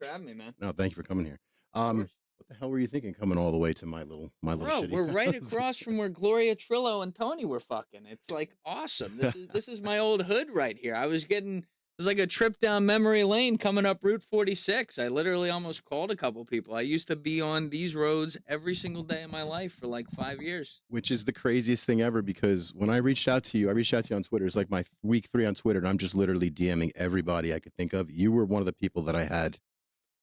having me, man. No, thank you for coming here. Course. What the hell were you thinking coming all the way to my little Bro, shitty we're right house? across from where Gloria Trillo and Tony were fucking. It's like awesome. This is my old hood right here. It was like a trip down memory lane coming up Route 46. I literally almost called a couple people. I used to be on these roads every single day of my life for like 5 years. Which is the craziest thing ever, because when I reached out to you on Twitter. It's like my week 3 on Twitter, and I'm just literally DMing everybody I could think of. You were one of the people that I had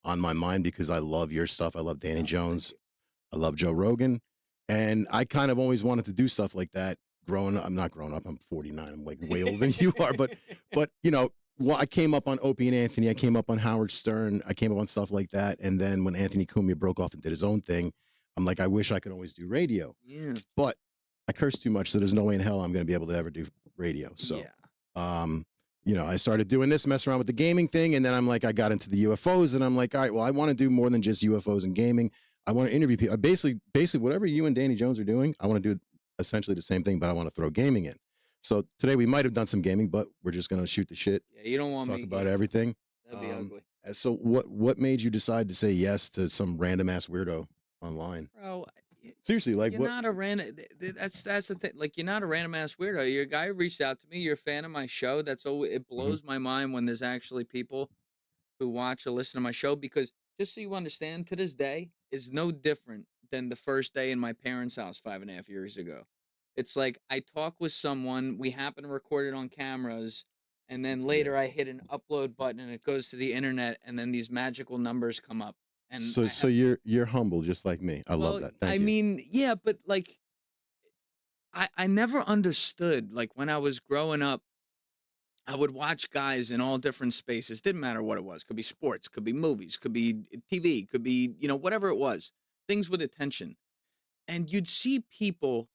on my mind because I love your stuff. I love Danny Jones. I love Joe Rogan. And I kind of always wanted to do stuff like that growing up. I'm not growing up. I'm 49. I'm like way older than you are. But you know, well, I came up on Opie and Anthony. I came up on Howard Stern. I came up on stuff like that. And then when Anthony Cumia broke off and did his own thing, I'm like, I wish I could always do radio. Yeah. But I curse too much, so there's no way in hell I'm going to be able to ever do radio. So, you know, I started doing this, messing around with the gaming thing, and then I'm like, I got into the UFOs, and I'm like, all right, well, I want to do more than just UFOs and gaming. I want to interview people. Basically, whatever you and Danny Jones are doing, I want to do essentially the same thing, but I want to throw gaming in. So today we might have done some gaming, but we're just going to shoot the shit. Yeah, you don't want talk me about everything. That'd be ugly. So what made you decide to say yes to some random ass weirdo online? Bro, seriously, like you're what? not a random. That's the thing. Like, you're not a random ass weirdo. You're a guy who reached out to me. You're a fan of my show. It blows my mind when there's actually people who watch or listen to my show, because just so you understand, to this day is no different than the first day in my parents' house 5.5 years ago. It's like I talk with someone, we happen to record it on cameras, and then later I hit an upload button and it goes to the internet, and then these magical numbers come up. And so you're humble just like me. I love that. Thank you. I mean, yeah, but like I never understood, like when I was growing up, I would watch guys in all different spaces. Didn't matter what it was. Could be sports, could be movies, could be TV, could be, you know, whatever it was. Things with attention. And you'd see people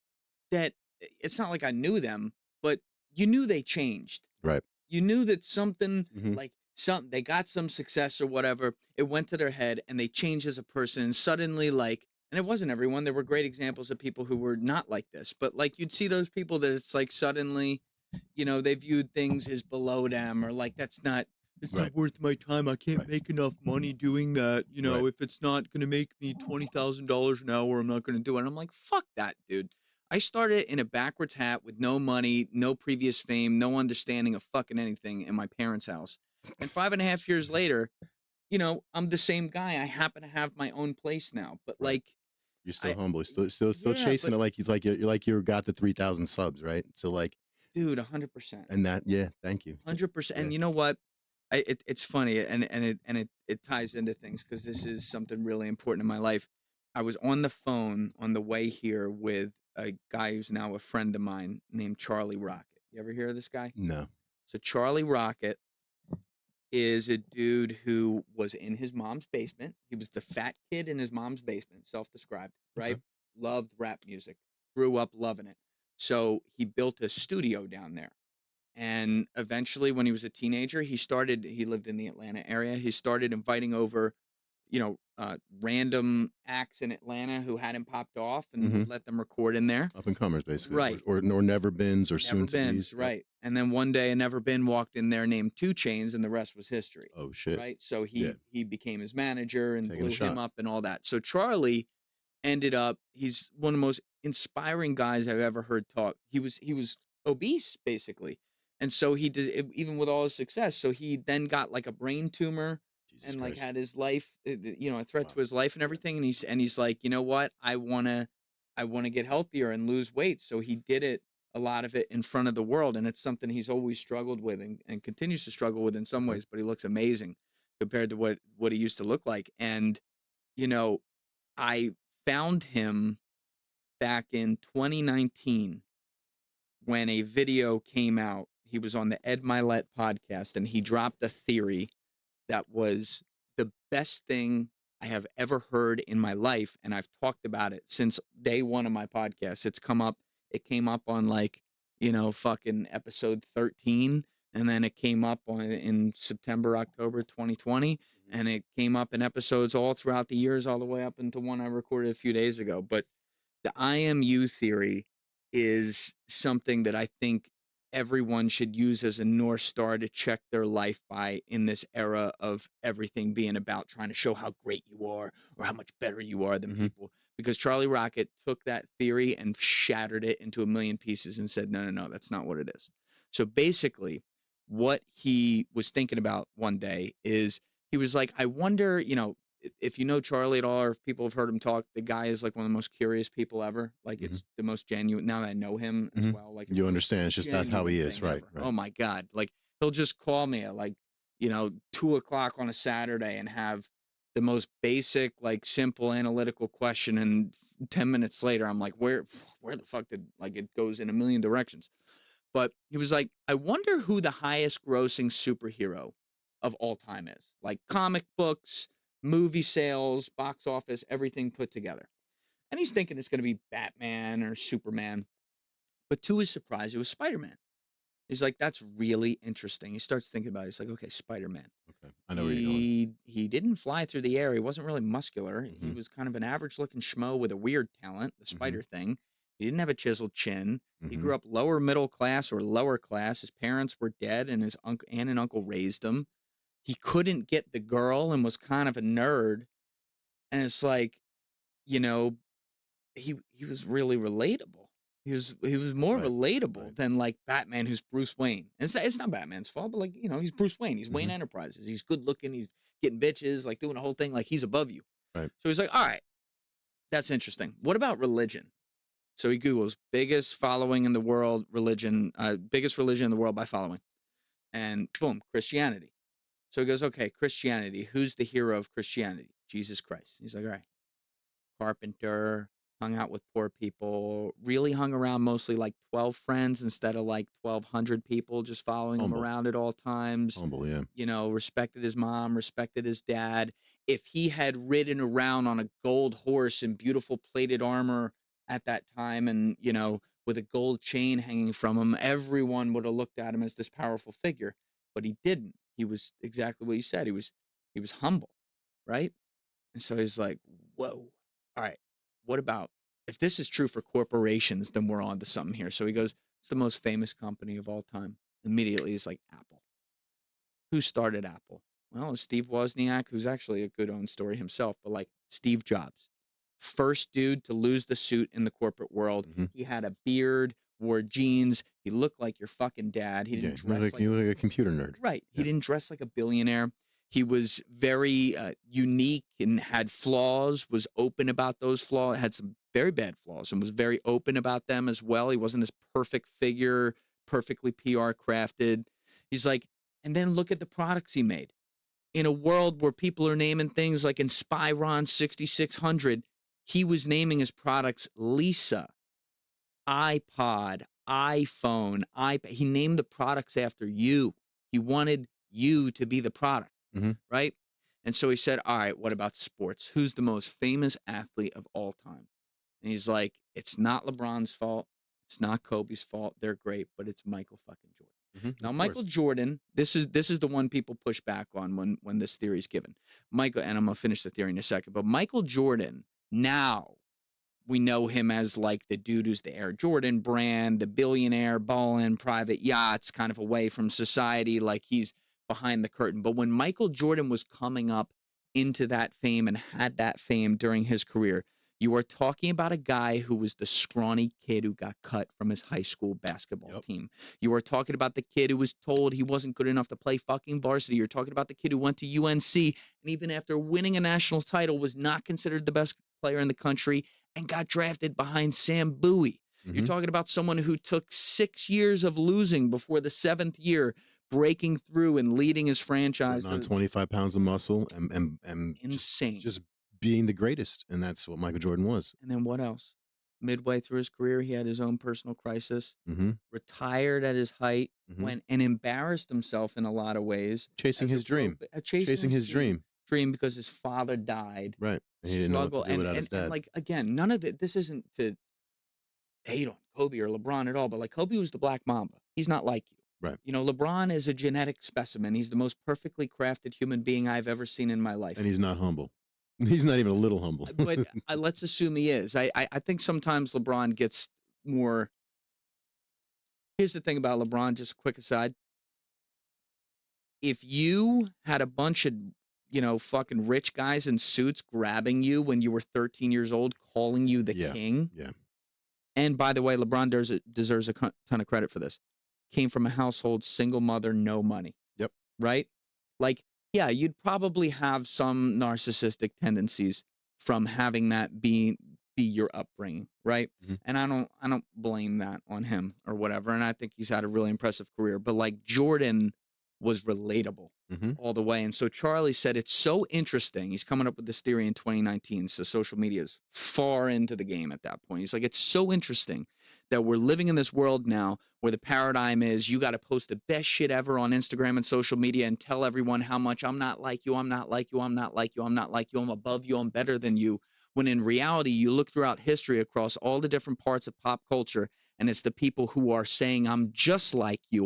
that it's not like I knew them, but you knew they changed. Right. You knew that something they got some success or whatever. It went to their head and they changed as a person. And suddenly, and it wasn't everyone. There were great examples of people who were not like this, but like you'd see those people that it's like suddenly, you know, they viewed things as below them, or like it's not worth my time. I can't make enough money doing that. You know, if it's not going to make me $20,000 an hour, I'm not going to do it. And I'm like, fuck that, dude. I started in a backwards hat with no money, no previous fame, no understanding of fucking anything in my parents' house. And 5.5 years later, you know, I'm the same guy. I happen to have my own place now, but like, you're still humble, still chasing it. You got the 3,000 subs, right? So like, dude, 100%. And that, thank you. 100%. And you know what? It's funny, and it ties into things, because this is something really important in my life. I was on the phone on the way here with a guy who's now a friend of mine named Charlie Rocket. You ever hear of this guy? No. So Charlie Rocket is a dude who was in his mom's basement. He was the fat kid in his mom's basement, self-described, right? Okay. Loved rap music, grew up loving it. So he built a studio down there. And eventually, when he was a teenager, he lived in the Atlanta area. He started inviting over, you know, random acts in Atlanta who hadn't popped off, and let them record in there. Up and comers, basically. Right. Or never beens, or soon to be's. Right. And then one day a never been walked in there named 2 Chainz, and the rest was history. Oh, shit. Right. So he became his manager and blew him up and all that. So Charlie ended up, he's one of the most inspiring guys I've ever heard talk. He was obese, basically. And so he did, even with all his success. So he then got like a brain tumor. Jesus and like Christ. Had his life, you know, a threat to his life and everything. And he's like, you know what? I wanna get healthier and lose weight. So he did it, a lot of it in front of the world. And it's something he's always struggled with and continues to struggle with in some ways, but he looks amazing compared to what he used to look like. And, you know, I found him back in 2019 when a video came out. He was on the Ed Milet podcast, and he dropped a theory that was the best thing I have ever heard in my life. And I've talked about it since day one of my podcast. It came up on like, you know, fucking episode 13. And then it came up in September, October 2020. And it came up in episodes all throughout the years, all the way up into one I recorded a few days ago. But the IMU theory is something that I think everyone should use as a North Star to check their life by in this era of everything being about trying to show how great you are or how much better you are than people. Because Charlie Rocket took that theory and shattered it into a million pieces and said, no, no, no, that's not what it is. So basically, what he was thinking about one day is he was like, I wonder, you know, if you know Charlie at all, or if people have heard him talk, the guy is like one of the most curious people ever. Like it's the most genuine. Now that I know him as well, like you understand, it's just that's how he is, right? Oh my God! Like he'll just call me at like 2:00 on a Saturday and have the most basic, like simple analytical question, and 10 minutes later, I'm like, where the fuck did like it goes in a million directions. But he was like, I wonder who the highest grossing superhero of all time is. Like comic books, movie sales, box office, everything put together. And he's thinking it's going to be Batman or Superman. But to his surprise, it was Spider-Man. He's like, that's really interesting. He starts thinking about it. He's like, okay, Spider-Man. Okay, I know where you're going. He didn't fly through the air. He wasn't really muscular. He was kind of an average-looking schmo with a weird talent, the spider thing. He didn't have a chiseled chin. He grew up lower middle class or lower class. His parents were dead, and his uncle and uncle raised him. He couldn't get the girl and was kind of a nerd. And it's like, he was really relatable. He was more relatable than like Batman, who's Bruce Wayne. And it's not Batman's fault, but like, he's Bruce Wayne. He's Wayne Enterprises. He's good looking. He's getting bitches, like doing the whole thing. Like he's above you. Right. So he's like, all right, that's interesting. What about religion? So he Googles biggest following in the world, religion, biggest religion in the world by following. And boom, Christianity. So he goes, okay, Christianity. Who's the hero of Christianity? Jesus Christ. He's like, all right. Carpenter, hung out with poor people, really hung around mostly like 12 friends instead of like 1,200 people just following him around at all times. Humble, yeah. Respected his mom, respected his dad. If he had ridden around on a gold horse in beautiful plated armor at that time and, with a gold chain hanging from him, everyone would have looked at him as this powerful figure. But he didn't. He was exactly what you said. He was humble, right? And so he's like, whoa, all right, what about, if this is true for corporations, then we're on to something here. So he goes, it's the most famous company of all time. Immediately he's like, Apple. Who started Apple? Well, Steve Wozniak, who's actually a good own story himself, but like Steve Jobs. First dude to lose the suit in the corporate world. He had a beard, wore jeans. He looked like your fucking dad. He didn't dress like a computer nerd. Right. He didn't dress like a billionaire. He was very unique and had flaws, was open about those flaws, had some very bad flaws and was very open about them as well. He wasn't this perfect figure, perfectly PR crafted. He's like, and then look at the products he made. In a world where people are naming things like Inspiron 6600, he was naming his products Lisa, iPod, iPhone, iPad. He named the products after you. He wanted you to be the product, right? And so he said, all right, what about sports? Who's the most famous athlete of all time? And he's like, it's not LeBron's fault. It's not Kobe's fault. They're great, but it's Michael fucking Jordan. Now, Michael Jordan, this is the one people push back on when this theory is given. Michael, and I'm going to finish the theory in a second, but Michael Jordan, now we know him as like the dude who's the Air Jordan brand, the billionaire, ballin', private yachts, kind of away from society, like he's behind the curtain. But when Michael Jordan was coming up into that fame and had that fame during his career, you are talking about a guy who was the scrawny kid who got cut from his high school basketball team. You are talking about the kid who was told he wasn't good enough to play fucking varsity. You're talking about the kid who went to UNC and even after winning a national title was not considered the best player in the country and got drafted behind Sam Bowie. You're talking about someone who took 6 years of losing before the 7th year, breaking through and leading his franchise. On 25 pounds of muscle and insane. Just being the greatest. And that's what Michael Jordan was. And then what else? Midway through his career, he had his own personal crisis, retired at his height, went and embarrassed himself in a lot of ways. Chasing his dream. Chasing his dream because his father died. Right. And he didn't know what to do without his dad. And like, again, none of it, this isn't to hate on Kobe or LeBron at all, but like Kobe was the Black Mamba. He's not like you. Right. LeBron is a genetic specimen. He's the most perfectly crafted human being I've ever seen in my life. And he's not humble. He's not even a little humble. But let's assume he is. I think sometimes LeBron gets more, Here's the thing about LeBron, just a quick aside. If you had a bunch of, fucking rich guys in suits grabbing you when you were 13 years old, calling you the king. Yeah. And by the way, LeBron deserves a ton of credit for this. Came from a household, single mother, no money. Yep. Right? Like, yeah, you'd probably have some narcissistic tendencies from having that be your upbringing, right? Mm-hmm. And I don't blame that on him or whatever. And I think he's had a really impressive career. But like Jordan was relatable all the way. And so Charlie said it's so interesting. He's coming up with this theory in 2019. So social media is far into the game at that point. He's like, it's so interesting that we're living in this world now where the paradigm is you got to post the best shit ever on Instagram and social media and tell everyone how much I'm not like you, I'm not like you, I'm not like you, I'm not like you, I'm above you, I'm better than you. When in reality, you look throughout history across all the different parts of pop culture, and it's the people who are saying, I'm just like you,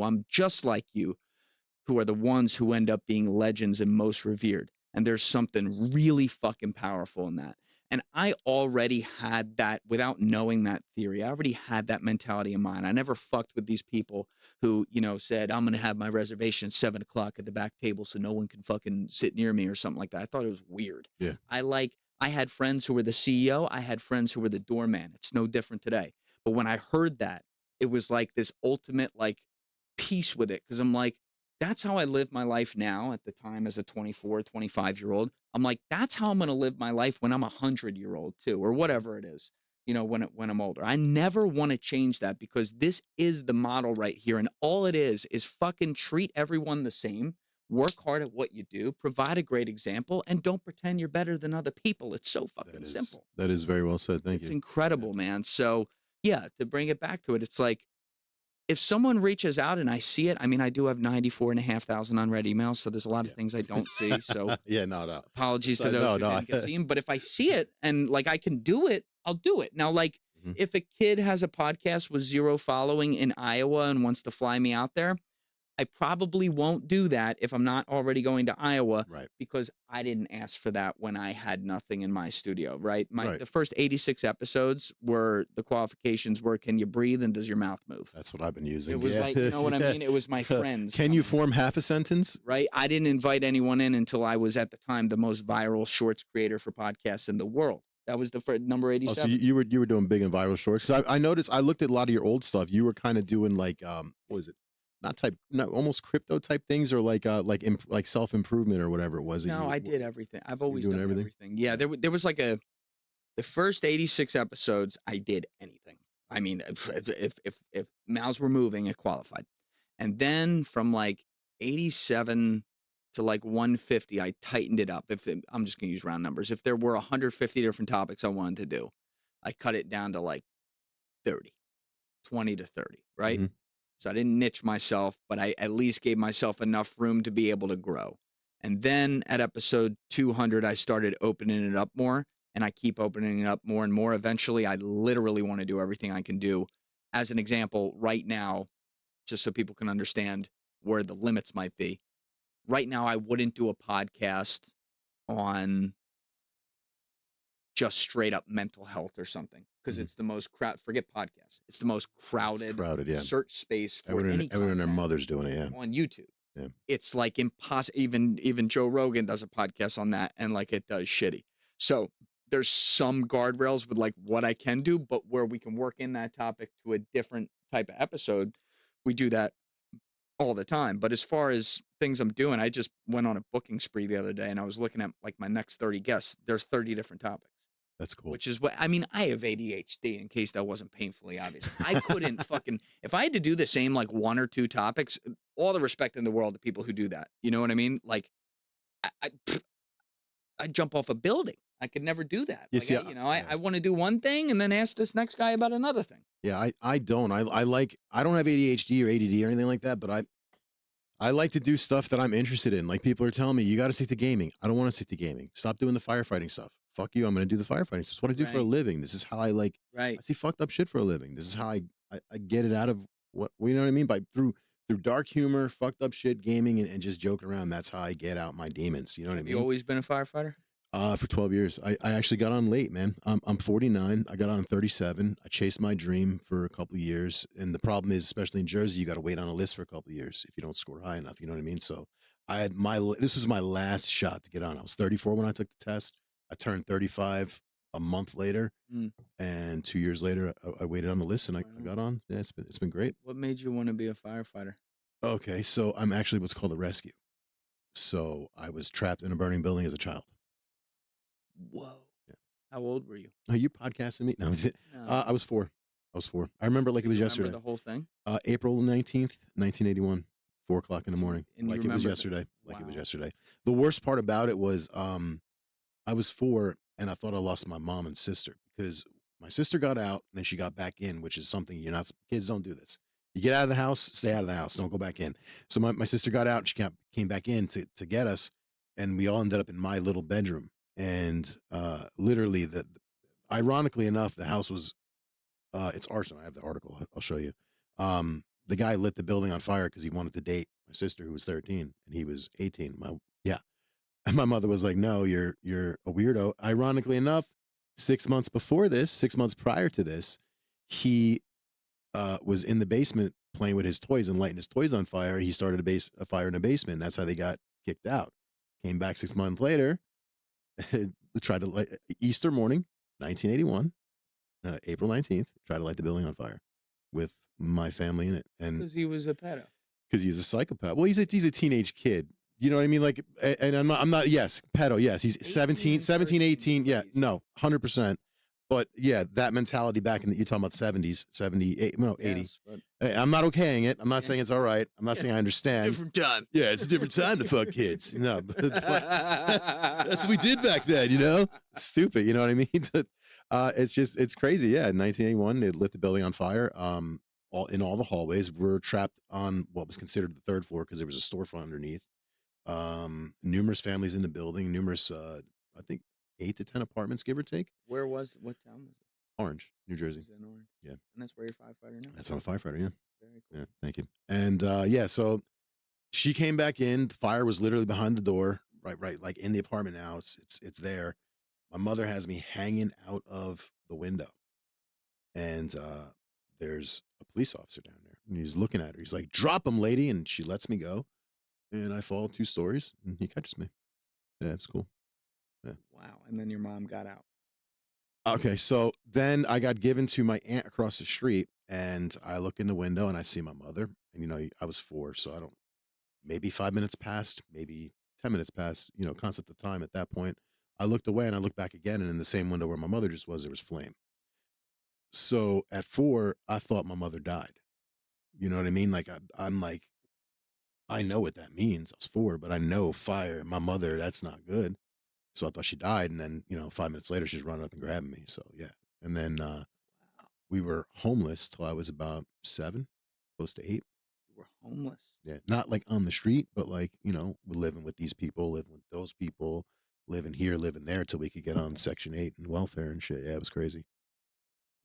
who are the ones who end up being legends and most revered. And there's something really fucking powerful in that. And I already had that without knowing that theory. I already had that mentality in mind. I never fucked with these people who, said, I'm going to have my reservation at 7 o'clock at the back table so no one can fucking sit near me or something like that. I thought it was weird. Yeah. I had friends who were the CEO. I had friends who were the doorman. It's no different today. But when I heard that, it was like this ultimate peace with it. Because I'm like, that's how I live my life now at the time as a 24, 25-year-old. I'm like, that's how I'm going to live my life when I'm 100-year-old too, or whatever it is, when I'm older. I never want to change that because this is the model right here. And all it is fucking treat everyone the same, work hard at what you do, provide a great example, and don't pretend you're better than other people. It's so fucking simple. That is very well said. Thank you. It's incredible, man. So yeah, to bring it back to it, it's like, if someone reaches out and I see it, I mean, I do have 94,500 unread emails, so there's a lot of things I don't see. So yeah, no. Apologies to those who didn't get seen. But if I see it and I can do it, I'll do it. Now, if a kid has a podcast with 0 following in Iowa and wants to fly me out there, I probably won't do that if I'm not already going to Iowa, right? Because I didn't ask for that when I had nothing in my studio, right? The first 86 episodes were the qualifications were, can you breathe and does your mouth move? That's what I've been using. It was you know what I mean? It was my friends. Can you form half a sentence? Right. I didn't invite anyone in until I was at the time the most viral shorts creator for podcasts in the world. That was the first, number 87. Oh, so you were doing big and viral shorts. So I noticed, I looked at a lot of your old stuff. You were kind of doing what was it? Almost crypto type things, or like self improvement or whatever it was. No, I did everything. I've always done everything. Yeah, there was the first 86 episodes. I did anything. I mean, if mouths were moving, it qualified. And then from 87 to 150, I tightened it up. I'm just gonna use round numbers. If there were 150 different topics I wanted to do, I cut it down to 30, 20 to 30, right? Mm-hmm. So I didn't niche myself, but I at least gave myself enough room to be able to grow. And then at episode 200, I started opening it up more, and I keep opening it up more and more. Eventually, I literally want to do everything I can do. As an example, right now, just so people can understand where the limits might be, right now I wouldn't do a podcast on just straight up mental health or something. Because it's the most forget podcasts. It's the most crowded search space for everyone and their mother's doing it, yeah. On YouTube. Yeah. It's impossible. Even Joe Rogan does a podcast on that, and it does shitty. So there's some guardrails with what I can do, but where we can work in that topic to a different type of episode, we do that all the time. But as far as things I'm doing, I just went on a booking spree the other day, and I was looking at my next 30 guests. There's 30 different topics. That's cool. Which is what I mean. I have ADHD, in case that wasn't painfully obvious. I couldn't if I had to do the same 1 or 2 topics. All the respect in the world to people who do that. You know what I mean? I'd jump off a building. I could never do that. I want to do one thing and then ask this next guy about another thing. Yeah, I don't. I don't have ADHD or ADD or anything like that, but I like to do stuff that I'm interested in. People are telling me, you got to stick to gaming. I don't want to stick to gaming. Stop doing the firefighting stuff. Fuck you, I'm going to do the firefighting. This is what I do for a living. This is how I I see fucked up shit for a living. This is how I get it out of you know what I mean? Through dark humor, fucked up shit, gaming, and just joking around. That's how I get out my demons. You know what I mean? You always been a firefighter? For 12 years. I actually got on late, man. I'm 49. I got on 37. I chased my dream for a couple of years. And the problem is, especially in Jersey, you got to wait on a list for a couple of years if you don't score high enough. You know what I mean? So this was my last shot to get on. I was 34 when I took the test. I turned 35 a month later. And 2 years later, I waited on the list and I got on. Yeah, it's been great. What made you want to be a firefighter? Okay. So I'm actually what's called a rescue. So I was trapped in a burning building as a child. Whoa. Yeah. How old were you? Are you podcasting me? No, I was 4. I remember like it was yesterday. The whole thing? April 19th, 1981, 4 o'clock in the morning. Like it was yesterday. Like it was yesterday. The worst part about it was I was 4 and I thought I lost my mom and sister because my sister got out and then she got back in, which is something kids don't do this. You get out of the house, stay out of the house. Don't go back in. So my sister got out and she came back in to get us. And we all ended up in my little bedroom. And literally, ironically enough, the house was, it's arson. I have the article. I'll show you. The guy lit the building on fire because he wanted to date my sister, who was 13, and he was 18. And my mother was like, "No, you're a weirdo." Ironically enough, 6 months prior to this, he was in the basement playing with his toys and lighting his toys on fire. He started a fire in the basement. That's how they got kicked out. Came back 6 months later. Tried to light Easter morning, 1981, April 19th. Tried to light the building on fire with my family in it, and because he was a pedo. Because he's a psychopath. Well, he's a teenage kid. You know what I mean? Like, and I'm not. Yes, pedo. Yes, he's 17, 18. Yeah, no, 100%. But yeah, that mentality back in you're talking about 70s, 78, no, 80. Yes, hey, I'm not okaying it. I'm not saying it's all right. I'm not saying I understand. Different time. Yeah, it's a different time to fuck kids. No, but that's what we did back then, you know? Stupid, you know what I mean? It's crazy. Yeah, in 1981, they lit the building on fire. In all the hallways. We're trapped on what was considered the 3rd floor because there was a storefront underneath. Numerous families in the building, I think 8 to 10 apartments, give or take. What town was it? Orange, New Jersey. Is it in Orange? Yeah. And that's where you're a firefighter now? That's where I'm a firefighter, yeah. Very cool. Yeah, thank you. And so she came back in. The fire was literally behind the door, right, like in the apartment now. It's there. My mother has me hanging out of the window. And there's a police officer down there. And he's looking at her. He's like, "Drop him, lady." And she lets me go. And I fall 2 stories, and he catches me. Yeah, it's cool. Yeah. Wow. And then your mom got out. Okay, so then I got given to my aunt across the street, and I look in the window, and I see my mother. And, I was 4, so maybe 5 minutes passed, maybe 10 minutes passed, concept of time at that point. I looked away, and I looked back again, and in the same window where my mother just was, there was flame. So at 4, I thought my mother died. You know what I mean? Like, I'm like, I know what that means. I was 4, but I know fire. My mother, that's not good. So I thought she died. And then, 5 minutes later, she's running up and grabbing me. So, yeah. And then we were homeless till I was about 7, close to 8. You were homeless? Yeah. Not like on the street, but like, we're living with these people, living with those people, living here, living there till we could get on Section 8 and welfare and shit. Yeah, it was crazy.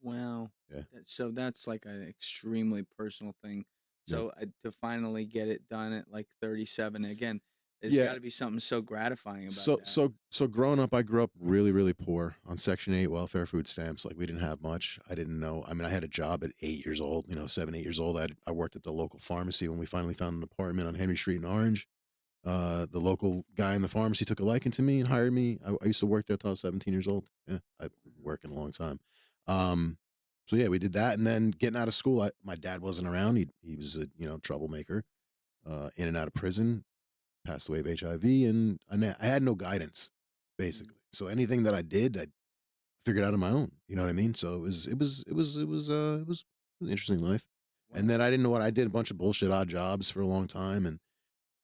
Wow. Yeah. So that's like an extremely personal thing. So to finally get it done at like 37 again, there's got to be something so gratifying about that. So growing up, I grew up really, really poor on Section 8 welfare food stamps. Like we didn't have much. I didn't know. I mean, I had a job at 8 years old, 7, 8 years old. I worked at the local pharmacy when we finally found an apartment on Henry Street in Orange. The local guy in the pharmacy took a liking to me and hired me. I used to work there till I was 17 years old. Yeah, I've been working a long time. So yeah, we did that, and then getting out of school, my dad wasn't around. He was a troublemaker, in and out of prison, passed away of HIV, and I had no guidance, basically. So anything that I did, I figured out on my own. You know what I mean? So it was an interesting life. Wow. And then I didn't know what I did. A bunch of bullshit odd jobs for a long time, and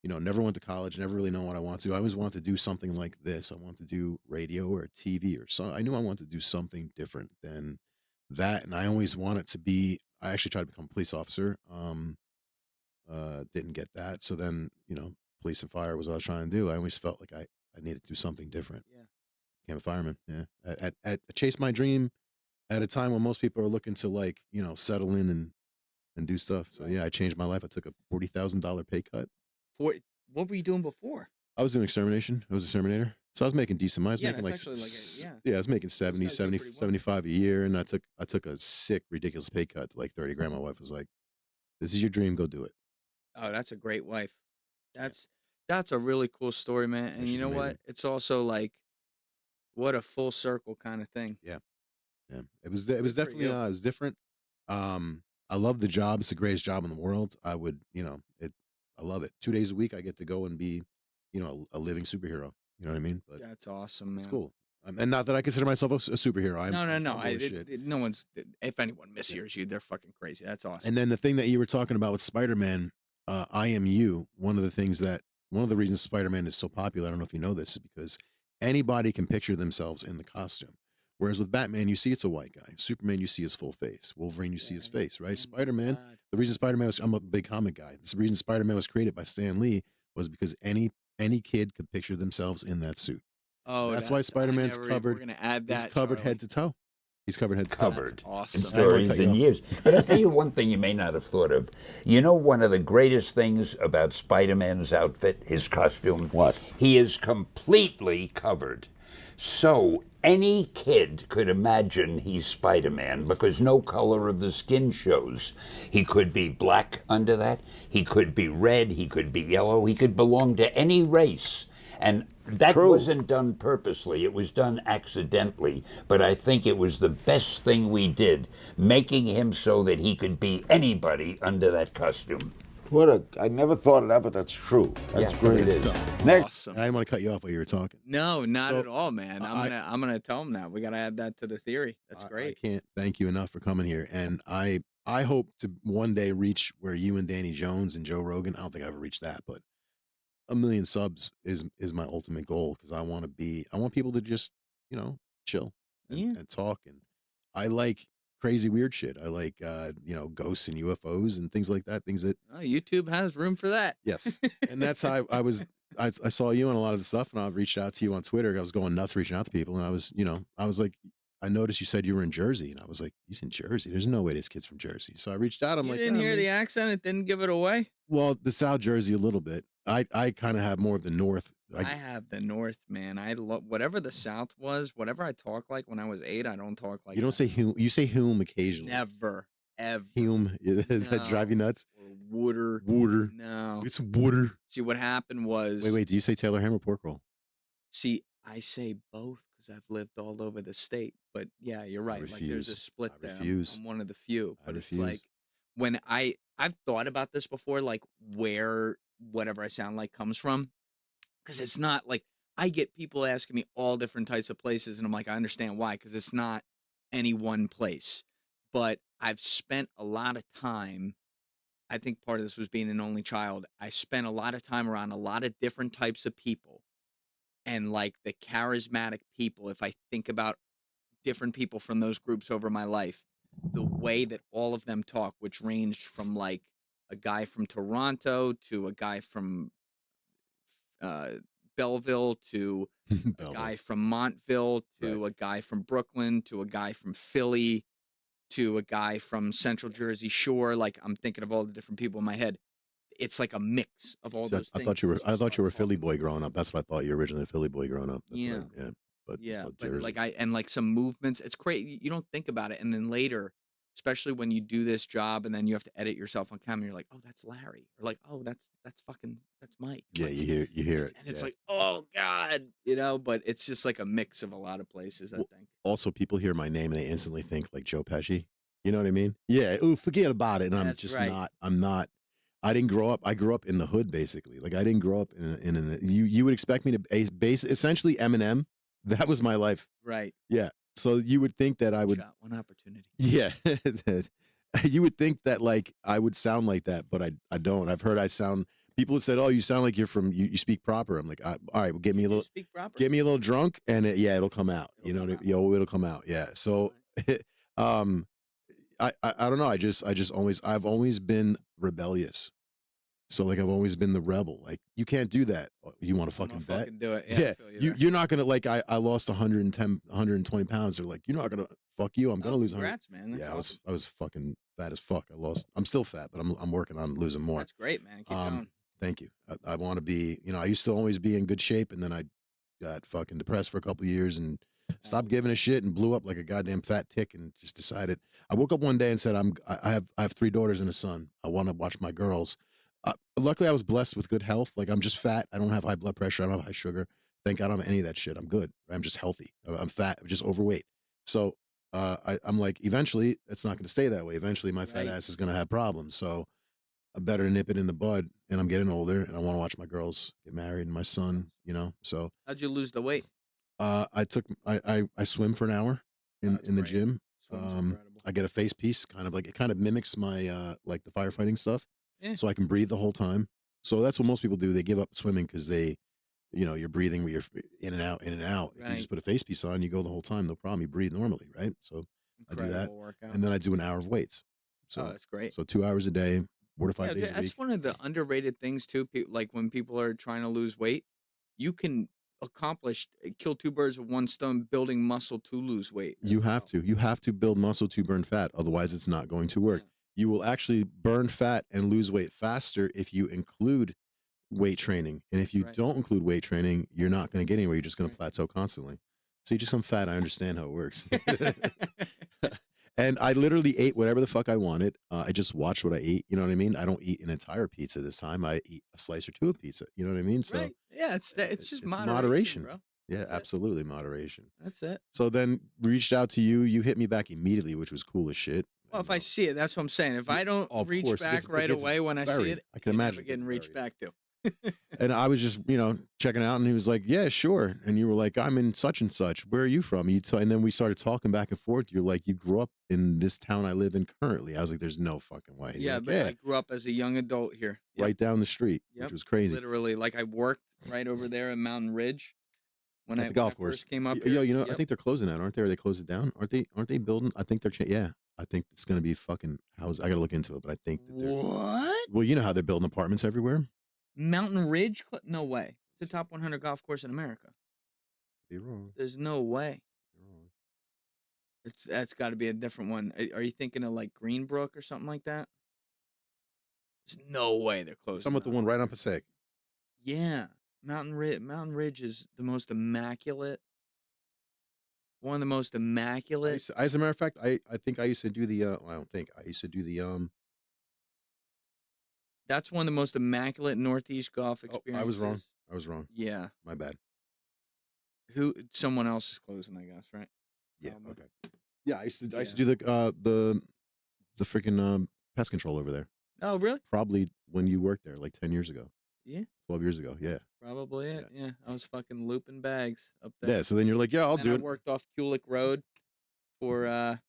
never went to college. Never really know what I want to do. I always wanted to do something like this. I wanted to do radio or TV or something. I knew I wanted to do something different than that, and I always wanted to be. I actually tried to become a police officer. Didn't get that. So then, police and fire was what I was trying to do. I always felt like I needed to do something different. Yeah, became a fireman. Yeah, I chased my dream at a time when most people are looking to settle in and do stuff. So yeah, I changed my life. I took a $40,000 pay cut. What were you doing before? I was doing extermination. I was an exterminator. So I was making decent money. I was Yeah, making that's like, actually like yeah, I was making 70, gotta do 70, pretty well. 75 a year. And I took a sick, ridiculous pay cut to like 30 grand. My wife was like, this is your dream. Go do it. Oh, that's a great wife. Yeah. That's a really cool story, man. Yeah, And you she's know amazing. what? It's also like, what a full circle kind of thing. Yeah. Yeah. It was Good for definitely, you. it was different. I love the job. It's the greatest job in the world. I would, I love it. 2 days a week, I get to go and be, a living superhero. You know what I mean? But That's awesome, it's man. cool. And not that I consider myself a superhero. I'm No. humble as shit. No one's. If anyone mishears you, they're fucking crazy. That's awesome. And then the thing that you were talking about with Spider-Man, I Am You, one of the reasons Spider-Man is so popular, I don't know if you know this, is because anybody can picture themselves in the costume. Whereas with Batman, you see it's a white guy. Superman, you see his full face. Wolverine, you see his face, right? Spider-Man, the reason Spider-Man was, I'm a big comic guy. The reason Spider-Man was created by Stan Lee was because any kid could picture themselves in that suit. Oh, that's why Spider-Man's covered. We're gonna add that. He's covered head to toe. He's covered head to toe. Covered awesome. in stories and years. But I'll tell you one thing you may not have thought of. You know one of the greatest things about Spider-Man's outfit, his costume? What? He is completely covered. So any kid could imagine he's Spider-Man because no color of the skin shows. He could be black under that. He could be red. He could be yellow. He could belong to any race. And that wasn't done purposely. It was done accidentally. But I think it was the best thing we did, making him so that he could be anybody under that costume. I never thought of that, but that's true. That's great. It is. Next. Awesome. I didn't want to cut you off while you were talking. No, not So, at all, man. I'm gonna tell him that. We gotta add that to the theory. That's great. I can't thank you enough for coming here. And I hope to one day reach where you and Danny Jones and Joe Rogan, I don't think I ever reached that, but 1 million subs is my ultimate goal, because I want people to just, chill and talk. And I like crazy weird shit. I like ghosts and UFOs and things like that. Things that YouTube has room for that. Yes. And that's how I saw you on a lot of the stuff, and I reached out to you on Twitter. I was going nuts reaching out to people, and I was like, I noticed you said you were in Jersey, and I was like, he's in Jersey. There's no way this kid's from Jersey. So I reached out. I'm You like, didn't hear the accent? It didn't give it away? Well, the South Jersey a little bit. I kind of have more of the North. I have the North, man. I love whatever the South was. Whatever I talk like when I was 8, I don't talk like. You don't say whom. You say whom occasionally. Never, ever. Hume. Does that drive you nuts? Or Wooder. Wooder. No. It's Wooder. See, what happened was. Wait. Do you say Taylor ham or pork roll? See, I say both because I've lived all over the state. But yeah, you're right. Like there's a split there. Refuse. I'm one of the few. But it's refuse. like when I've thought about this before, like where whatever I sound like comes from, because it's not like I get people asking me all different types of places, and I'm like, I understand why, because it's not any one place. But I've spent a lot of time. I think part of this was being an only child. I spent a lot of time around a lot of different types of people. And like the charismatic people, if I think about different people from those groups over my life, the way that all of them talk, which ranged from like a guy from Toronto to a guy from Belleville to a guy from Montville to a guy from Brooklyn to a guy from Philly to a guy from Central Jersey Shore. Like I'm thinking of all the different people in my head. It's like a mix of all those things. I thought you were a Philly boy growing up. That's what I thought. You were originally a Philly boy growing up. That's but like like some movements. It's crazy. You don't think about it, and then later, especially when you do this job, and then you have to edit yourself on camera. You're like, oh, that's Larry, or like, oh, that's Mike. Yeah, like, you hear it, and it's like, oh God, But it's just like a mix of a lot of places. I think. Also, people hear my name and they instantly think like Joe Pesci. You know what I mean? Yeah. Ooh, forget about it. And I'm just not. I'm not. I didn't grow up. I grew up in the hood, basically. Like I didn't grow up in you would expect me to base essentially Eminem. That was my life. Right. Yeah. So you would think that I would. Got one opportunity. Yeah. You would think that like I would sound like that, but I don't. I've heard I sound. People have said, "Oh, you sound like you're from. You speak proper." I'm like, all right, well, get me a little drunk, and it'll come out. It'll come out. Yeah. So, I don't know. I've always been rebellious. So like I've always been the rebel. Like you can't do that. You want to fucking bet? Fucking do it. Yeah. You're not gonna like. I lost 110, 120 pounds. They're like, you're not gonna fuck you. I'm gonna lose 100. Congrats, man. That's awesome. I was fucking fat as fuck. I'm still fat, but I'm working on losing more. That's great, man. Keep going. Thank you. I want to be. I used to always be in good shape, and then I got fucking depressed for a couple of years and stopped giving a shit and blew up like a goddamn fat tick and just decided. I woke up one day and said, I have 3 daughters and a son. I want to watch my girls. Luckily, I was blessed with good health. Like, I'm just fat. I don't have high blood pressure. I don't have high sugar. Thank God I don't have any of that shit. I'm good. I'm just healthy. I'm fat. I'm just overweight. So I'm like, eventually, it's not going to stay that way. Eventually, my fat ass is going to have problems. So I better nip it in the bud. And I'm getting older, and I want to watch my girls get married and my son, So how'd you lose the weight? I swim for an hour in the great. gym. Swim's incredible. I get a face piece, it kind of mimics my like the firefighting stuff, so I can breathe the whole time. So that's what most people do. They give up swimming because you're breathing where you're in and out, in and out. If you just put a face piece on, you go the whole time, no problem. You breathe normally, right? So incredible I do that, workout. and then I do an hour of weights. So that's great. So 2 hours a day, 4 to 5 days a week. That's one of the underrated things too. Like when people are trying to lose weight, you can kill 2 birds with 1 stone, building muscle to lose weight. You have to build muscle to burn fat. Otherwise it's not going to work. You will actually burn fat and lose weight faster if you include weight training. And if you don't include weight training, you're not going to get anywhere. You're just going to plateau constantly. So you're just some fat. I understand how it works. And I literally ate whatever the fuck I wanted. I just watched what I ate. You know what I mean? I don't eat an entire pizza this time. I eat a slice or 2 of pizza. You know what I mean? So yeah, it's just it's moderation, bro. Yeah, That's absolutely moderation. That's it. So then reached out to you. You hit me back immediately, which was cool as shit. Well, if I see it, that's what I'm saying. If I don't reach back right away when I see it, I can imagine getting reached back to. And I was just, checking out, and he was like, yeah, sure. And you were like, I'm in such and such. Where are you from? And then we started talking back and forth. You're like, you grew up in this town I live in currently. I was like, there's no fucking way. Yeah, like, but I grew up as a young adult here. Right down the street, which was crazy. Literally, like I worked right over there in Mountain Ridge. When at the golf course first came up here. Yo, I think they're closing that, aren't they? Or they closed it down? Aren't they building? I think they're yeah. I think it's going to be fucking house. I got to look into it, but I think that they're what? Well, you know how they're building apartments everywhere. Mountain Ridge? No way. It's the top 100 golf course in America. Be wrong. There's no way. That's got to be a different one. Are you thinking of like Greenbrook or something like that? There's no way they're closing. Some with the one right on Passaic. Yeah, Mountain Ridge is the most immaculate. One of the most immaculate. As a matter of fact, I think I used to do the. I don't think I used to do the. That's one of the most immaculate Northeast golf experiences. I was wrong. Yeah, my bad. Someone else is closing, I guess, right? Yeah. Okay. Yeah, I used to do the freaking pest control over there. Oh, really? Probably when you worked there, like 10 years ago. Yeah. 12 years ago. Yeah. Probably it. Yeah. I was fucking looping bags up there. Yeah. So then you're like, yeah, I'll do it. I worked off Kulik Road for a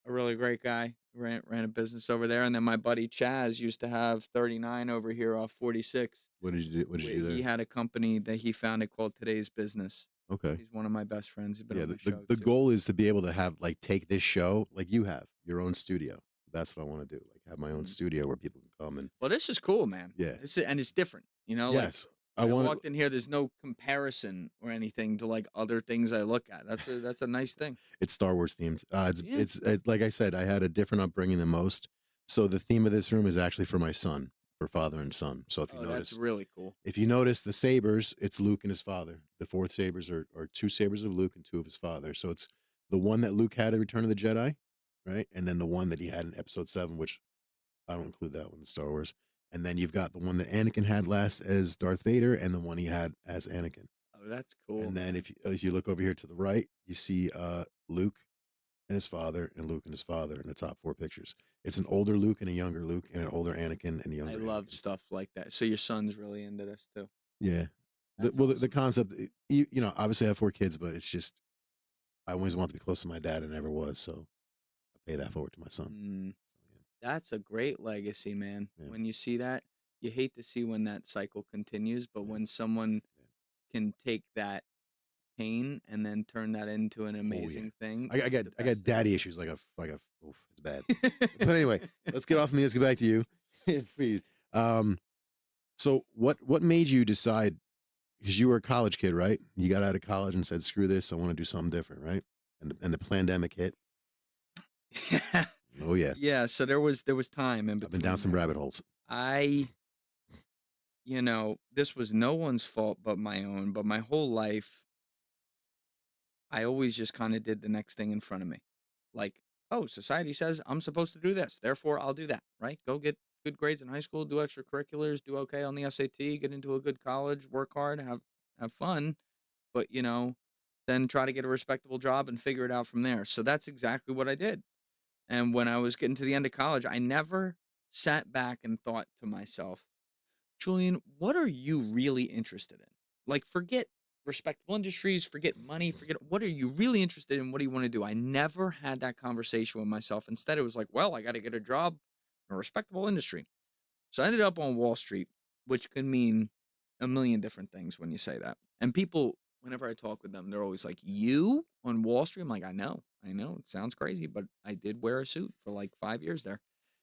really great guy. Ran a business over there, and then my buddy Chaz used to have 39 over here off 46. What did you do? What did you do there? He had a company that he founded called Today's Business. Okay. He's one of my best friends. He's been on the show. The goal is to be able to have take this show like you have your own studio. That's what I want to do. Like have my own studio where people can come and. Well, this is cool, man. Yeah. It's different. Yes. I walked in here. There's no comparison or anything to like other things I look at. That's a nice thing. It's Star Wars themed. It's like I said, I had a different upbringing than most. So the theme of this room is actually for my son, for father and son. So if you notice, that's really cool. If you notice the sabers, it's Luke and his father. The 4th sabers are 2 sabers of Luke and 2 of his father. So it's the one that Luke had in Return of the Jedi, right? And then the one that he had in Episode 7, which I don't include that one in Star Wars. And then you've got the one that Anakin had last as Darth Vader, and the one he had as Anakin. Oh, that's cool. And then if you look over here to the right, you see Luke and his father, and Luke and his father in the top 4 pictures. It's an older Luke and a younger Luke, and an older Anakin and a younger. I love stuff like that. So your son's really into this too. Yeah. The concept, obviously I have 4 kids, but it's just I always want to be close to my dad, and never was. So I pay that forward to my son. That's a great legacy, man. Yeah. When you see that, you hate to see when that cycle continues, but when someone can take that pain and then turn that into an amazing thing. I got daddy issues oof, it's bad. But anyway, let's get off me. Let's get back to you. So what made you decide, because you were a college kid, right? You got out of college and said, screw this, I want to do something different, right? And the pandemic hit. Oh yeah. Yeah, so there was time in between. I've been down some rabbit holes. this was no one's fault but my own, but my whole life, I always just kind of did the next thing in front of me. Like, oh, society says I'm supposed to do this, therefore I'll do that, right? Go get good grades in high school, do extracurriculars, do okay on the SAT, get into a good college, work hard, have fun, but then try to get a respectable job and figure it out from there. So that's exactly what I did. And when I was getting to the end of college, I never sat back and thought to myself, Julian, what are you really interested in? Like, forget respectable industries, forget money, forget what are you really interested in? What do you want to do? I never had that conversation with myself. Instead, it was like, well, I got to get a job in a respectable industry. So I ended up on Wall Street, which can mean a million different things when you say that. And people, whenever I talk with them, they're always like, you on Wall Street? I'm like, I know. It sounds crazy, but I did wear a suit for like 5 years there.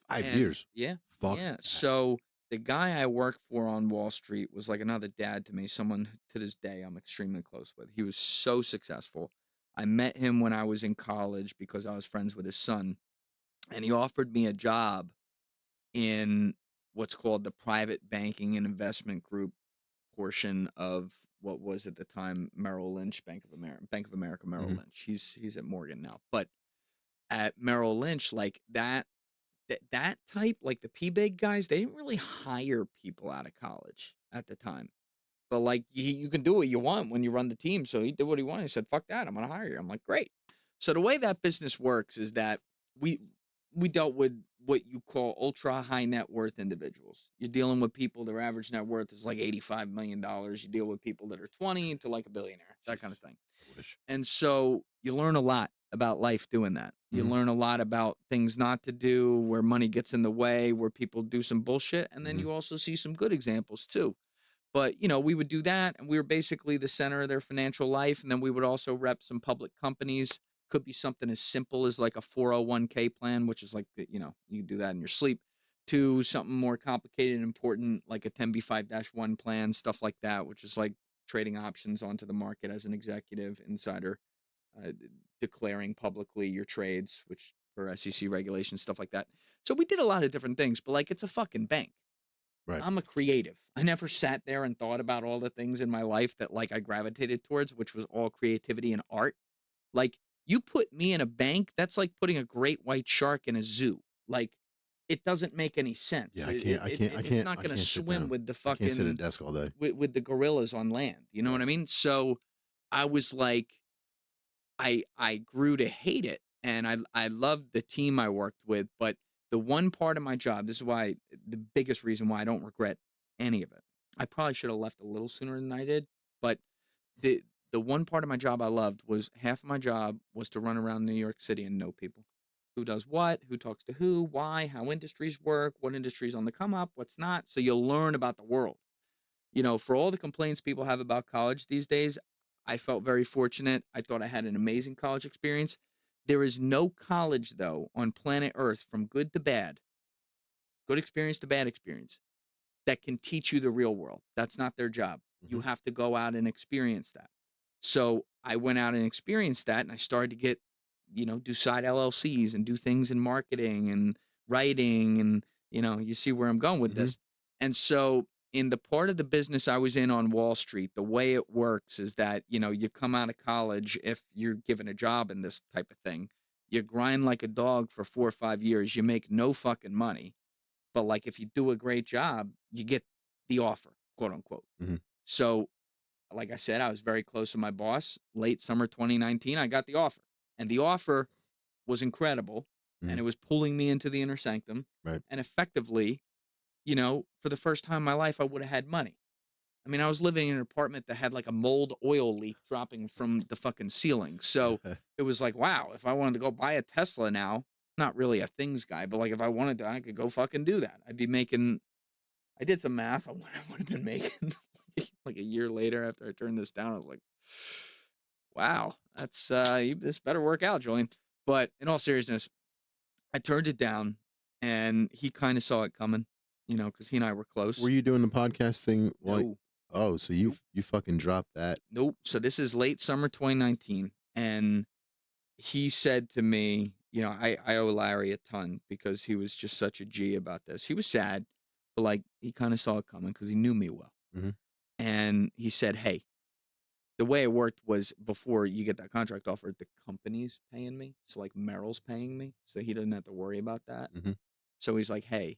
5 years? Yeah. Fuck. Yeah. So the guy I worked for on Wall Street was like another dad to me, someone to this day I'm extremely close with. He was so successful. I met him when I was in college because I was friends with his son, and he offered me a job in what's called the private banking and investment group portion of what was at the time Merrill Lynch, Bank of America Merrill Lynch. He's at Morgan now, but at Merrill Lynch, like that type, like the P-big guys, they didn't really hire people out of college at the time. But like you can do what you want when you run the team. So he did what he wanted. He said, fuck that, I'm going to hire you. I'm like, great. So the way that business works is that we dealt with what you call ultra high net worth individuals. You're dealing with people, their average net worth is like $85 million. You deal with people that are 20 to like a billionaire, that kind of thing. And so you learn a lot about life doing that. You learn a lot about things not to do, where money gets in the way, where people do some bullshit. And then you also see some good examples too. But, we would do that, and we were basically the center of their financial life. And then we would also rep some public companies. Could be something as simple as like a 401k plan, which is like, you do that in your sleep, to something more complicated and important, like a 10b5-1 plan, stuff like that, which is like trading options onto the market as an executive insider, declaring publicly your trades, which for SEC regulations, stuff like that. So we did a lot of different things, but like, it's a fucking bank. Right. I'm a creative. I never sat there and thought about all the things in my life that like I gravitated towards, which was all creativity and art. Like, you put me in a bank, that's like putting a great white shark in a zoo. Like, it doesn't make any sense. Yeah, I can't. It's not going to swim with the fucking. I can't sit at a desk all day. With the gorillas on land. You know what I mean? So I was like, I grew to hate it, and I loved the team I worked with. But the one part of my job, this is why the biggest reason why I don't regret any of it. I probably should have left a little sooner than I did, but the one part of my job I loved was half of my job was to run around New York City and know people. Who does what, who talks to who, why, how industries work, what industries on the come up, what's not. So you'll learn about the world. For all the complaints people have about college these days, I felt very fortunate. I thought I had an amazing college experience. There is no college, though, on planet Earth, from good to bad, good experience to bad experience, that can teach you the real world. That's not their job. You have to go out and experience that. So I went out and experienced that, and I started to get, do side LLCs and do things in marketing and writing, and, you see where I'm going with this. And so in the part of the business I was in on Wall Street, the way it works is that, you come out of college, if you're given a job in this type of thing, you grind like a dog for 4 or 5 years, you make no fucking money. But like, if you do a great job, you get the offer, quote unquote. So like I said, I was very close to my boss. Late summer 2019, I got the offer. And the offer was incredible. And it was pulling me into the inner sanctum. Right. And effectively, for the first time in my life, I would have had money. I mean, I was living in an apartment that had like a mold oil leak dropping from the fucking ceiling. So it was like, wow, if I wanted to go buy a Tesla now, not really a things guy, but like if I wanted to, I could go fucking do that. I'd be making, I did some math on what I would have been making. Like a year later after I turned this down, I was like, wow, that's this better work out, Julian. But in all seriousness, I turned it down, and he kind of saw it coming, because he and I were close. Were you doing the podcast thing? No. Oh, so you fucking dropped that. Nope. So this is late summer 2019, and he said to me, I owe Larry a ton because he was just such a G about this. He was sad, but like he kind of saw it coming because he knew me well. Mhm. And he said, hey, the way it worked was before you get that contract offer, the company's paying me. So like Merrill's paying me. So he doesn't have to worry about that. Mhm. So he's like, hey,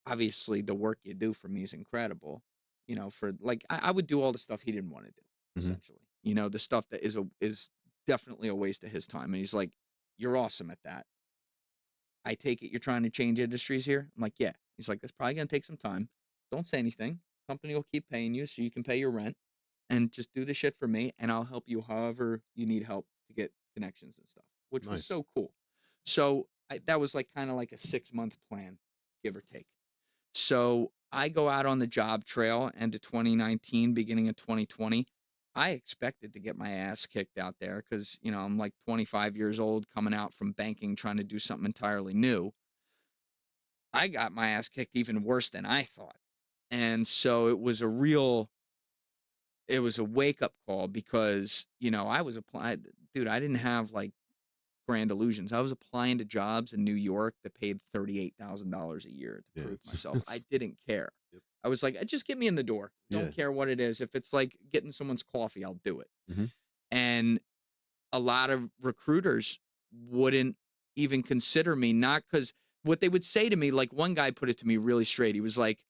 obviously the work you do for me is incredible. You know, for like, I would do all the stuff he didn't want to do, essentially. You know, the stuff that is definitely a waste of his time. And he's like, you're awesome at that. I take it you're trying to change industries here? I'm like, yeah. He's like, that's probably going to take some time. Don't say anything. Company will keep paying you so you can pay your rent and just do the shit for me. And I'll help you however you need help to get connections and stuff, which was Nice. so cool. So that was like kind of like a 6-month plan, give or take. So I go out on the job trail end of 2019, beginning of 2020. I expected to get my ass kicked out there because, you know, I'm like 25 years old coming out from banking, trying to do something entirely new. I got my ass kicked even worse than I thought. And so it was a wake up call because, you know, I was applying, dude, I didn't have like grand illusions. I was applying to jobs in New York that paid $38,000 a year to prove myself. I didn't care. Yep. I was like, just get me in the door. Don't care what it is. If it's like getting someone's coffee, I'll do it. And a lot of recruiters wouldn't even consider me, not because what they would say to me, like one guy put it to me really straight. He was like,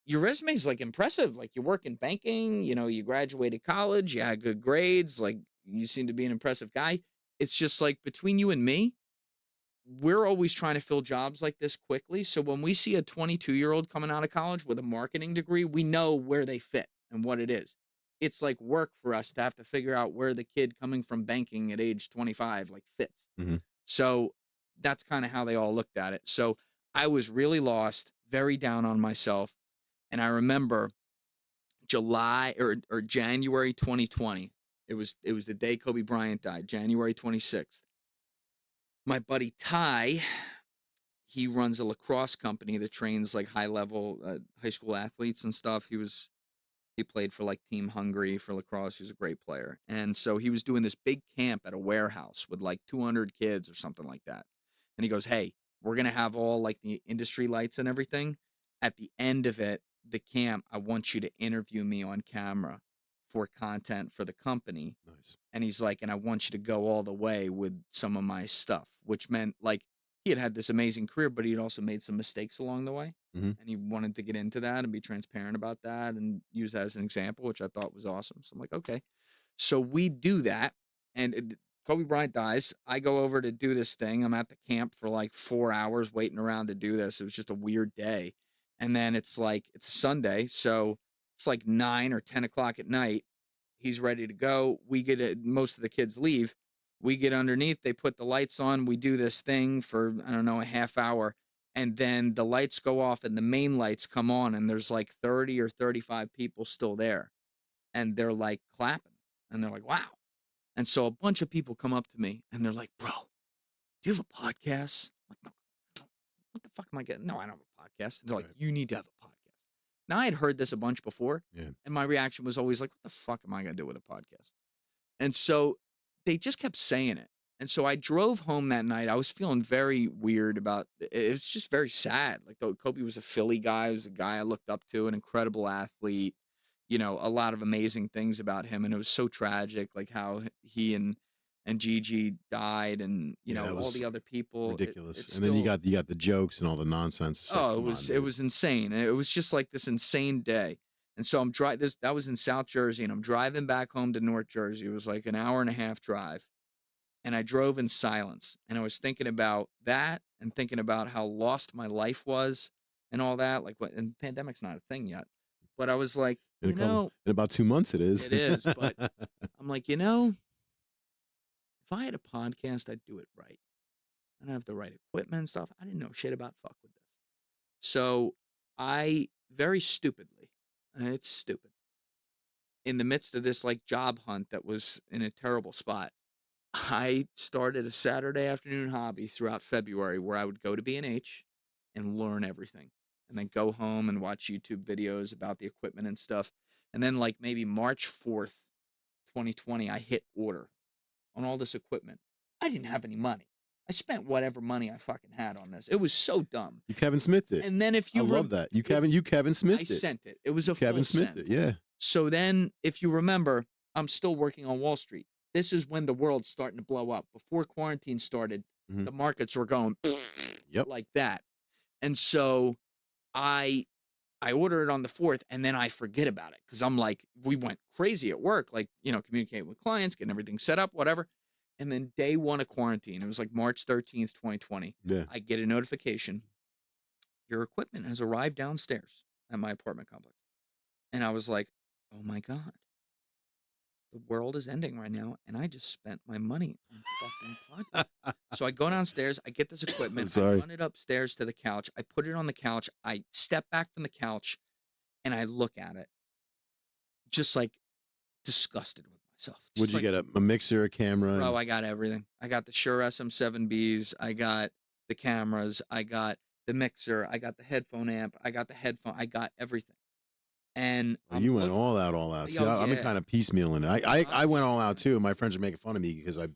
your resume is like impressive. Like you work in banking, you know, you graduated college, you had good grades, like you seem to be an impressive guy. It's just like between you and me, we're always trying to fill jobs like this quickly. So when we see a 22-year-old coming out of college with a marketing degree, we know where they fit and what it is. It's like work for us to have to figure out where the kid coming from banking at age 25 like fits. So that's kind of how they all looked at it. So I was really lost, very down on myself. And I remember July or January 2020. It was the day Kobe Bryant died, January 26th. My buddy Ty, he runs a lacrosse company that trains like high-level high school athletes and stuff. He played for like Team Hungary for lacrosse. He's a great player. And so he was doing this big camp at a warehouse with like 200 kids or something like that. And he goes, hey, we're going to have all like the industry lights and everything. At the end of it, the camp, I want you to interview me on camera for content for the company. Nice. And he's like, and I want you to go all the way with some of my stuff, which meant like he had this amazing career, but he had also made some mistakes along the way. And he wanted to get into that and be transparent about that and use that as an example, which I thought was awesome. So I'm like, okay. So we do that. And Kobe Bryant dies. I go over to do this thing. I'm at the camp for like 4 hours waiting around to do this. It was just a weird day. And then it's a Sunday. So it's like 9 or 10 o'clock at night. He's ready to go. We get it. Most of the kids leave. We get underneath. They put the lights on. We do this thing for, I don't know, a half hour. And then the lights go off and the main lights come on. And there's like 30 or 35 people still there. And they're like clapping. And they're like, wow. And so a bunch of people come up to me and they're like, bro, do you have a podcast? I'm like, no, what the fuck am I getting? No, I don't have a podcast. And they're like, you need to have a podcast. Now I had heard this a bunch before. And my reaction was always like, what the fuck am I going to do with a podcast? And so they just kept saying it. And so I drove home that night. I was feeling very weird about it. It was just very sad. Like Kobe was a Philly guy. He was a guy I looked up to, an incredible athlete, you know, a lot of amazing things about him. And it was so tragic, like how he and Gigi died and, you know, all the other people. Ridiculous. And then you got the jokes and all the nonsense. It was insane. And it was just like this insane day. And so I'm that was in South Jersey and I'm driving back home to North Jersey. It was like an hour and a half drive. And I drove in silence. And I was thinking about that and thinking about how lost my life was and all that. Like and pandemic's not a thing yet. But I was like, in about 2 months it is. It is. But I'm like, you know, if I had a podcast, I'd do it right. I'd have the right equipment and stuff. I didn't know shit about fuck with this. So I very stupidly, it's stupid, in the midst of this like job hunt that was in a terrible spot, I started a Saturday afternoon hobby throughout February where I would go to B&H and learn everything and then go home and watch YouTube videos about the equipment and stuff. And then like maybe March 4th, 2020, I hit order on all this equipment. I didn't have any money. I spent whatever money I fucking had on this. It was so dumb. You Kevin Smith it. And then if you I love that. You Kevin Smith I it. sent it. It was a Kevin full Smith send. it. Yeah. So then, if you remember, I'm still working on Wall Street. This is when the world's starting to blow up. Before quarantine started, the markets were going like that. And so I order it on the 4th, and then I forget about it because I'm like, we went crazy at work, like, communicating with clients, getting everything set up, whatever. And then day 1 of quarantine, it was like March 13th, 2020. Yeah. I get a notification. Your equipment has arrived downstairs at my apartment complex. And I was like, oh my God. The world is ending right now, and I just spent my money on fucking podcast. So I go downstairs, I get this equipment, I run it upstairs to the couch, I put it on the couch, I step back from the couch, and I look at it, just like disgusted with myself. What'd you get? A mixer, a camera? Bro, I got everything. I got the Shure SM7Bs, I got the cameras, I got the mixer, I got the headphone amp, I got everything. And you went all out. See, I'm the kind of piecemealing. I went all out too. My friends are making fun of me because what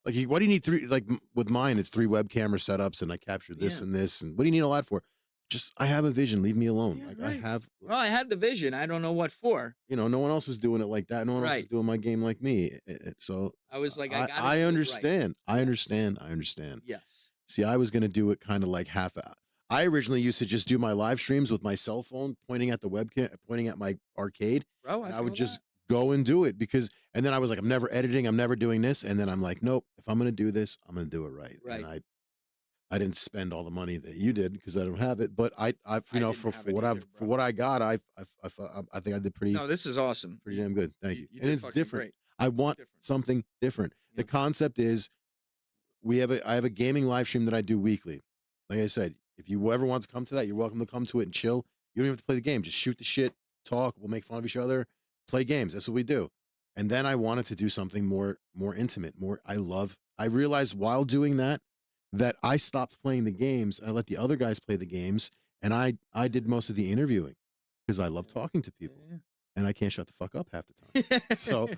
do you need 3? Like with mine, it's 3 web camera setups, and I captured this and this. And what do you need all that for? Just I have a vision. Leave me alone. Yeah, right. I had the vision. I don't know what for. No one else is doing it like that. No one else is doing my game like me. So I was like, I understand. I understand. Yes. See, I was gonna do it kind of like half. I originally used to just do my live streams with my cell phone, pointing at the webcam, pointing at my arcade. Bro, I would just go and do it and then I was like, I'm never editing, I'm never doing this. And then I'm like, nope, if I'm going to do this, I'm going to do it right. And I didn't spend all the money that you did because I don't have it, but for what I got, I think I did pretty. No, this is awesome. Pretty damn good. Thank you. And it's different. Great. I want something different. The concept is I have a gaming live stream that I do weekly. Like I said, if you ever want to come to that, you're welcome to come to it and chill. You don't even have to play the game. Just shoot the shit, talk. We'll make fun of each other, play games. That's what we do. And then I wanted to do something more intimate. I realized while doing that I stopped playing the games. I let the other guys play the games, and I did most of the interviewing because I love talking to people. Yeah. And I can't shut the fuck up half the time. So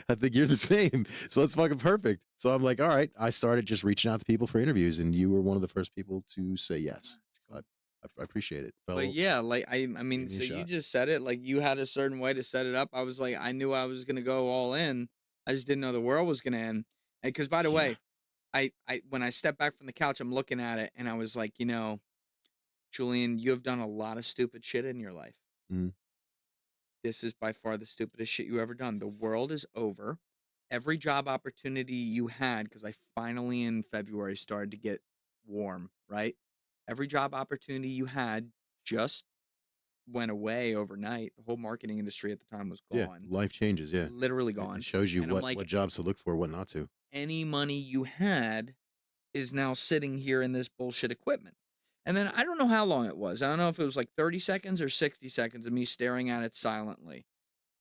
I think you're the same. So it's fucking perfect. So I'm like, all right. I started just reaching out to people for interviews, and you were one of the first people to say yes. So I appreciate it. But yeah, like I mean, so you just said it like you had a certain way to set it up. I was like, I knew I was gonna go all in. I just didn't know the world was gonna end. And because by the way, I when I stepped back from the couch, I'm looking at it, and I was like, Julian, you have done a lot of stupid shit in your life. Mm. This is by far the stupidest shit you ever done. The world is over. Every job opportunity you had, because I finally in February started to get warm, right? Every job opportunity you had just went away overnight. The whole marketing industry at the time was gone. Yeah, life changes, yeah. Literally gone. It shows you what jobs to look for, what not to. Any money you had is now sitting here in this bullshit equipment. And then I don't know how long it was. I don't know if it was like 30 seconds or 60 seconds of me staring at it silently.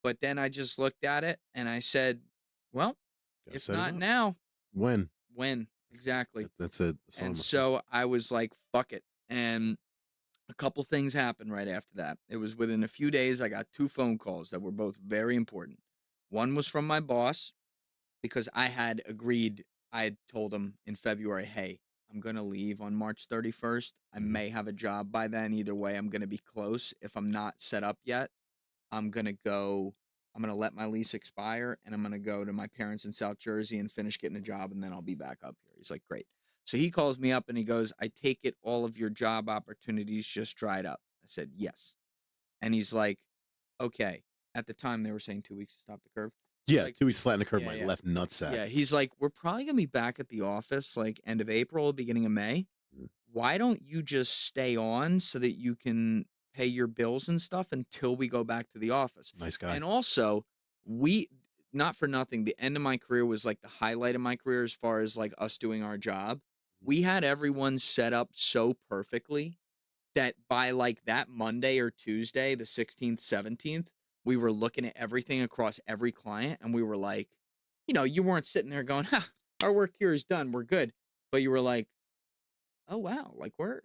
But then I just looked at it and I said, well, if not now. When? Exactly. That's it. And so I was like, fuck it. And a couple things happened right after that. It was within a few days, I got 2 phone calls that were both very important. One was from my boss because I had told him in February, hey, I'm going to leave on March 31st. I may have a job by then. Either way, I'm going to be close. If I'm not set up yet, I'm going to let my lease expire, and I'm going to go to my parents in South Jersey and finish getting a job, and then I'll be back up here. He's like, great. So he calls me up, and he goes, I take it all of your job opportunities just dried up. I said, yes. And he's like, okay. At the time, they were saying 2 weeks to stop the curve. Yeah, like, 2 weeks flatten the curve, my left nutsack. Yeah, he's like, we're probably going to be back at the office like end of April, beginning of May. Why don't you just stay on so that you can pay your bills and stuff until we go back to the office? Nice guy. And also, not for nothing, the end of my career was like the highlight of my career as far as like us doing our job. We had everyone set up so perfectly that by like that Monday or Tuesday, the 16th, 17th, we were looking at everything across every client, and we were like, you weren't sitting there going, our work here is done, we're good. But you were like, oh wow, like we're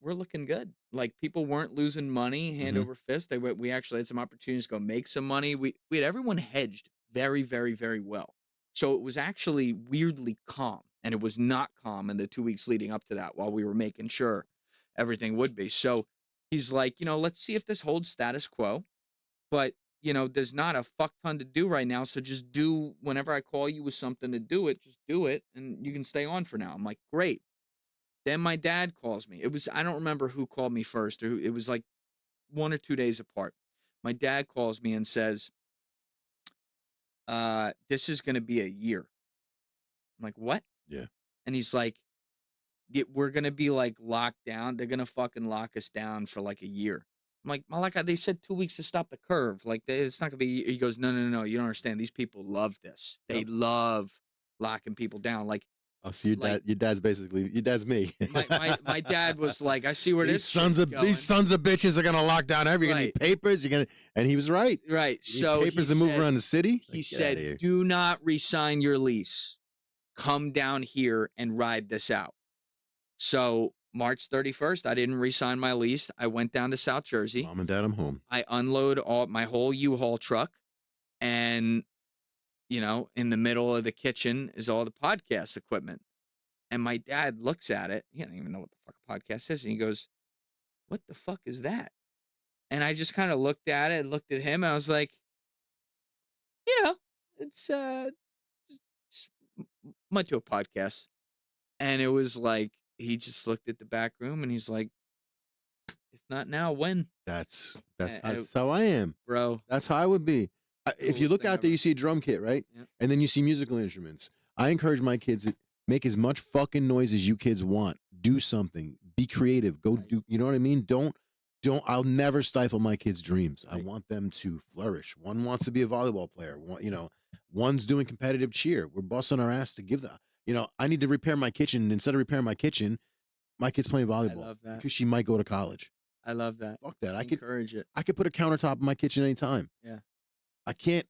looking good. Like people weren't losing money hand over fist. We actually had some opportunities to go make some money. We had everyone hedged very, very, very well. So it was actually weirdly calm. And it was not calm in the 2 weeks leading up to that while we were making sure everything would be. So he's like, let's see if this holds status quo. But, there's not a fuck ton to do right now. So just do, whenever I call you with something to do it, just do it. And you can stay on for now. I'm like, great. Then my dad calls me. I don't remember who called me first, or it was like 1 or 2 days apart. My dad calls me and says, this is going to be a year. I'm like, what? Yeah. And he's like, we're going to be like locked down. They're going to fucking lock us down for like a year. I'm like, Malaka, they said 2 weeks to stop the curve. Like, it's not going to be. He goes, no. You don't understand. These people love this. They love locking people down. Like, oh, so your dad's basically, your dad's me. my dad was like, I see where these sons of bitches are going to lock down everything. You're going to need papers. And he was right. Right. So papers to move around the city. He said, do not resign your lease. Come down here and ride this out. So March 31st, I didn't re-sign my lease. I went down to South Jersey. Mom and Dad, I'm home. I unload my whole U-Haul truck, and in the middle of the kitchen is all the podcast equipment. And my dad looks at it. He doesn't even know what the fuck a podcast is, and he goes, "What the fuck is that?" And I just kind of looked at it and looked at him. And I was like, it's went to a podcast, and it was like. He just looked at the back room and he's like, if not now, when? That's how I am, bro. That's how I would be. If you look out there, you see a drum kit, right? Yeah. And then you see musical instruments. I encourage my kids to make as much fucking noise as you kids want. Do something. Be creative. Go do. You know what I mean? Don't. I'll never stifle my kids' dreams. Right. I want them to flourish. One wants to be a volleyball player. One's doing competitive cheer. We're busting our ass to give that. I need to repair my kitchen. Instead of repairing my kitchen, my kid's playing volleyball. I love that. Because she might go to college. I love that. Fuck that. I encourage it. I could put a countertop in my kitchen anytime. Yeah. I can't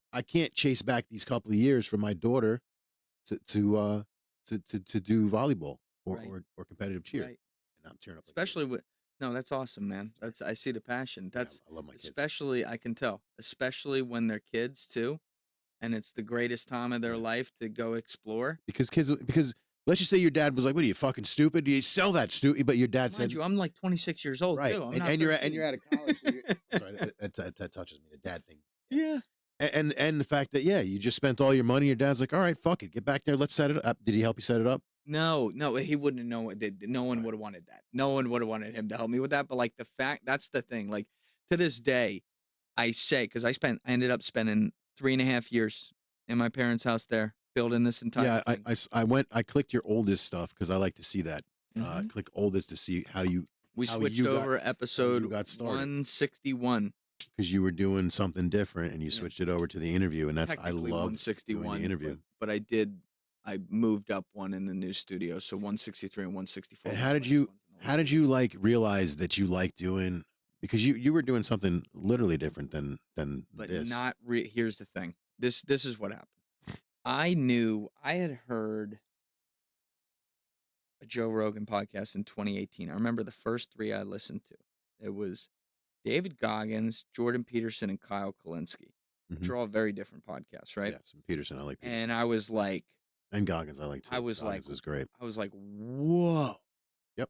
chase back these couple of years for my daughter to do volleyball or competitive cheer. Right. And I'm tearing up. Especially that's awesome, man. I see the passion. I love my kids. Especially, I can tell, especially when they're kids too. And it's the greatest time of their life to go explore. Because let's just say your dad was like, "What are you, fucking stupid? Do you sell that stupid?" But your dad said, I'm like 26 years old right. too. And you're out of college. So sorry, that touches me. The dad thing. Yeah. And the fact that you just spent all your money. Your dad's like, "All right, fuck it, get back there. Let's set it up." Did he help you set it up? No, he wouldn't know. No one would have wanted that. No one would have wanted him to help me with that. But like that's the thing. Like to this day, I say because I ended up spending 3.5 years in my parents' house there, building this entire thing. I clicked your oldest stuff because I like to see that. Click oldest to see how you. We switched over episode 161 because you were doing something different and you switched it over to the interview, and that's I love 161 the interview. But I moved up one in the new studio, so 163 and 164. And how did you like realize that you like doing? Because you were doing something literally different than but this. Here's the thing. This is what happened. I had heard a Joe Rogan podcast in 2018. I remember the first 3 I listened to. It was David Goggins, Jordan Peterson, and Kyle Kalinske, which are all very different podcasts, right? Yeah, some Peterson. I like Peterson. And I was like, and Goggins I like too. Goggins is great. I was like, whoa. Yep.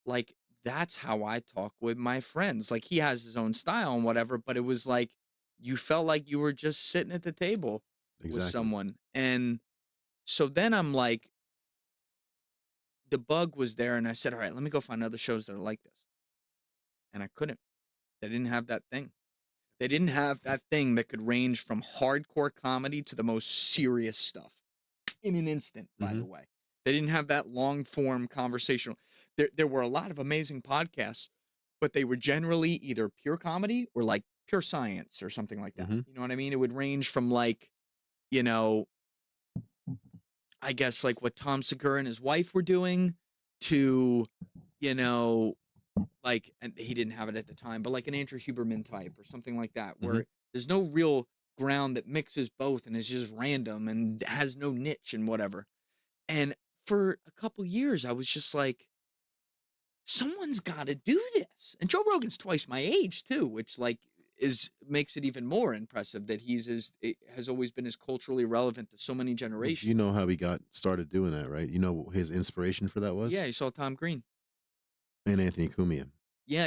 Like that's how I talk with my friends. Like he has his own style and whatever, but it was like you felt like you were just sitting at the table with someone. And so then I'm like, the bug was there, and I said, all right, let me go find other shows that are like this. And I couldn't. They didn't have that thing. They didn't have that thing that could range from hardcore comedy to the most serious stuff in an instant, by the way. They didn't have that long form conversational. There were a lot of amazing podcasts, but they were generally either pure comedy or like pure science or something like that. You know what I mean? It would range from like, I guess like what Tom Segura and his wife were doing to, like, and he didn't have it at the time, but like an Andrew Huberman type or something like that, where there's no real ground that mixes both and is just random and has no niche and whatever. And for a couple years, I was just like, someone's got to do this. And Joe Rogan's twice my age too, which like makes it even more impressive that it has always been as culturally relevant to so many generations. You know how he got started doing that, right? You know his inspiration for that was? Yeah, you saw Tom Green. And Anthony Cumia. Yeah.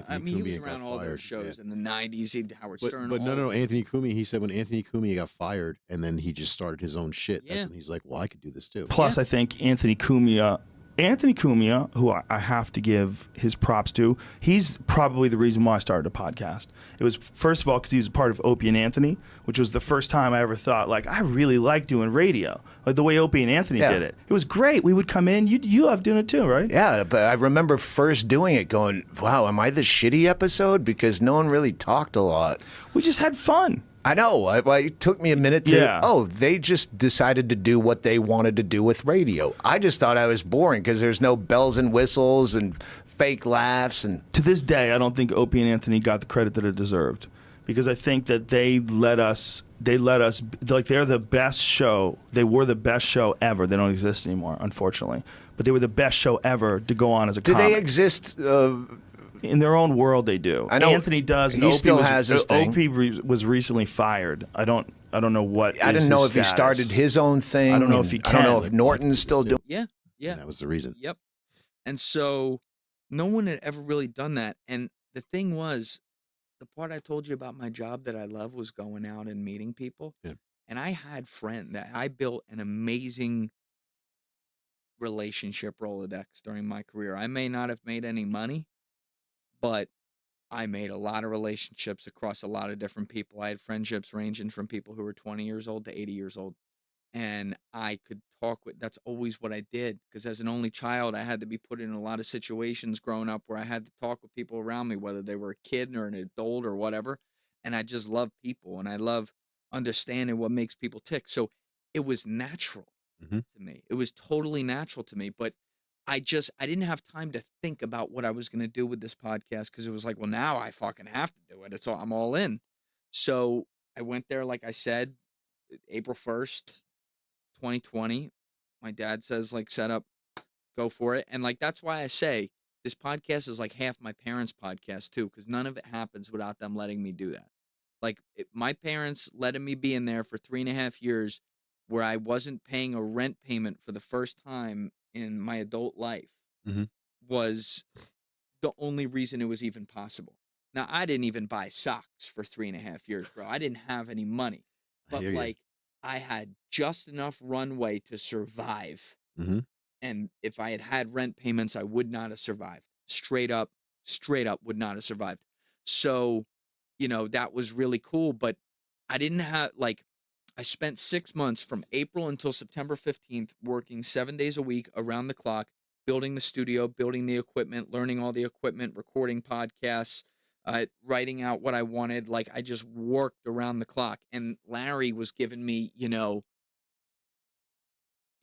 I mean, he was Cumia around got all those fired, shows yeah. in the 90s. He did Howard Stern. But no, Anthony Cumia, he said when Anthony Cumia got fired and then he just started his own shit, that's Yeah. when he's like, well, I could do this too. Plus, I think Anthony Cumia, who I have to give his props to, he's probably the reason why I started a podcast. It was, first of all, because he was a part of Opie and Anthony, which was the first time I ever thought, like, I really like doing radio. Like the way Opie and Anthony did it. It was great. We would come in. You love doing it too, right? Yeah, but I remember first doing it going, wow, am I the shitty episode? Because no one really talked a lot. We just had fun. I know. It took me a minute to, they just decided to do what they wanted to do with radio. I just thought I was boring because there's no bells and whistles and fake laughs. And to this day, I don't think Opie and Anthony got the credit that it deserved, because I think that they let us, like, they're the best show. They were the best show ever. They don't exist anymore, unfortunately. But they were the best show ever to go on as a comic. Do they exist? In their own world, they do. I know Anthony does. He still has his thing. Opie was recently fired. I don't know what. I didn't know if status. he started his own thing. I don't know if he can. I don't know if Norton's still doing. Yeah. And that was the reason. Yep. And so no one had ever really done that. And the thing was, the part I told you about my job that I love was going out and meeting people. Yeah. And I had friends that I built an amazing relationship Rolodex during my career. I may not have made any money, but I made a lot of relationships across a lot of different people. I had friendships ranging from people who were 20 years old to 80 years old. And I could talk with, that's always what I did. Because as an only child, I had to be put in a lot of situations growing up where I had to talk with people around me, whether they were a kid or an adult or whatever. And I just love people, and I love understanding what makes people tick. So it was natural to me. It was totally natural to me. But I didn't have time to think about what I was going to do with this podcast, because it was like, well, now I fucking have to do it. I'm all in. So I went there, like I said, April 1st, 2020. My dad says, like, set up, go for it. And like, that's why I say this podcast is like half my parents' podcast too, because none of it happens without them letting me do that. Like my parents letting me be in there for 3.5 years where I wasn't paying a rent payment for the first time in my adult life was the only reason it was even possible. Now, I didn't even buy socks for 3.5 years, bro. I didn't have any money, but like I had just enough runway to survive. And if I had had rent payments, I would not have survived. Straight up would not have survived. So, you know, that was really cool, but I didn't have, like, I spent 6 months from April until September 15th working 7 days a week around the clock, building the studio, building the equipment, learning all the equipment, recording podcasts, writing out what I wanted. Like, I just worked around the clock. And Larry was giving me, you know,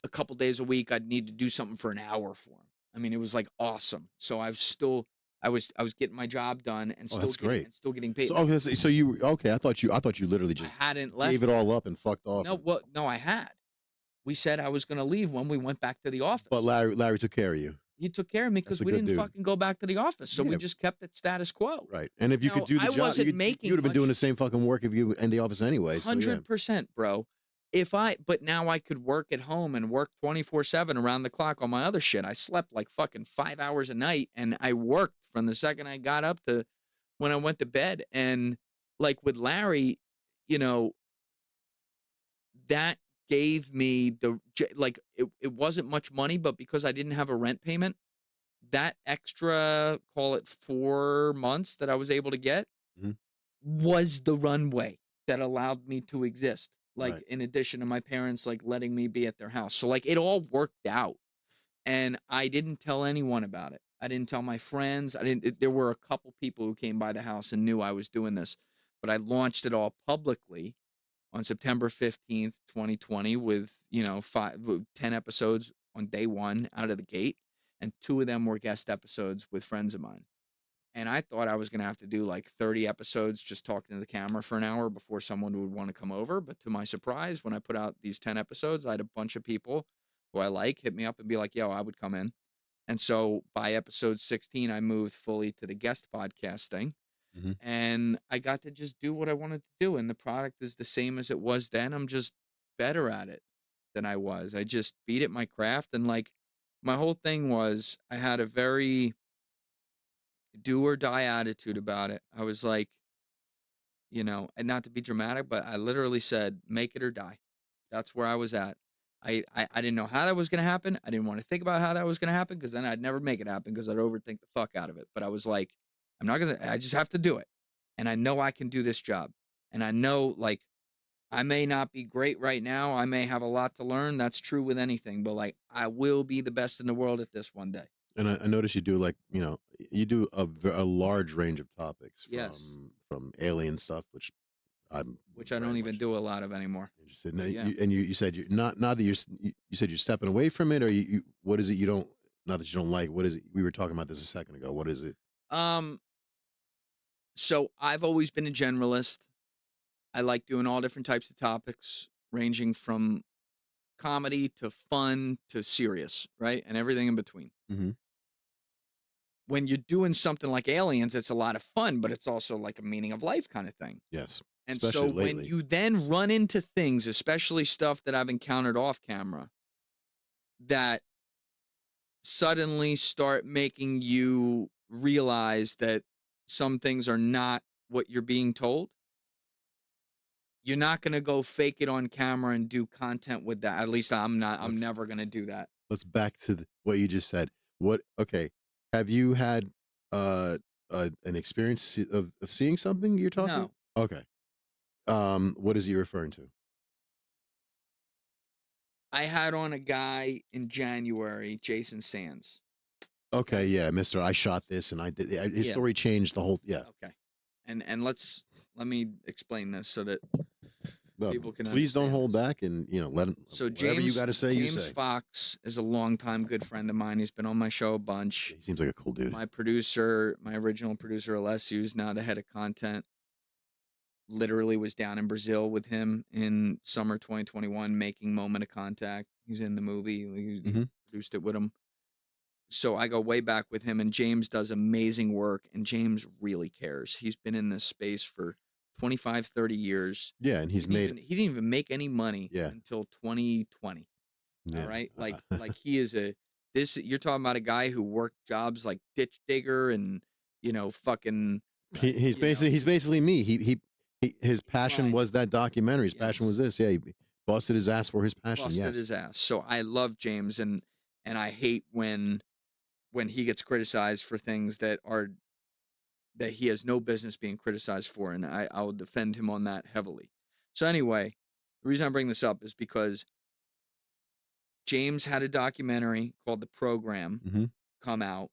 a couple days a week, I'd need to do something for an hour for him. I mean, it was like awesome. So I was getting my job done and still getting paid. So, I thought you literally just hadn't left. Gave it all up and fucked off. No, I had. We said I was going to leave when we went back to the office. But Larry took care of you. He took care of me because we didn't fucking go back to the office. So we just kept it status quo. Right. And if you could do the job, you would have been doing the same fucking work if you were in the office anyway. 100%, bro. But now I could work at home and work 24/7 around the clock on my other shit. I slept like fucking 5 hours a night, and I worked from the second I got up to when I went to bed. And like with Larry, you know, that gave me it wasn't much money, but because I didn't have a rent payment, that extra, call it 4 months that I was able to get was the runway that allowed me to exist. Like, in addition to my parents, like, letting me be at their house. So, like, it all worked out. And I didn't tell anyone about it. I didn't tell my friends. There were a couple people who came by the house and knew I was doing this. But I launched it all publicly on September 15th, 2020 with, you know, 10 episodes on day one out of the gate. And 2 of them were guest episodes with friends of mine. And I thought I was going to have to do like 30 episodes just talking to the camera for an hour before someone would want to come over. But to my surprise, when I put out these 10 episodes, I had a bunch of people who I like hit me up and be like, yo, I would come in. And so by episode 16, I moved fully to the guest podcasting. And I got to just do what I wanted to do. And the product is the same as it was then. I'm just better at it than I was. I just beat at my craft. And like, my whole thing was I had a very do or die attitude about it. I was like, you know, and not to be dramatic, but I literally said, make it or die. That's where I was at. I didn't know how that was going to happen. I didn't want to think about how that was going to happen because then I'd never make it happen because I'd overthink the fuck out of it. But I was like, I just have to do it. And I know I can do this job. And I know, like, I may not be great right now. I may have a lot to learn. That's true with anything. But, like, I will be the best in the world at this one day. And I notice you do, like, you know, you do a large range of topics from alien stuff, which I don't even do a lot of anymore. Interested. Now, you said you're not that you said you're stepping away from it, or you what is it you don't, not that you don't like, what is it? We were talking about this a second ago. What is it? So I've always been a generalist. I like doing all different types of topics, ranging from comedy to fun to serious, right? And everything in between. When you're doing something like aliens, it's a lot of fun, but it's also like a meaning of life kind of thing. Yes. And especially so lately. when you then run into things, especially stuff that I've encountered off camera, that suddenly start making you realize that some things are not what you're being told, you're not going to go fake it on camera and do content with that. At least I'm not. I'm never going to do that. Let's back to what you just said. Okay. Have you had an experience of seeing something you're talking about? No. Okay. What is he referring to? I had on a guy in January, Jason Sands. Okay, yeah, Mr. I shot this and I did. His story changed the whole. Yeah. Okay. And let me explain this so that people can. Please don't hold back, and let him. So whatever you got to say, you say. James Fox is a longtime good friend of mine. He's been on my show a bunch. He seems like a cool dude. My producer, my original producer, Alessio, is now the head of content. Literally was down in Brazil with him in summer 2021 making Moment of Contact. He's in the movie. He produced it with him. So I go way back with him, and James does amazing work, and James really cares. He's been in this space for 25, 30 years. Yeah, and he didn't even make any money until 2020. Yeah. All right? Like he is you're talking about a guy who worked jobs like ditch digger and, fucking. He's basically me. His passion was that documentary. His passion was this. Yeah, he busted his ass for his passion. Busted his ass. So I love James, and I hate when he gets criticized for things that he has no business being criticized for, and I will defend him on that heavily. So anyway, the reason I bring this up is because James had a documentary called The Program come out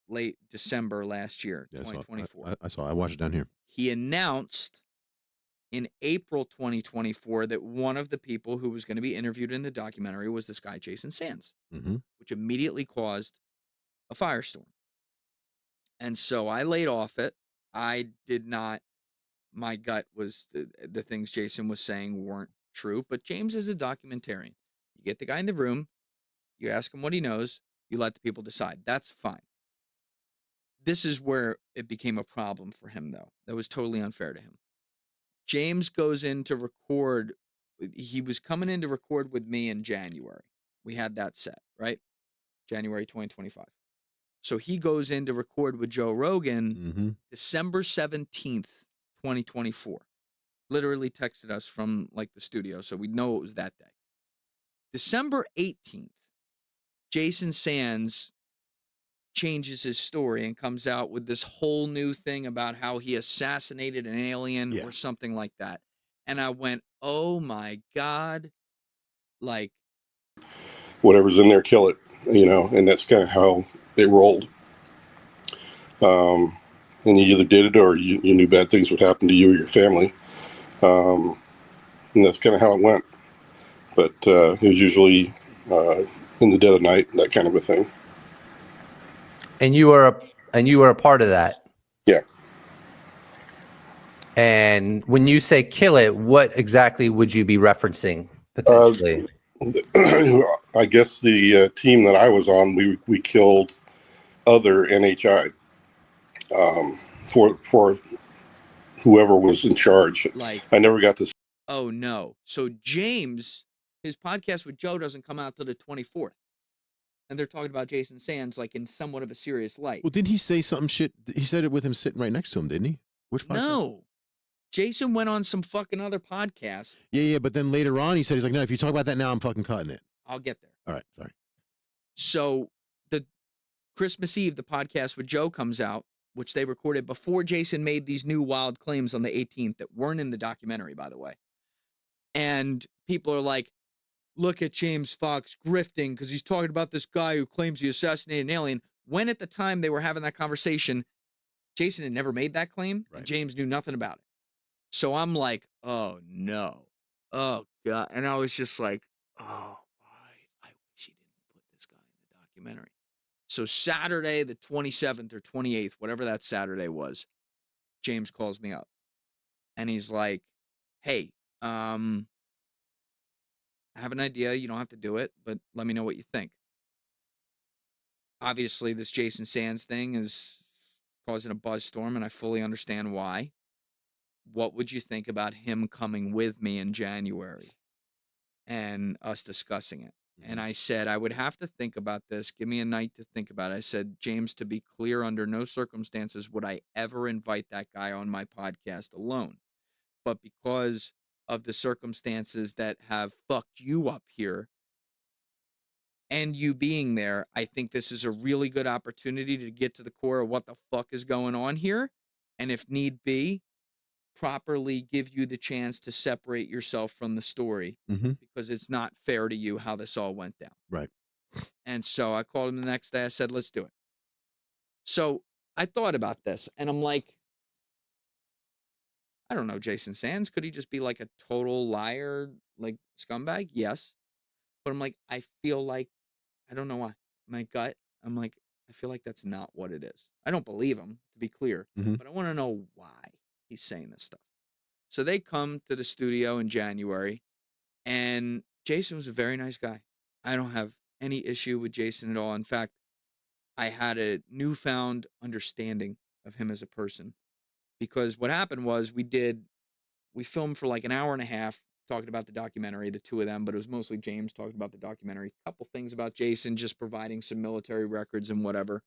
late December last year, 2024. I watched it down here. He announced in April 2024 that one of the people who was going to be interviewed in the documentary was this guy, Jason Sands, which immediately caused a firestorm. And so I laid off it. I did not, my gut was the things Jason was saying weren't true, but James is a documentarian. You get the guy in the room, you ask him what he knows, you let the people decide. That's fine. This is where it became a problem for him, though. That was totally unfair to him. James goes in to record. He was coming in to record with me in January. We had that set, right? January 2025. So he goes in to record with Joe Rogan December 17th, 2024. Literally texted us from like the studio, so we know it was that day. December 18th, Jason Sands changes his story and comes out with this whole new thing about how he assassinated an alien or something like that. And I went, oh my God. Like, whatever's in there, kill it, and that's kind of how it rolled. And you either did it or you knew bad things would happen to you or your family. And that's kind of how it went. But it was usually in the dead of night, that kind of a thing. And you were a part of that. Yeah. And when you say kill it, what exactly would you be referencing potentially? I guess the team that I was on, we killed other NHI. for whoever was in charge. Like, I never got to. Oh no! So James, his podcast with Joe doesn't come out till the 24th, and they're talking about Jason Sands like in somewhat of a serious light. Well, didn't he say something shit? He said it with him sitting right next to him, didn't he? Which podcast? No. Jason went on some fucking other podcast. Yeah, but then later on he said, he's like, no, if you talk about that now, I'm fucking cutting it. I'll get there. All right, sorry. So the Christmas Eve, the podcast with Joe comes out, which they recorded before Jason made these new wild claims on the 18th that weren't in the documentary, by the way. And people are like, look at James Fox grifting because he's talking about this guy who claims he assassinated an alien. When at the time they were having that conversation, Jason had never made that claim, and James knew nothing about it. So I'm like, oh, no. Oh, God. And I was just like, oh, why? I wish he didn't put this guy in the documentary. So Saturday, the 27th or 28th, whatever that Saturday was, James calls me up. And he's like, hey, I have an idea. You don't have to do it, but let me know what you think. Obviously, this Jason Sands thing is causing a buzzstorm, and I fully understand why. What would you think about him coming with me in January and us discussing it? And I said, I would have to think about this. Give me a night to think about it. I said, James, to be clear, under no circumstances would I ever invite that guy on my podcast alone. But because of the circumstances that have fucked you up here and you being there, I think this is a really good opportunity to get to the core of what the fuck is going on here. And if need be, properly give you the chance to separate yourself from the story because it's not fair to you how this all went down. Right. And so I called him the next day. I said, let's do it. So I thought about this and I'm like, I don't know, Jason Sands. Could he just be like a total liar, like scumbag? Yes. But I'm like, I feel like, I don't know why. My gut, I'm like, I feel like that's not what it is. I don't believe him, to be clear, but I want to know why he's saying this stuff. So they come to the studio in January, and Jason was a very nice guy. I don't have any issue with Jason at all. In fact, I had a newfound understanding of him as a person. Because what happened was we filmed for like an hour and a half talking about the documentary, the two of them, but it was mostly James talking about the documentary. A couple things about Jason, just providing some military records and whatever,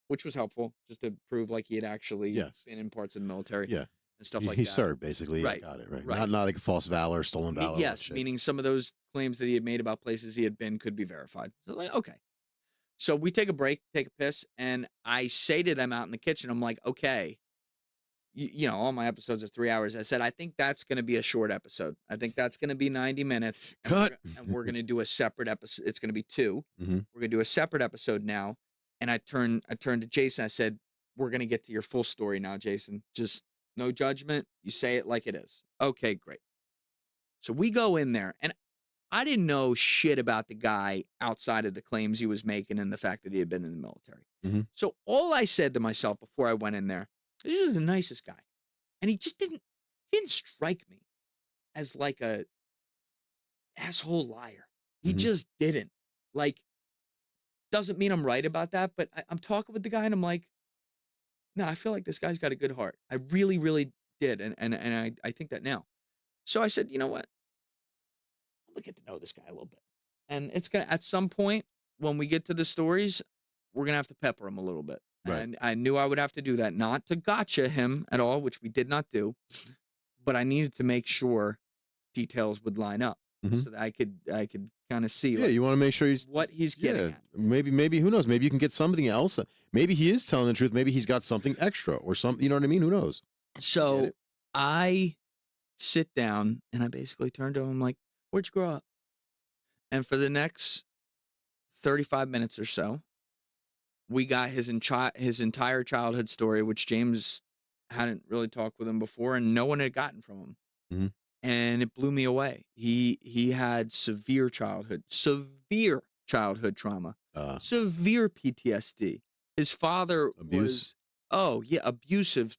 which was helpful, just to prove like he had actually been in parts of the military and stuff like that. He served, basically. Right. Got it, right. Not like false valor, stolen valor. Yes, meaning some of those claims that he had made about places he had been could be verified. So like, okay. So we take a break, take a piss, and I say to them out in the kitchen, I'm like, okay, you know, all my episodes are 3 hours. I said, I think that's going to be a short episode. I think that's going to be 90 minutes. Cut. And we're going to do a separate episode. It's going to be 2. We're going to do a separate episode now. And I turned to Jason. I said, we're going to get to your full story now, Jason. Just no judgment. You say it like it is. Okay, great. So we go in there. And I didn't know shit about the guy outside of the claims he was making and the fact that he had been in the military. So all I said to myself before I went in there, this is the nicest guy. And he just didn't strike me as like a asshole liar. He just didn't. Like, doesn't mean I'm right about that, but I'm talking with the guy and I'm like, no, I feel like this guy's got a good heart. I really, really did. And I think that now. So I said, you know what? I'm gonna get to know this guy a little bit. And it's gonna, at some point when we get to the stories, we're gonna have to pepper him a little bit. Right. And I knew I would have to do that, not to gotcha him at all, which we did not do, but I needed to make sure details would line up so that I could kind of see. Yeah, you want to make sure what he's getting at. Maybe who knows? Maybe you can get something else. Maybe he is telling the truth. Maybe he's got something extra or something. You know what I mean? Who knows? So I sit down and I basically turn to him like, "Where'd you grow up?" And for the next 35 minutes or so, we got his entire childhood story, which James hadn't really talked with him before, and no one had gotten from him. And it blew me away. He had severe childhood trauma, severe PTSD. His father was abusive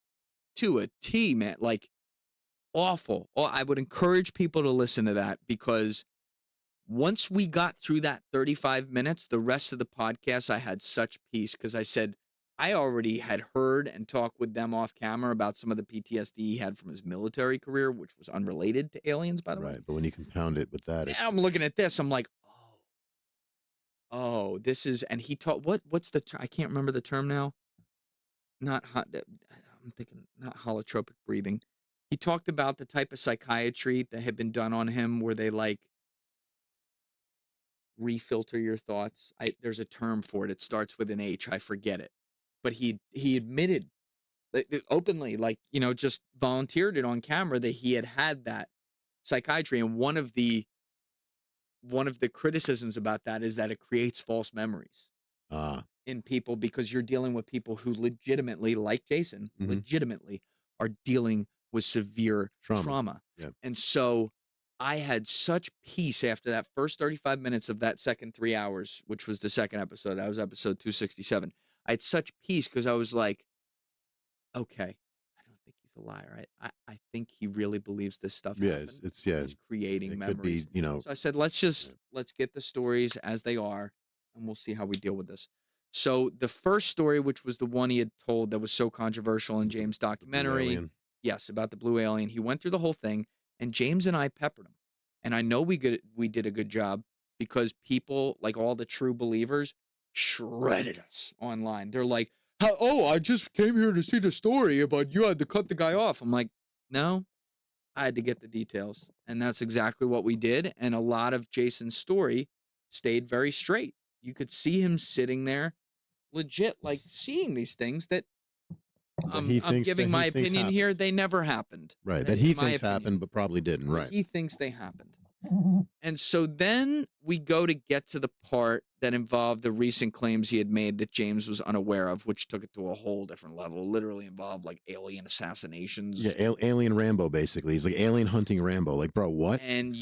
to a T, man, like awful. I would encourage people to listen to that because once we got through that 35 minutes, the rest of the podcast, I had such peace because I said, I already had heard and talked with them off camera about some of the PTSD he had from his military career, which was unrelated to aliens, by the way. Right, but when you compound it with that, And I'm looking at this, I'm like, oh, this is, and he taught, what's the, I can't remember the term now. Not, I'm thinking, not holotropic breathing. He talked about the type of psychiatry that had been done on him where they like refilter your thoughts. There's a term for it. It starts with an H. I forget it. But he admitted openly, like, you know, just volunteered it on camera that he had that psychiatry. And one of the criticisms about that is that it creates false memories in people, because you're dealing with people who legitimately, like Jason, legitimately are dealing with severe trauma. Yeah. And so I had such peace after that first 35 minutes of that second 3 hours, which was the second episode. That was episode 267. I had such peace because I was like, okay, I don't think he's a liar. I think he really believes this stuff. Yeah, happened. it's He's creating memories. Could be, you know. So I said, let's get the stories as they are, and we'll see how we deal with this. So the first story, which was the one he had told that was so controversial in James' documentary, yes, about the blue alien, he went through the whole thing, and James and I peppered him. And I know we did a good job, because people, like all the true believers, shredded us online. They're like, oh, I just came here to see the story, but you had to cut the guy off. I'm like, no, I had to get the details. And that's exactly what we did. And a lot of Jason's story stayed very straight. You could see him sitting there legit, like seeing these things that I'm giving my opinion here. They never happened. Right. That he thinks happened, but probably didn't. Right. He thinks they happened. And so then we go to get to the part that involved the recent claims he had made that James was unaware of, which took it to a whole different level. Literally involved like alien assassinations. Yeah, alien Rambo, basically. He's like alien hunting Rambo. Like, bro, what? And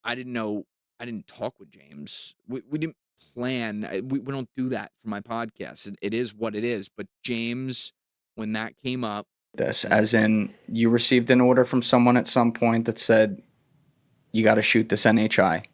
I didn't know. I didn't talk with James. We didn't plan. We don't do that for my podcast. It is what it is. But James, when that came up, this, as in you received an order from someone at some point that said you got to shoot this NHI,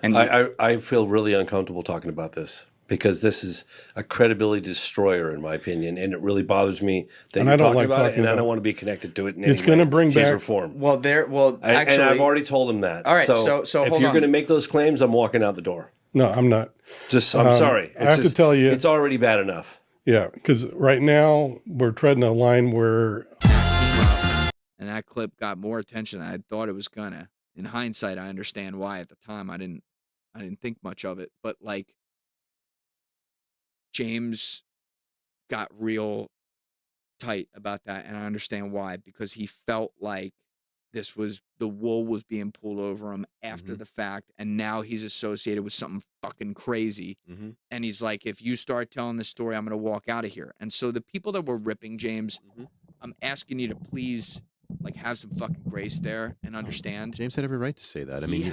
and I feel really uncomfortable talking about this, because this is a credibility destroyer in my opinion, and it really bothers me that you're talking about it, and I don't want to be connected to it in any way. It's going to bring back reform. Actually, and I've already told him that. All right, so if you're going to make those claims, I'm walking out the door. No, I'm not. I'm sorry. I have to tell you, it's already bad enough. Yeah, because right now we're treading a line where... And that clip got more attention than I thought it was gonna. In hindsight, I understand why. At the time, I didn't think much of it. But like, James got real tight about that, and I understand why, because he felt like the wool was being pulled over him after the fact, and now he's associated with something fucking crazy. And he's like, if you start telling this story, I'm gonna walk out of here. And so the people that were ripping James, I'm asking you to please, like, have some fucking grace there and understand. James had every right to say that. I mean,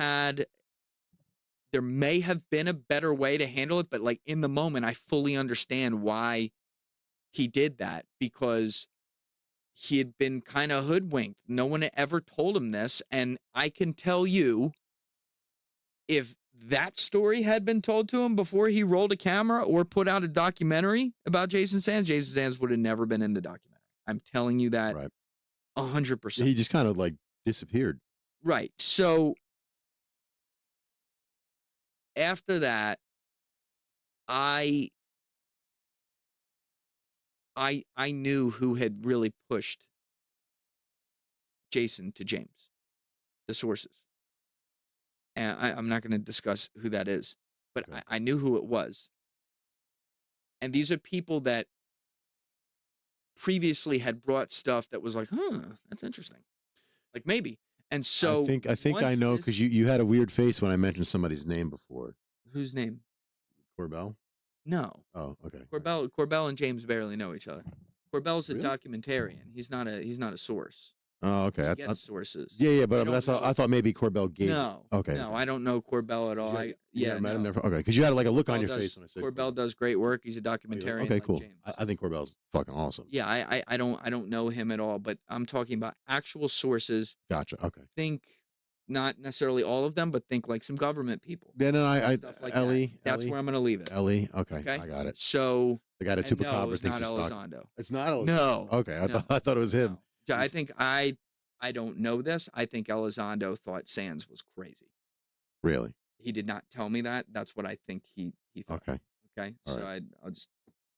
there may have been a better way to handle it, but like in the moment, I fully understand why he did that, because he had been kind of hoodwinked. No one had ever told him this. And I can tell you, if that story had been told to him before he rolled a camera or put out a documentary about Jason Sands would have never been in the documentary. I'm telling you that 100%. He just kind of like disappeared. Right. So after that, I knew who had really pushed Jason to James, the sources. And I'm not going to discuss who that is, but I knew who it was. And these are people that previously had brought stuff that was like, that's interesting. Like maybe. And so I think I know, because you had a weird face when I mentioned somebody's name before. Whose name? Corbell? No. Oh, okay. Corbell and James barely know each other. Corbell's a documentarian. He's not a source. Oh, okay. He gets sources. Yeah, but that's all, I thought maybe Corbell gave. No. Okay. No, I don't know Corbell at all. Okay, because you had like a look on your face when I said Corbell does great work. He's a documentarian. Okay, like cool. James. I think Corbell's fucking awesome. Yeah, I don't know him at all, but I'm talking about actual sources. Gotcha. Okay. Think not necessarily all of them, but think like some government people. Yeah, no, stuff like Ellie. That's where I'm going to leave it. Ellie. Okay, I got it. So the guy at Chupacabra it's thinks not it's Elizondo. It's not Elizondo. No. Okay, I thought it was him. No. I think I don't know this. I think Elizondo thought Sands was crazy. Really? He did not tell me that. That's what I think he thought. Okay. Okay. All so right. I'll just,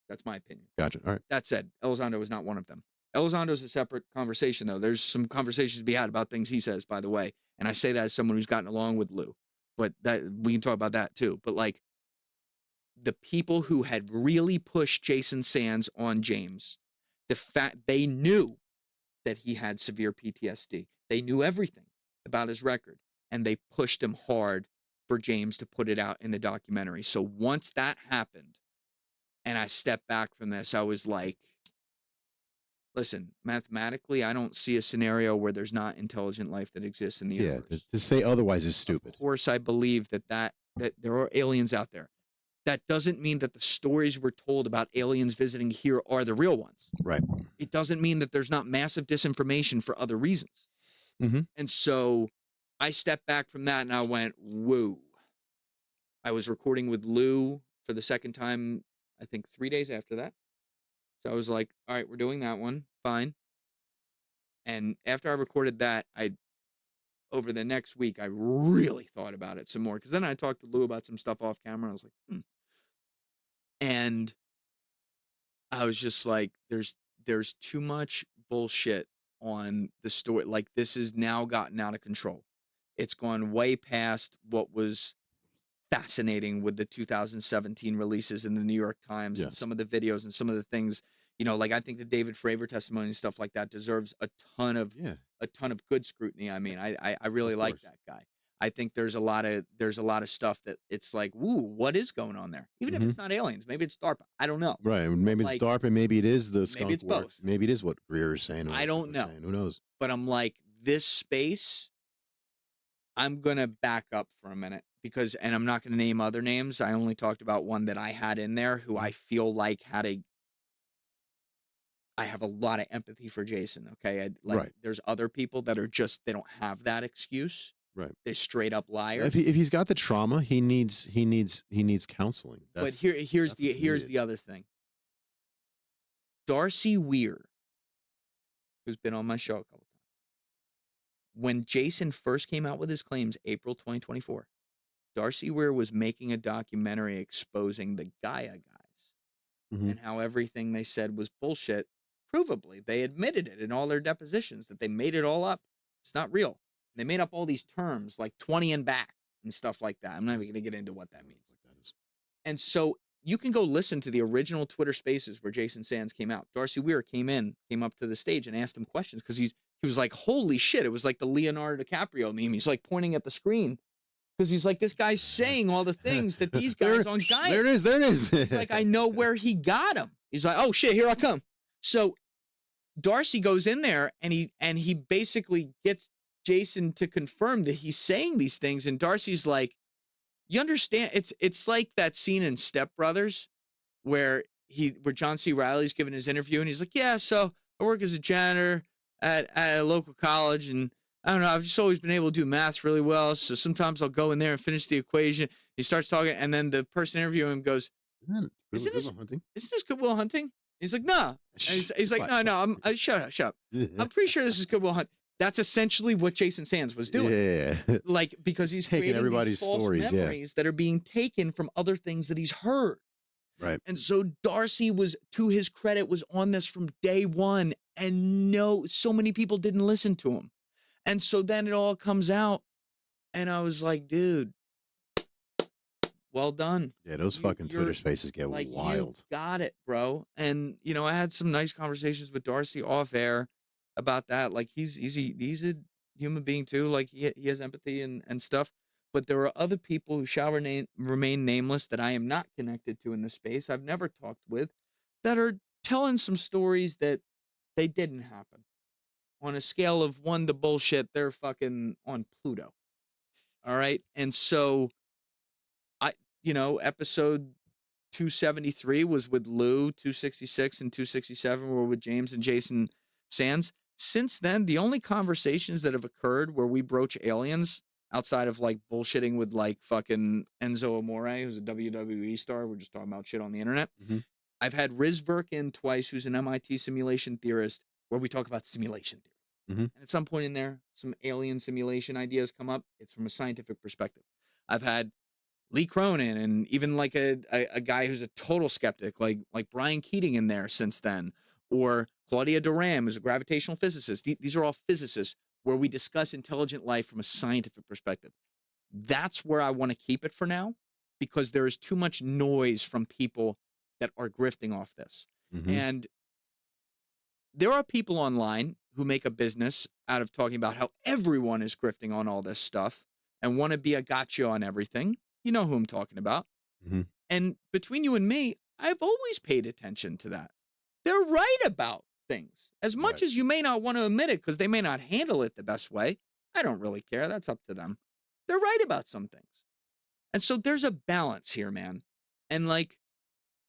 that's my opinion. Gotcha. All right. That said, Elizondo was not one of them. Elizondo's a separate conversation, though. There's some conversations to be had about things he says, by the way. And I say that as someone who's gotten along with Lou. But that we can talk about that, too. But, like, the people who had really pushed Jason Sands on James, the fact they knew that he had severe PTSD. They knew everything about his record. And they pushed him hard for James to put it out in the documentary. So once that happened, and I stepped back from this, I was like, listen, mathematically, I don't see a scenario where there's not intelligent life that exists in the universe. Yeah, to say otherwise is stupid. Of course, I believe that there are aliens out there. That doesn't mean that the stories we're told about aliens visiting here are the real ones. Right. It doesn't mean that there's not massive disinformation for other reasons. Mm-hmm. And so I stepped back from that and I went, whoa. I was recording with Lou for the second time, I think 3 days after that. So I was like, all right, we're doing that one. Fine. And after I recorded that, over the next week, I really thought about it some more. Because then I talked to Lou about some stuff off camera. I was like, And I was just like, there's too much bullshit on the story. Like, this has now gotten out of control. It's gone way past what was fascinating with the 2017 releases in the New York Times and some of the videos and some of the things, like I think the David Fravor testimony and stuff like that deserves a ton of good scrutiny. I mean, I really like that guy. I think there's a lot of stuff that it's like, ooh, what is going on there? Even if it's not aliens, maybe it's DARPA. I don't know. Right. Maybe it's DARPA. Maybe it is the skunk maybe it's works. both. Maybe it is what Greer is saying. I don't know. Who knows? But I'm like, this space, I'm going to back up for a minute and I'm not going to name other names. I only talked about one that I had in there who I feel like I have a lot of empathy for Jason. Okay. There's other people that are they don't have that excuse. Right. They're straight up liars. If he's got the trauma, he needs counseling. But here's the other thing. Darcy Weir, who's been on my show a couple times. When Jason first came out with his claims, April 2024, Darcy Weir was making a documentary exposing the Gaia guys and how everything they said was bullshit. Provably, they admitted it in all their depositions that they made it all up. It's not real. They made up all these terms like 20 and back and stuff like that. I'm not even going to get into what that means. And so you can go listen to the original Twitter Spaces where Jason Sands came out. Darcy Weir came up to the stage and asked him questions because he was like, holy shit. It was like the Leonardo DiCaprio meme. He's like pointing at the screen because he's like, this guy's saying all the things that these guys on Gaia. There it is. He's like, I know where he got him. He's like, oh shit, here I come. So Darcy goes in there and he basically gets Jason to confirm that he's saying these things. And Darcy's like, you understand? It's like that scene in Step Brothers where John C. Reilly's giving his interview and he's like, yeah, so I work as a janitor at a local college and I don't know, I've just always been able to do math really well. So sometimes I'll go in there and finish the equation. He starts talking and then the person interviewing him goes, isn't this Good Will Hunting? He's like, no. He's like, no, shut up. I'm pretty sure this is Good Will Hunting. That's essentially what Jason Sands was doing. Yeah. Like, because he's taking everybody's false stories, memories that are being taken from other things that he's heard. Right. And so Darcy was, to his credit, was on this from day one. And so many people didn't listen to him. And so then it all comes out. And I was like, dude, well done. Yeah, those fucking Twitter Spaces get like, wild. You got it, bro. And, I had some nice conversations with Darcy off air about that. Like, he's a human being too. Like, he has empathy and stuff. But there are other people who shall remain nameless that I am not connected to in this space, I've never talked with, that are telling some stories that they didn't happen. On a scale of 1 to bullshit, they're fucking on Pluto. All right? And so, episode 273 was with Lou, 266 and 267 were with James and Jason Sands. since then, the only conversations that have occurred where we broach aliens outside of like bullshitting with like fucking Enzo Amore, who's a WWE star, we're just talking about shit on the internet. I've had Riz Verkin twice, who's an MIT simulation theorist, where we talk about simulation theory. And at some point in there, some alien simulation ideas come up. It's from a scientific perspective. I've had Lee Cronin and even like a guy who's a total skeptic, like Brian Keating in there since then, or Claudia Duram, who's a gravitational physicist. These are all physicists where we discuss intelligent life from a scientific perspective. That's where I want to keep it for now, because there is too much noise from people that are grifting off this. And there are people online who make a business out of talking about how everyone is grifting on all this stuff and want to be a gotcha on everything. You know who I'm talking about. And between you and me, I've always paid attention to that. They're right about things. As much as you may not want to admit it because they may not handle it the best way, I don't really care. That's up to them. They're right about some things. And so there's a balance here, man. And like,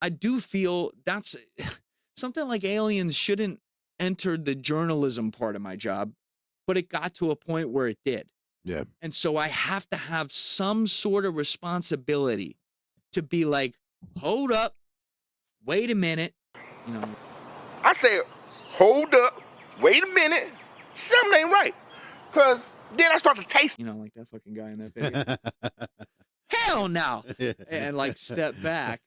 I do feel that's something like aliens shouldn't enter the journalism part of my job, but it got to a point where it did. Yeah. And so I have to have some sort of responsibility to be like, hold up, wait a minute. You know, I say, hold up, wait a minute, something ain't right. Because then I start to taste. You know, like that fucking guy in that video. Hell no. And like step back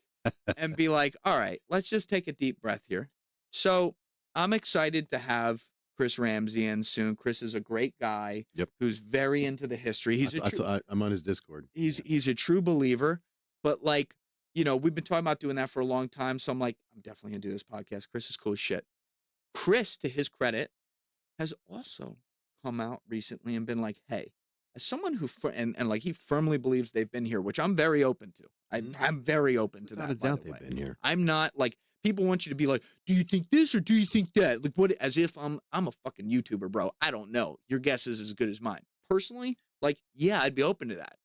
and be like, all right, let's just take a deep breath here. So I'm excited to have Chris Ramsey in soon. Chris is a great guy who's very into the history. I'm on his Discord. He's a true believer, but like, you know, we've been talking about doing that for a long time. So I'm like, I'm definitely gonna do this podcast. Chris is cool as shit. Chris, to his credit, has also come out recently and been like, hey, as someone who, and like he firmly believes they've been here, which I'm very open to. I'm very open to that. Without a doubt they've been here. I'm not like, people want you to be like, do you think this or do you think that? Like what, as if I'm a fucking YouTuber, bro. I don't know. Your guess is as good as mine. Personally, like, yeah, I'd be open to that.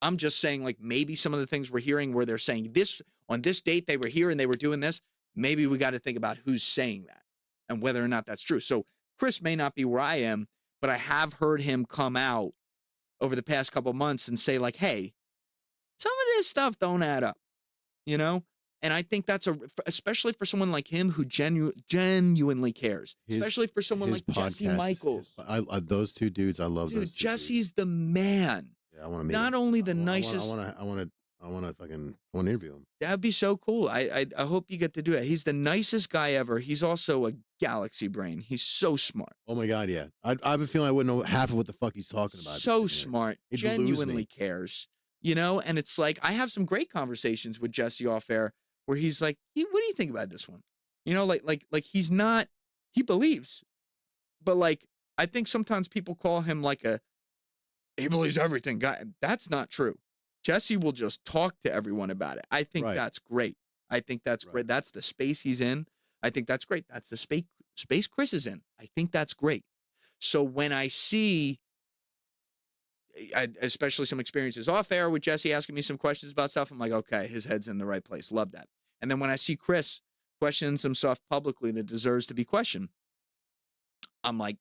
I'm just saying, like, maybe some of the things we're hearing where they're saying this on this date, they were here and they were doing this. Maybe we got to think about who's saying that and whether or not that's true. So Chris may not be where I am, but I have heard him come out over the past couple of months and say like, hey, some of this stuff don't add up, you know? And I think that's especially for someone like him who genuinely cares, especially for someone like Jesse Michaels. Those two dudes, I love those two Jesse's the man. Yeah, I want to meet Not him. only the nicest. I want to interview him. That'd be so cool. I hope you get to do it. He's the nicest guy ever. He's also a galaxy brain. He's so smart. Oh my God, yeah. I have a feeling I wouldn't know half of what the fuck he's talking about. So smart. Genuinely cares. You know, and it's like I have some great conversations with Jesse off air where he's like, what do you think about this one? You know, like he's not, he believes, but like I think sometimes people call him like he believes everything guy. That's not true. Jesse will just talk to everyone about it. I think that's great. I think that's great. That's the space he's in. I think that's great. That's the space Chris is in. I think that's great. So when I see, especially some experiences off air with Jesse asking me some questions about stuff, I'm like, okay, his head's in the right place. Love that. And then when I see Chris question some stuff publicly that deserves to be questioned, I'm like,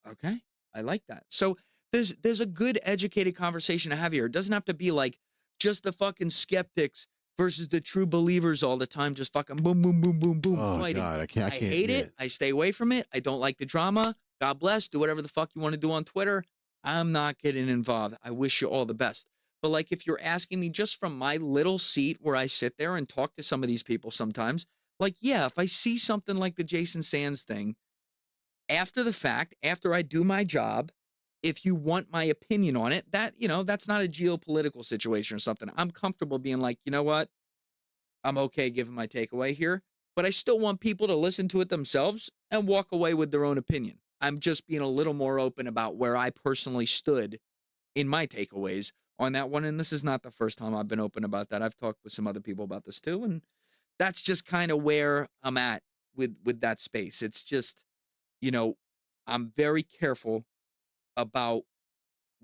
okay, I like that. So there's a good educated conversation to have here. It doesn't have to be like just the fucking skeptics versus the true believers all the time, just fucking boom, boom, boom, boom, boom, fighting. God, I can't hate it. I stay away from it. I don't like the drama. God bless. Do whatever the fuck you want to do on Twitter. I'm not getting involved. I wish you all the best. But like if you're asking me just from my little seat where I sit there and talk to some of these people sometimes, like, yeah, if I see something like the Jason Sands thing, after the fact, after I do my job, if you want my opinion on it, that, you know, that's not a geopolitical situation or something. I'm comfortable being like, you know what? I'm okay giving my takeaway here, but I still want people to listen to it themselves and walk away with their own opinion. I'm just being a little more open about where I personally stood in my takeaways on that one. And this is not the first time I've been open about that. I've talked with some other people about this too. And that's just kind of where I'm at with that space. It's just, you know, I'm very careful about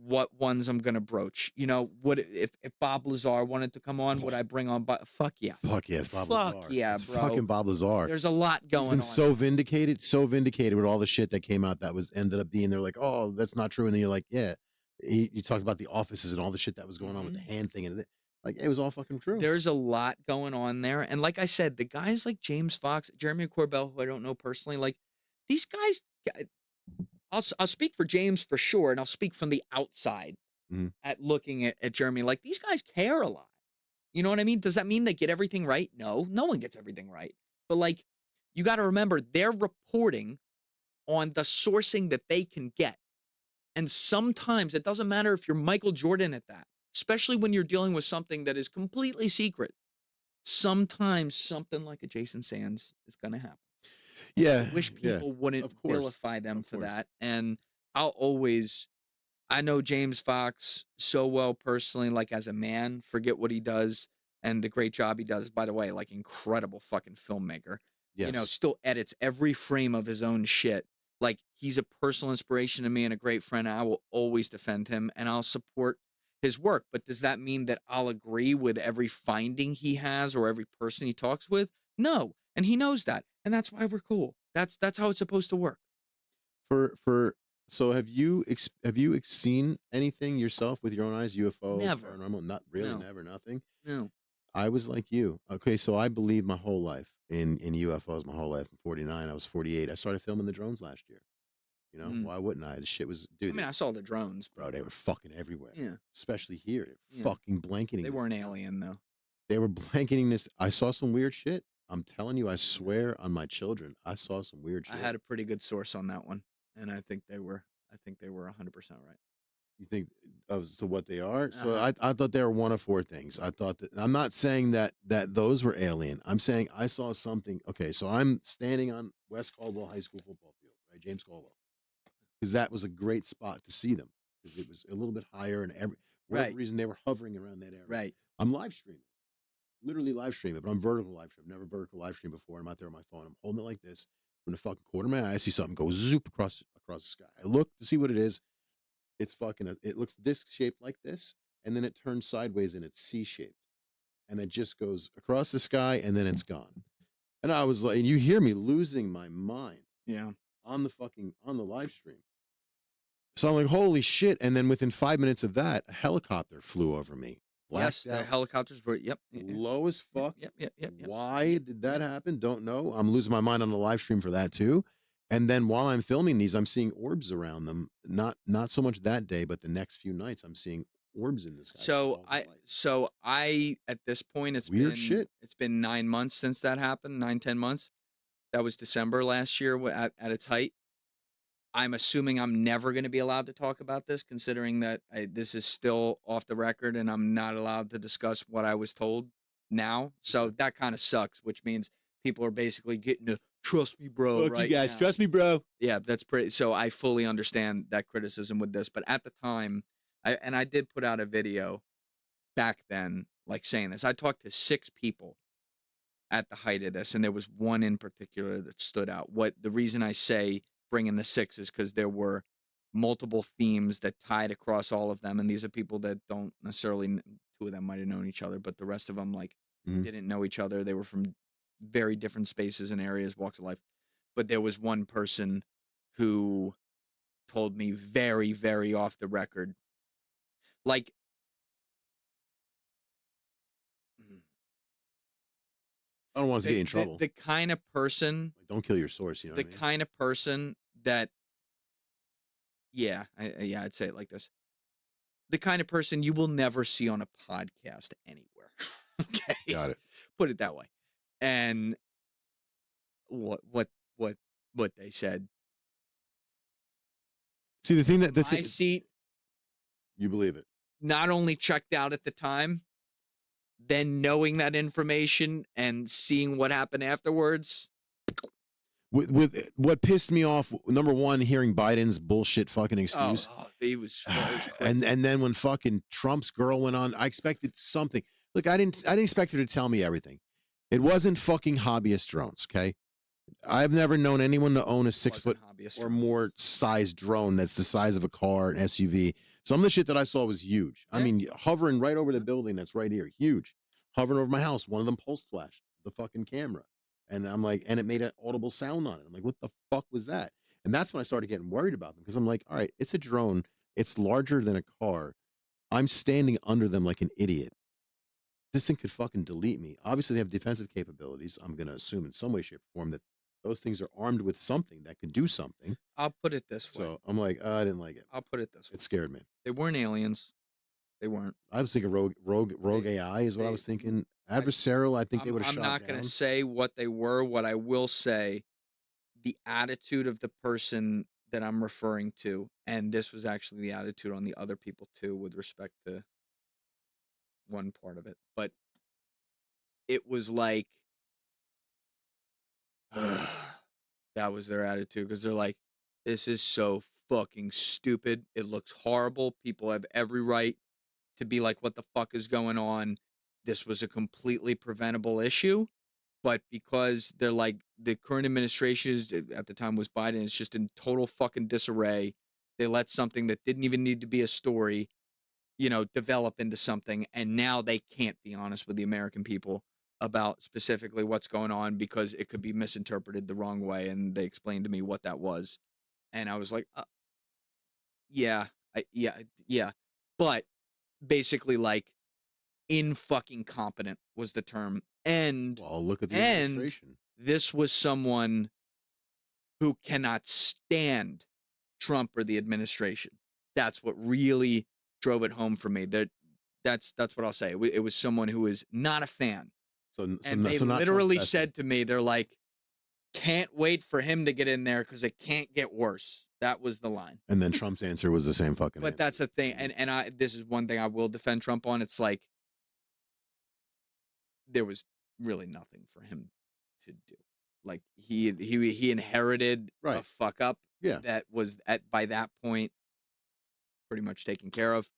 what ones I'm gonna broach. You know, what if Bob Lazar wanted to come on? Would I bring on? Fuck yeah. Fuck yes, Bob Fuck Lazar. yeah, it's bro. fucking Bob Lazar. There's a lot going He's been on. so vindicated with all the shit that came out that was ended up being. They're like, oh, that's not true, and then you're like, yeah. You talked about the offices and all the shit that was going on with the hand thing, and like it was all fucking true. There's a lot going on there, and like I said, the guys like James Fox, Jeremy Corbell, who I don't know personally, like these guys. I'll speak for James for sure, and I'll speak from the outside at looking at Jeremy. Like these guys care a lot. You know what I mean? Does that mean they get everything right? No one gets everything right. But like, you got to remember they're reporting on the sourcing that they can get. And sometimes it doesn't matter if you're Michael Jordan at that, especially when you're dealing with something that is completely secret. Sometimes something like a Jason Sands is going to happen. Yeah. I wish people wouldn't vilify them for that. And I know James Fox so well personally, like as a man, forget what he does and the great job he does. By the way, like incredible fucking filmmaker. Yes. You know, still edits every frame of his own shit. Like he's a personal inspiration to me and a great friend. I will always defend him and I'll support his work. But does that mean that I'll agree with every finding he has or every person he talks with? No. And he knows that. And that's why we're cool. That's how it's supposed to work. So have you seen anything yourself with your own eyes? UFO? Never. Paranormal? Not really. No. Never. Nothing. No. I was like you. Okay, so I believed my whole life in UFOs. My whole life. I'm 49. I was 48. I started filming the drones last year. You know, why wouldn't I? The shit was, dude. I mean, I saw the drones, bro. They were fucking everywhere. Yeah. Especially here. They were fucking blanketing. They weren't alien though. They were blanketing this. I saw some weird shit. I'm telling you, I swear on my children, I saw some weird shit. I had a pretty good source on that one, and I think they were 100% right. You think so what they are? So I thought they were one of four things. I thought that I'm not saying that those were alien. I'm saying I saw something. Okay, so I'm standing on West Caldwell High School football field, right? James Caldwell. Because that was a great spot to see them. Because it was a little bit higher and whatever reason they were hovering around that area. Right. I'm live streaming. Literally live streaming, but I'm vertical live streaming. Never vertical live stream before. I'm out there on my phone. I'm holding it like this. From the fucking corner of my eye, I see something go zoop across the sky. I look to see what it is. It's fucking. It looks disc shaped like this, and then it turns sideways and it's C shaped, and it just goes across the sky and then it's gone. And I was like, and you hear me losing my mind. Yeah. On the live stream. So I'm like, holy shit! And then within 5 minutes of that, a helicopter flew over me. Yes, the helicopters were, low as fuck. Yep. Why did that happen? Don't know. I'm losing my mind on the live stream for that too. And then while I'm filming these, I'm seeing orbs around them. Not so much that day, but the next few nights, I'm seeing orbs in the sky. So I at this point, it's weird been shit. It's been 9 months since that happened. 10 months. That was December last year at its height. I'm assuming I'm never going to be allowed to talk about this, considering that this is still off the record and I'm not allowed to discuss what I was told now. So that kind of sucks, which means people are basically getting to trust me, bro. Fuck right you guys, now. trust me, bro. Yeah, that's pretty. So I fully understand that criticism with this, but at the time, I did put out a video back then, like saying this. I talked to 6 people at the height of this, and there was one in particular that stood out. The reason I say bringing the 6 is because there were multiple themes that tied across all of them, and these are people that don't necessarily, 2 of them might have known each other, but the rest of them didn't know each other. They were from very different spaces and areas, walks of life. But there was one person who told me very, very off the record, like, I don't want to get in trouble. The kind of person, don't kill your source. You know, the kind of person that, I'd say it like this: the kind of person you will never see on a podcast anywhere. Okay, got it. Put it that way. And what they said. See, the thing my seat, you believe it. Not only checked out at the time, then knowing that information and seeing what happened afterwards. With what pissed me off, number one, hearing Biden's bullshit fucking excuse. He was and then when fucking Trump's girl went on, I expected something. Look, I didn't expect her to tell me everything. It wasn't fucking hobbyist drones, okay? I've never known anyone to own a 6 foot or more size drone that's the size of a car, an SUV. Some of the shit that I saw was huge. I mean, hovering right over the building that's right here, huge. Hovering over my house, one of them pulse flashed the fucking camera. And I'm like, and it made an audible sound on it. I'm like, what the fuck was that? And that's when I started getting worried about them because I'm like, all right, it's a drone. It's larger than a car. I'm standing under them like an idiot. This thing could fucking delete me. Obviously, they have defensive capabilities. I'm going to assume in some way, shape, or form that those things are armed with something that could do something. I'll put it this way. So I'm like, I didn't like it. I'll put it this way. It scared me. They weren't aliens. They weren't. I was thinking rogue AI is what I was thinking. Adversarial, I think they would have shot down. I'm not going to say what they were. What I will say, the attitude of the person that I'm referring to, and this was actually the attitude on the other people too, with respect to one part of it, but it was like that was their attitude because they're like, this is so fucking stupid. It looks horrible. People have every right to be like, what the fuck is going on? This was a completely preventable issue, but because they're like, the current administration at the time was Biden, it's just in total fucking disarray. They let something that didn't even need to be a story, develop into something, and now they can't be honest with the American people about specifically what's going on because it could be misinterpreted the wrong way, and they explained to me what that was, and I was like, yeah, but basically, like, in-fucking competent was the term, and well, look at the administration. This was someone who cannot stand Trump or the administration. That's what really drove it home for me. That's what I'll say. It was someone who was not a fan. They literally said to me, they're like, can't wait for him to get in there because it can't get worse. That was the line. And then Trump's answer was the same fucking But answer. that's the thing. And this is one thing I will defend Trump on. It's like, there was really nothing for him to do. Like he inherited a fuck up that was by that point pretty much taken care of.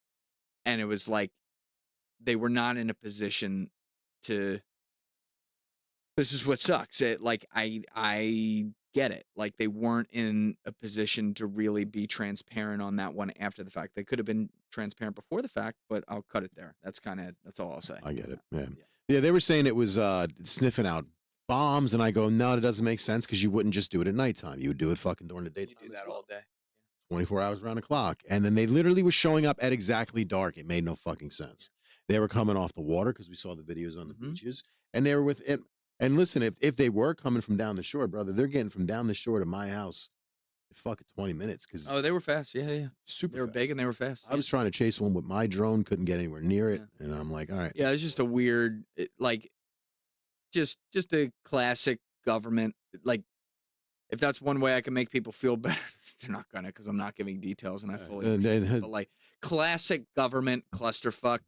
And it was like they were not in a position to. This is what sucks. I get it. Like they weren't in a position to really be transparent on that one after the fact. They could have been transparent before the fact, but I'll cut it there. That's all I'll say. I get it. Yeah, they were saying it was sniffing out bombs, and I go, no, it doesn't make sense because you wouldn't just do it at nighttime. You would do it fucking during the daytime. You do that all day. 24 hours around the clock. And then they literally were showing up at exactly dark. It made no fucking sense. They were coming off the water because we saw the videos on the beaches, and they were with it. And listen, if they were coming from down the shore, brother, they're getting from down the shore to my house in fucking 20 minutes. They were fast. Yeah. Super They were fast. big and they were fast. I was trying to chase one with my drone, couldn't get anywhere near it. And I'm like, all right. Yeah, it's just a weird, just a classic government. Like, if that's one way I can make people feel better, they're not gonna, because I'm not giving details, and I fully. But like classic government clusterfuck,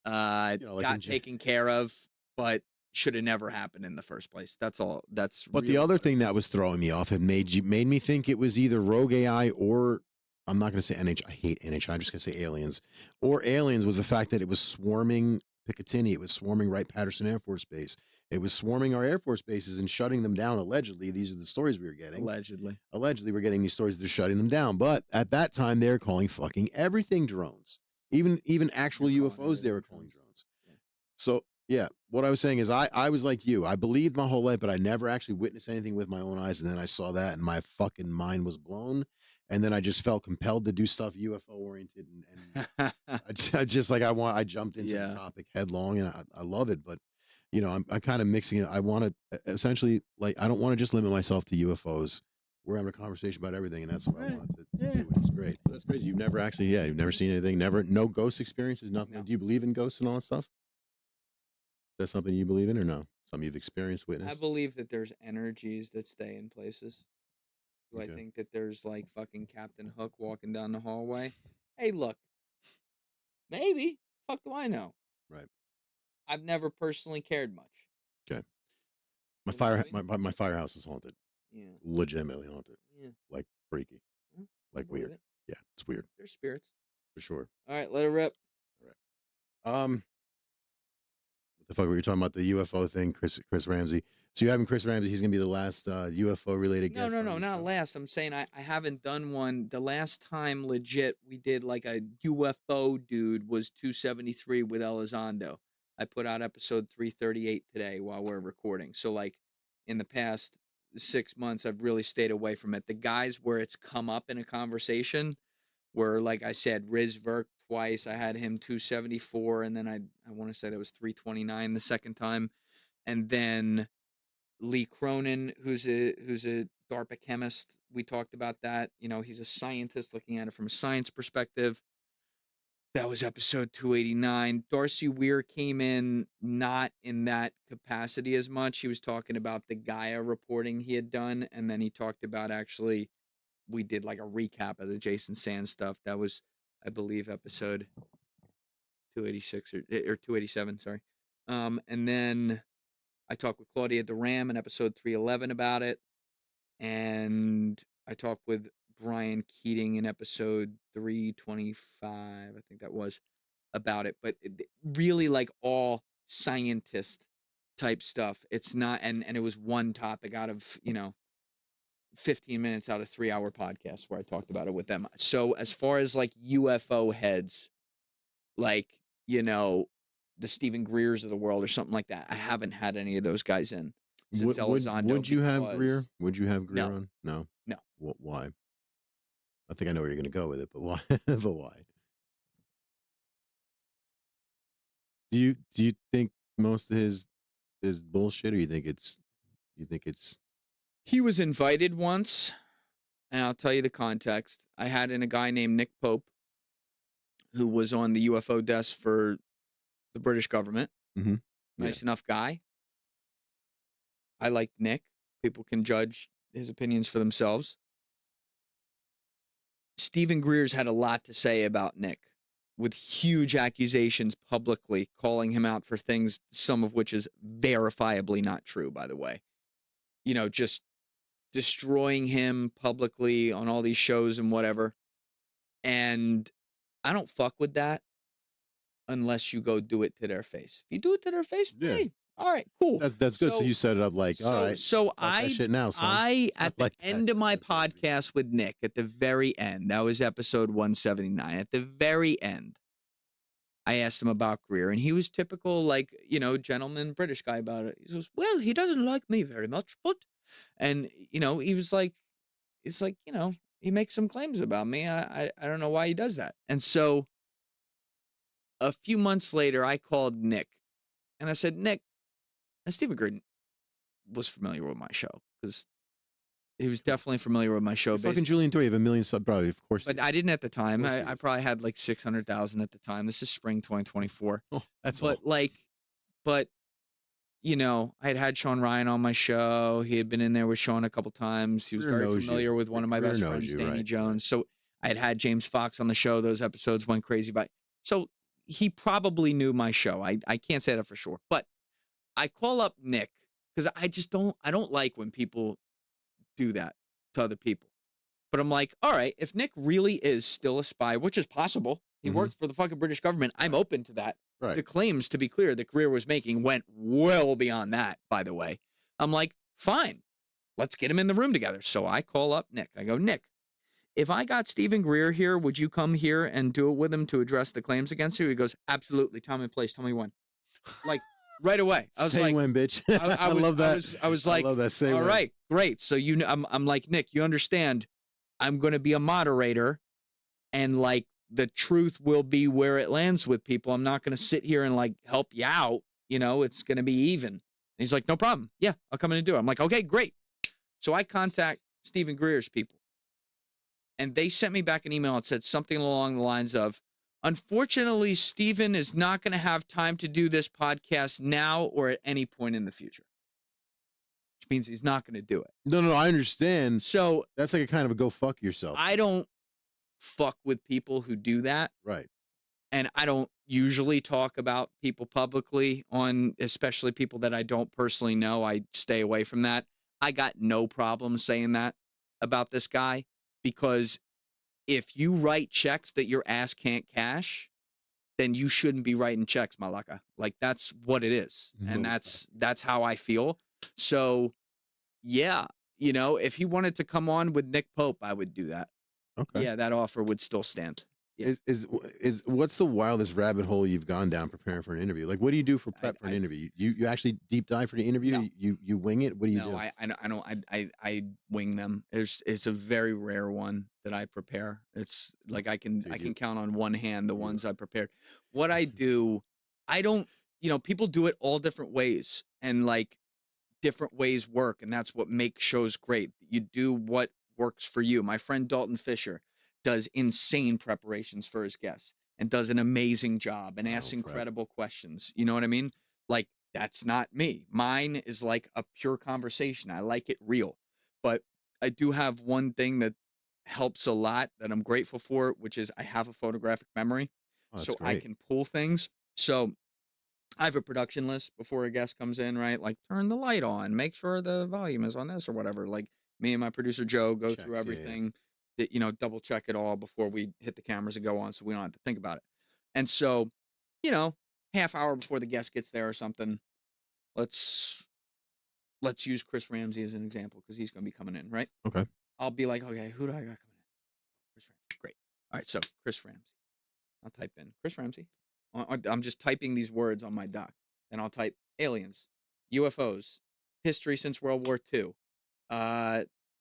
got taken care of, but should have never happened in the first place. That's all. But really the other thing that was throwing me off and made me think it was either rogue AI or, I'm not going to say NH. I hate NH. I'm just going to say aliens. Or aliens was the fact that it was swarming Picatinny. It was swarming Wright-Patterson Air Force Base. It was swarming our Air Force bases and shutting them down. Allegedly, these are the stories we were getting. Allegedly, we're getting these stories. They're shutting them down. But at that time, they were calling fucking everything drones. Even actual UFOs, they were calling drones. So. Yeah, what I was saying is I was like you. I believed my whole life, but I never actually witnessed anything with my own eyes. And then I saw that and my fucking mind was blown. And then I just felt compelled to do stuff UFO oriented. And I jumped into the topic headlong and I love it. But, I'm kind of mixing it. I want to essentially, I don't want to just limit myself to UFOs. We're having a conversation about everything. And that's what I wanted to do, which is great. So that's crazy. You've never seen anything, no ghost experiences, nothing. No. Do you believe in ghosts and all that stuff? Is that something you believe in or no? Something you've experienced, witnessed? I believe that there's energies that stay in places. Do I think that there's like fucking Captain Hook walking down the hallway? Hey, look. Maybe. Fuck do I know? Right. I've never personally cared much. Okay. My firehouse is haunted. Yeah. Legitimately haunted. Yeah. Like freaky. Like weird. Yeah, it's weird. They're spirits. For sure. All right, let it rip. All right. the fuck were you talking about? The UFO thing, Chris Ramsey. So you're having Chris Ramsey. He's gonna be the last UFO related guest. No, not last. I'm saying I haven't done one. The last time legit we did like a UFO dude was 273 with Elizondo. I put out episode 338 today while we're recording. So like in the past 6 months, I've really stayed away from it. The guys where it's come up in a conversation were, like I said, Riz Verk twice. I had him 274, and then I want to say that was 329 the second time, and then Lee Cronin, who's a DARPA chemist. We talked about that. You know, he's a scientist looking at it from a science perspective. That was episode 289. Darcy Weir came in not in that capacity as much. He was talking about the Gaia reporting he had done, and then he talked about actually, we did like a recap of the Jason Sands stuff. That was, I believe, episode 286 or 287, sorry. And then I talked with Claudia Duram in episode 311 about it. And I talked with Brian Keating in episode 325, I think that was, about it. But really like all scientist type stuff. It's not, and it was one topic out of, 15 minutes out of 3-hour podcast where I talked about it with them. So as far as like UFO heads, like, the Stephen Greers of the world or something like that, I haven't had any of those guys in since Elizondo. Would you have Greer? Would you have Greer No. on? No. No. Why? I think I know where you're going to go with it, but why? But why? Do you think most of his bullshit, or you think it's? He was invited once, and I'll tell you the context. I had in a guy named Nick Pope, who was on the UFO desk for the British government. Mm-hmm. Nice enough guy. I liked Nick. People can judge his opinions for themselves. Stephen Greer's had a lot to say about Nick, with huge accusations publicly, calling him out for things, some of which is verifiably not true, by the way. Just destroying him publicly on all these shows and whatever. And I don't fuck with that unless you go do it to their face. If you do it to their face, hey, all right, cool. That's good. So you set it up like, all right. So that shit now, son. At the end of my podcast with Nick, at the very end, that was episode 179. At the very end, I asked him about Greer, and he was typical, like, gentleman British guy about it. He goes, well, he doesn't like me very much, but, and, he was like, it's like, he makes some claims about me. I don't know why he does that. And so a few months later, I called Nick, and I said, Nick, and Stephen Greer was familiar with my show, because he was definitely familiar with my show. Fucking Julian Dorey, you have 1 million sub, probably, of course. But I didn't at the time. I probably had like 600,000 at the time. This is spring 2024. Oh, that's but all. I had Sean Ryan on my show. He had been in there with Sean a couple times. He was very familiar with one of my best friends, Danny Jones. So I had James Fox on the show. Those episodes went crazy. So he probably knew my show. I can't say that for sure. But I call up Nick because I don't like when people do that to other people. But I'm like, all right, if Nick really is still a spy, which is possible, he worked for the fucking British government, I'm open to that. Right. The claims, to be clear, that Greer was making went well beyond that, by the way. I'm like, fine, let's get him in the room together. So I call up Nick. I go, Nick, if I got Stephen Greer here, would you come here and do it with him to address the claims against you? He goes, absolutely. Time and place. Tell me when. Like, right away. I was Say like, when, bitch. I love that. I was like, I love that. Say all when. right, great. So I'm like, Nick, you understand, I'm going to be a moderator, and like the truth will be where it lands with people. I'm not going to sit here and like help you out. It's going to be even. And he's like, no problem. Yeah, I'll come in and do it. I'm like, okay, great. So I contact Stephen Greer's people, and they sent me back an email that said something along the lines of, unfortunately, Stephen is not going to have time to do this podcast now or at any point in the future, which means he's not going to do it. No, I understand. So that's like a kind of a go fuck yourself. I don't fuck with people who do that. Right. And I don't usually talk about people publicly especially people that I don't personally know. I stay away from that. I got no problem saying that about this guy, because if you write checks that your ass can't cash, then you shouldn't be writing checks, malaka. Like that's what it is. And that's how I feel. So yeah, you know, if he wanted to come on with Nick Pope, I would do that. Okay. Yeah, that offer would still stand. Yeah. Is what's the wildest rabbit hole you've gone down preparing for an interview? Like, what do you do for prep for an interview? You actually deep dive for the interview? No. You wing it? What do you do? No, I wing them. It's a very rare one that I prepare. It's like I can count on one hand the ones I prepared. What I do, I don't, you know, people do it all different ways, and like different ways work, and that's what makes shows great. You do what works for you. My friend Dalton Fisher does insane preparations for his guests and does an amazing job and asks incredible questions. You know what I mean? Like, that's not me. Mine is like a pure conversation. I like it real. But I do have one thing that helps a lot that I'm grateful for, which is I have a photographic memory. So great. I can pull things. So I have a production list before a guest comes in, right? Like, turn the light on, make sure the volume is on this or whatever. Like, me and my producer Joe go through everything. That, you know, double check it all before we hit the cameras and go on, so we don't have to think about it. And so, you know, half hour before the guest gets there or something, let's use Chris Ramsey as an example because he's going to be coming in, right? Okay. I'll be like, okay, who do I got coming in? Chris Ramsey. Great. All right, so Chris Ramsey. I'll type in Chris Ramsey. I'm just typing these words on my doc. Then I'll type aliens, UFOs, history since World War II,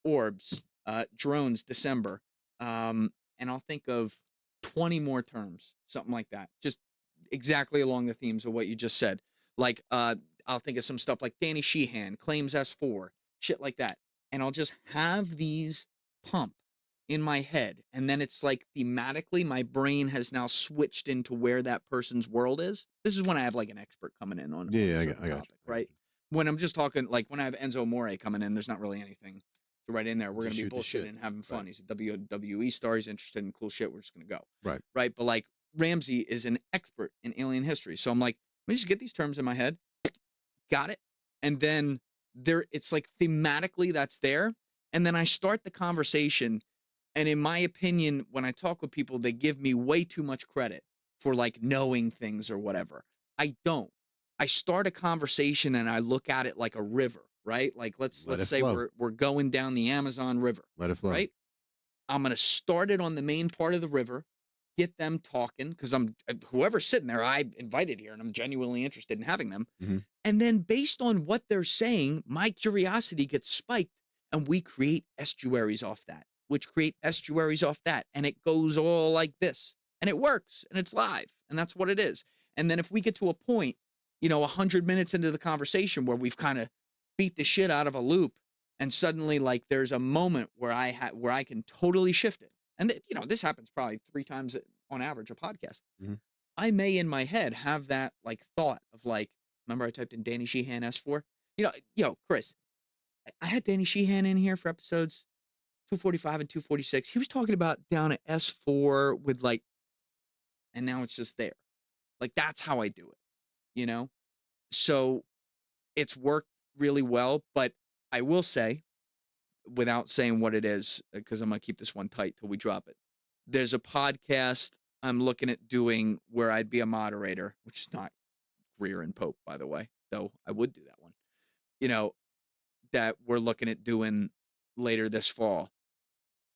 orbs, drones, December, and I'll think of 20 more terms, something like that, just exactly along the themes of what you just said. Like, I'll think of some stuff like Danny Sheehan claims S4, shit like that, and I'll just have these pump in my head, and then it's like thematically my brain has now switched into where that person's world is. This is when I have like an expert coming in on I got topic, right? When I'm just talking, like when I have Enzo Amore coming in, there's not really anything to write in there. We're going to be bullshitting and having fun. He's a WWE star. He's interested in cool shit. We're just going to go. Right. But like Ramsey is an expert in alien history. So I'm like, let me just get these terms in my head. Got it. And then it's like thematically that's there. And then I start the conversation. And in my opinion, when I talk with people, they give me way too much credit for like knowing things or whatever. I don't. I start a conversation and I look at it like a river. Right? Like let's say we're going down the Amazon River. Let it flow. Right? I'm going to start it on the main part of the river, get them talking because whoever's sitting there, I invited here and I'm genuinely interested in having them. Mm-hmm. And then based on what they're saying, my curiosity gets spiked and we create estuaries off that, which create estuaries off that. And it goes all like this and it works and it's live and that's what it is. And then if we get to a point, you know, 100 minutes into the conversation where we've kind of beat the shit out of a loop and suddenly like there's a moment where I can totally shift it. And you know, this happens probably 3 times on average a podcast. Mm-hmm. I may in my head have that like thought of like, remember I typed in Danny Sheehan S4? You know, Chris, I had Danny Sheehan in here for episodes 245 and 246. He was talking about down at S4 with like, and now it's just there. Like that's how I do it, you know? So it's worked really well, but I will say, without saying what it is, because I'm going to keep this one tight till we drop it. There's a podcast I'm looking at doing where I'd be a moderator, which is not Greer and Pope, by the way, though I would do that one, you know, that we're looking at doing later this fall.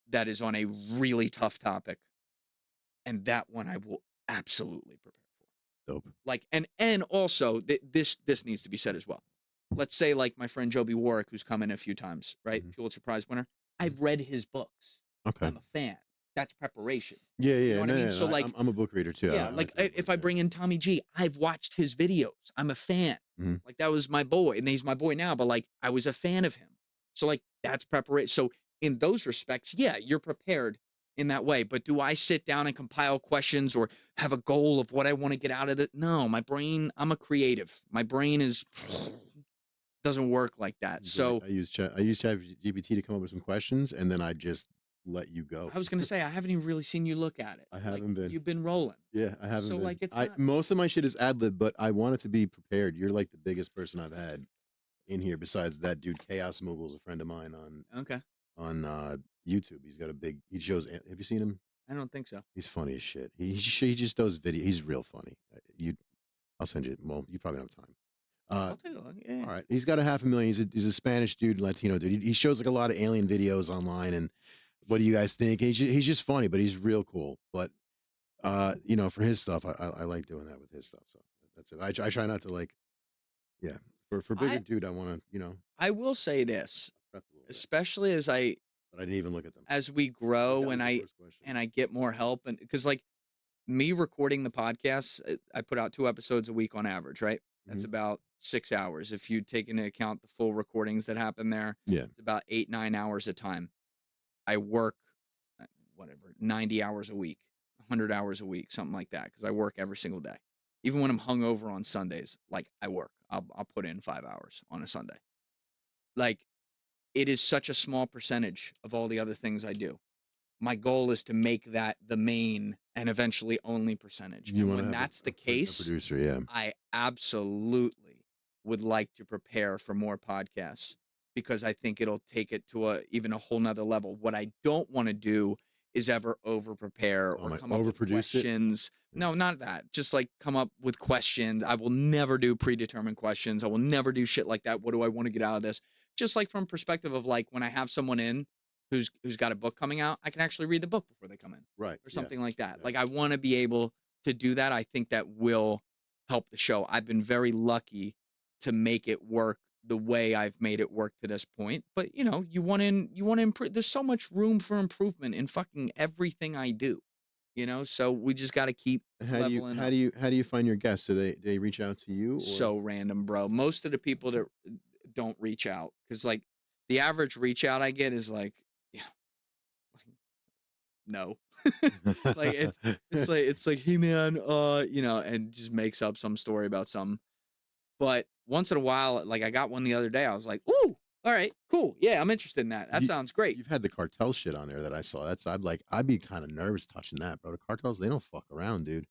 That is on a really tough topic. And that one I will absolutely prepare for. Dope. Like, and also this needs to be said as well. Let's say like my friend Joby Warwick, who's come in a few times, right? Mm-hmm. Pulitzer Prize winner. I've read his books. Okay. I'm a fan. That's preparation. Yeah. You know what I mean? So like, I'm a book reader too. Yeah. Like if I bring in Tommy G, I've watched his videos. I'm a fan. Mm-hmm. Like that was my boy, and he's my boy now. But like I was a fan of him. So like that's preparation. So in those respects, yeah, you're prepared in that way. But do I sit down and compile questions or have a goal of what I want to get out of it? No, my brain. I'm a creative. My brain doesn't work like that. So I use ChatGPT to come up with some questions, and then I just let you go. I was going to say I haven't even really seen you look at it. I haven't been. You've been rolling. Yeah, I haven't. So been. like it's most of my shit is ad lib, but I want it to be prepared. You're like the biggest person I've had in here besides that dude Chaos Mogul's a friend of mine on YouTube. He's got a big. He shows. Have you seen him? I don't think so. He's funny as shit. He just does video. He's real funny. I'll send you. Well, you probably don't have time. I'll take a look. Yeah. All right. He's got 500,000. He's a Spanish dude, Latino dude. He shows like a lot of alien videos online. And what do you guys think? He's just funny, but he's real cool. But you know, for his stuff, I like doing that with his stuff. So that's it. I try not to like, yeah. For bigger dude, I want to, you know. I will say this, especially as but I didn't even look at them. As we grow and I get more help, and because like me recording the podcast, I put out 2 episodes a week on average, right? That's about 6 hours. If you take into account the full recordings that happen there, it's about 8-9 hours a time. I work, 90 hours a week, 100 hours a week, something like that, because I work every single day. Even when I'm hungover on Sundays, like I work, I'll put in 5 hours on a Sunday. Like, it is such a small percentage of all the other things I do. My goal is to make that the main and eventually only percentage. And when that's the case, producer, yeah. I absolutely would like to prepare for more podcasts because I think it'll take it to even a whole nother level. What I don't want to do is ever over prepare or come up with questions. No, not that. Just like come up with questions. I will never do predetermined questions. I will never do shit like that. What do I want to get out of this? Just like from perspective of like when I have someone in who's got a book coming out, I can actually read the book before they come in. Right. Or something like that. Yeah. Like I want to be able to do that. I think that will help the show. I've been very lucky to make it work the way I've made it work to this point. But you know, you want to improve. There's so much room for improvement in fucking everything I do. You know, so we just got to keep leveling up. How do you find your guests? Do they reach out to you? Or? So random, bro. Most of the people that don't reach out, because like the average reach out I get is like, yeah, no. Like it's like, hey man, you know, and just makes up some story about something. But once in a while, like I got one the other day, I was like, ooh, all right, cool. Yeah, I'm interested in that. That sounds great. You've had the cartel shit on there that I saw. I'd be kind of nervous touching that, bro. The cartels, they don't fuck around, dude.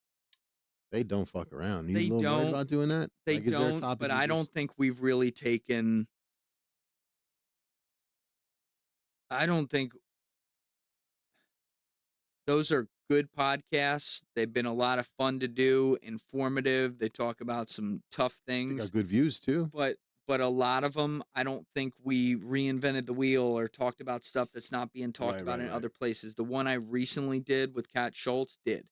They don't fuck around. You don't worried about doing that? They don't, but I don't think we've really taken. I don't think those are good podcasts. They've been a lot of fun to do, informative. They talk about some tough things. They got good views too. But a lot of them, I don't think we reinvented the wheel or talked about stuff that's not being talked about in other places. The one I recently did with Kat Schultz did.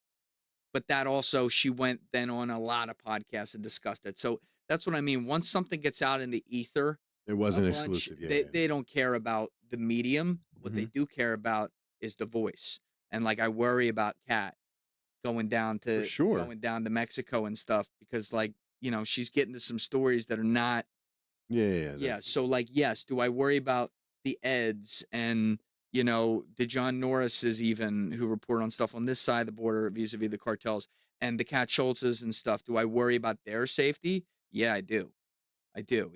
But that also, she went then on a lot of podcasts and discussed it. So that's what I mean. Once something gets out in the ether, it wasn't exclusive. They don't care about the medium. What they do care about is the voice. And like I worry about Kat going down to Mexico and stuff because like, you know, she's getting to some stories that are not. Yeah. So like, yes. Do I worry about the Eds and, you know, the John Norrises even who report on stuff on this side of the border vis-a-vis the cartels and the Kat Schultzes and stuff? Do I worry about their safety? Yeah, I do.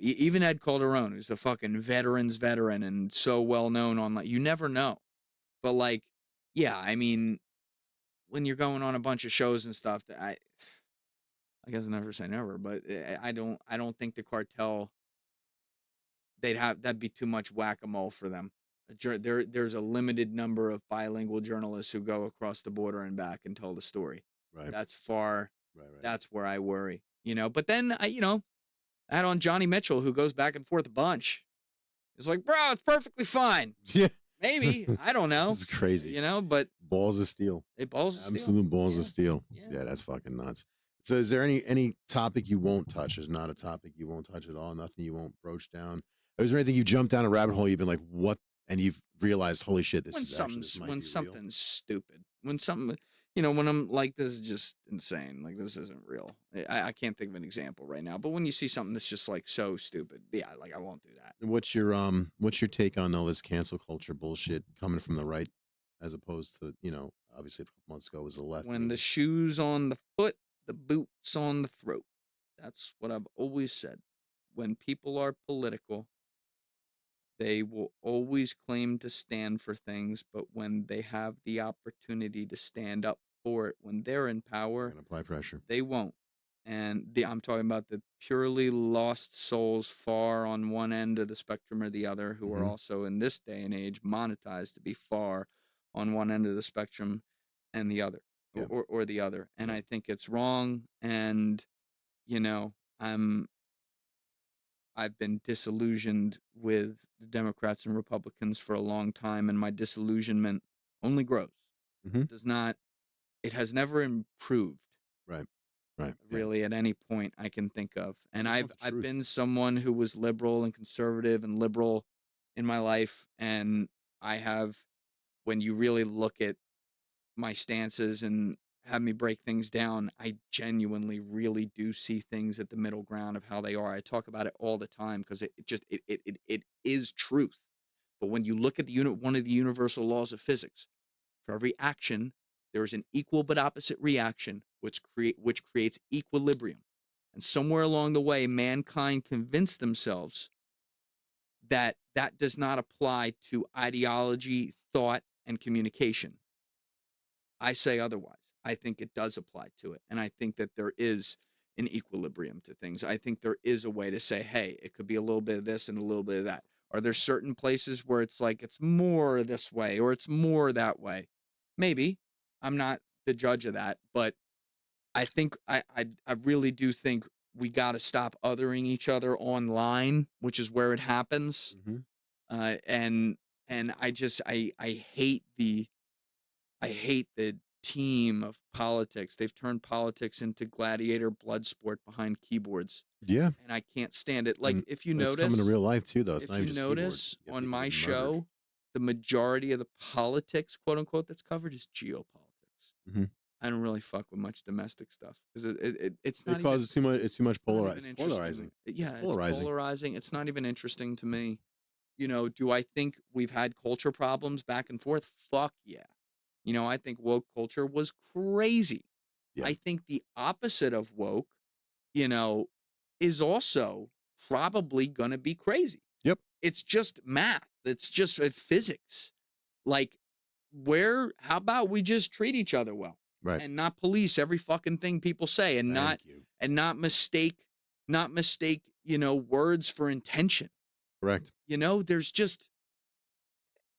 Even Ed Calderon, who's the fucking veteran and so well known on like, you never know. But like, yeah, I mean, when you're going on a bunch of shows and stuff, that I guess I never say never, but I don't think the cartel. That'd be too much whack-a-mole for them. There's a limited number of bilingual journalists who go across the border and back and tell the story. Right. That's far. Right. That's where I worry. You know. But then I had on Johnny Mitchell who goes back and forth a bunch. It's like, bro, it's perfectly fine. Yeah. Maybe. I don't know. This is crazy. You know, but balls of steel. Absolute balls of steel. Yeah, that's fucking nuts. So is there any topic you won't touch? There's not a topic you won't touch at all? Nothing you won't broach down? Or is there anything you jumped down a rabbit hole, you've been like, what? And you've realized, holy shit, this when something's stupid. When something, you know, when I'm like, this is just insane. Like, this isn't real. I can't think of an example right now. But when you see something that's just like so stupid, yeah, like I won't do that. And what's your take on all this cancel culture bullshit coming from the right, as opposed to, you know, obviously a couple months ago was the left. When the shoe's on the foot, the boot's on the throat. That's what I've always said. When people are political, they will always claim to stand for things, but when they have the opportunity to stand up for it, when they're in power, apply pressure. They won't. And I'm talking about the purely lost souls far on one end of the spectrum or the other, who are also in this day and age monetized to be far on one end of the spectrum. and the other, Yeah. or the other. And I think it's wrong. And, you know, I've been disillusioned with the Democrats and Republicans for a long time, and my disillusionment only grows. Mhm. It does not, it has never improved. Right. Right. Really, at any point I can think of. And That's not the I've truth. been someone who was liberal and conservative and liberal in my life, and I have, when you really look at my stances and have me break things down, I genuinely really do see things at the middle ground of how they are. I talk about it all the time because it is truth. But when you look at one of the universal laws of physics, for every action, there is an equal but opposite reaction, which creates equilibrium. And somewhere along the way, mankind convinced themselves that that does not apply to ideology, thought, and communication. I say otherwise. I think it does apply to it. And I think that there is an equilibrium to things. I think there is a way to say, hey, it could be a little bit of this and a little bit of that. Are there certain places where it's like it's more this way or it's more that way? Maybe. I'm not the judge of that, but I think I really do think we got to stop othering each other online, which is where it happens. And I hate the team of politics. They've turned politics into gladiator blood sport behind keyboards. Yeah. And I can't stand it. Like, if you It's notice, coming to real life too, though. It's if not even you just notice keyboards. on people my getting show, murdered. the majority of the politics, quote unquote, that's covered is geopolitics. Mhm. I don't really fuck with much domestic stuff because it's not It causes too much. It's too much it's not even polarizing. interesting. Yeah, It's polarizing. polarizing. It's not even interesting to me. You know, do I think we've had culture problems back and forth? Fuck yeah. You know, I think woke culture was crazy. Yeah. I think the opposite of woke, you know, is also probably going to be crazy. Yep. It's just math. It's just physics. Like, how about we just treat each other well? Right. And not police every fucking thing people say and not mistake, you know, words for intention. Correct. You know, there's just,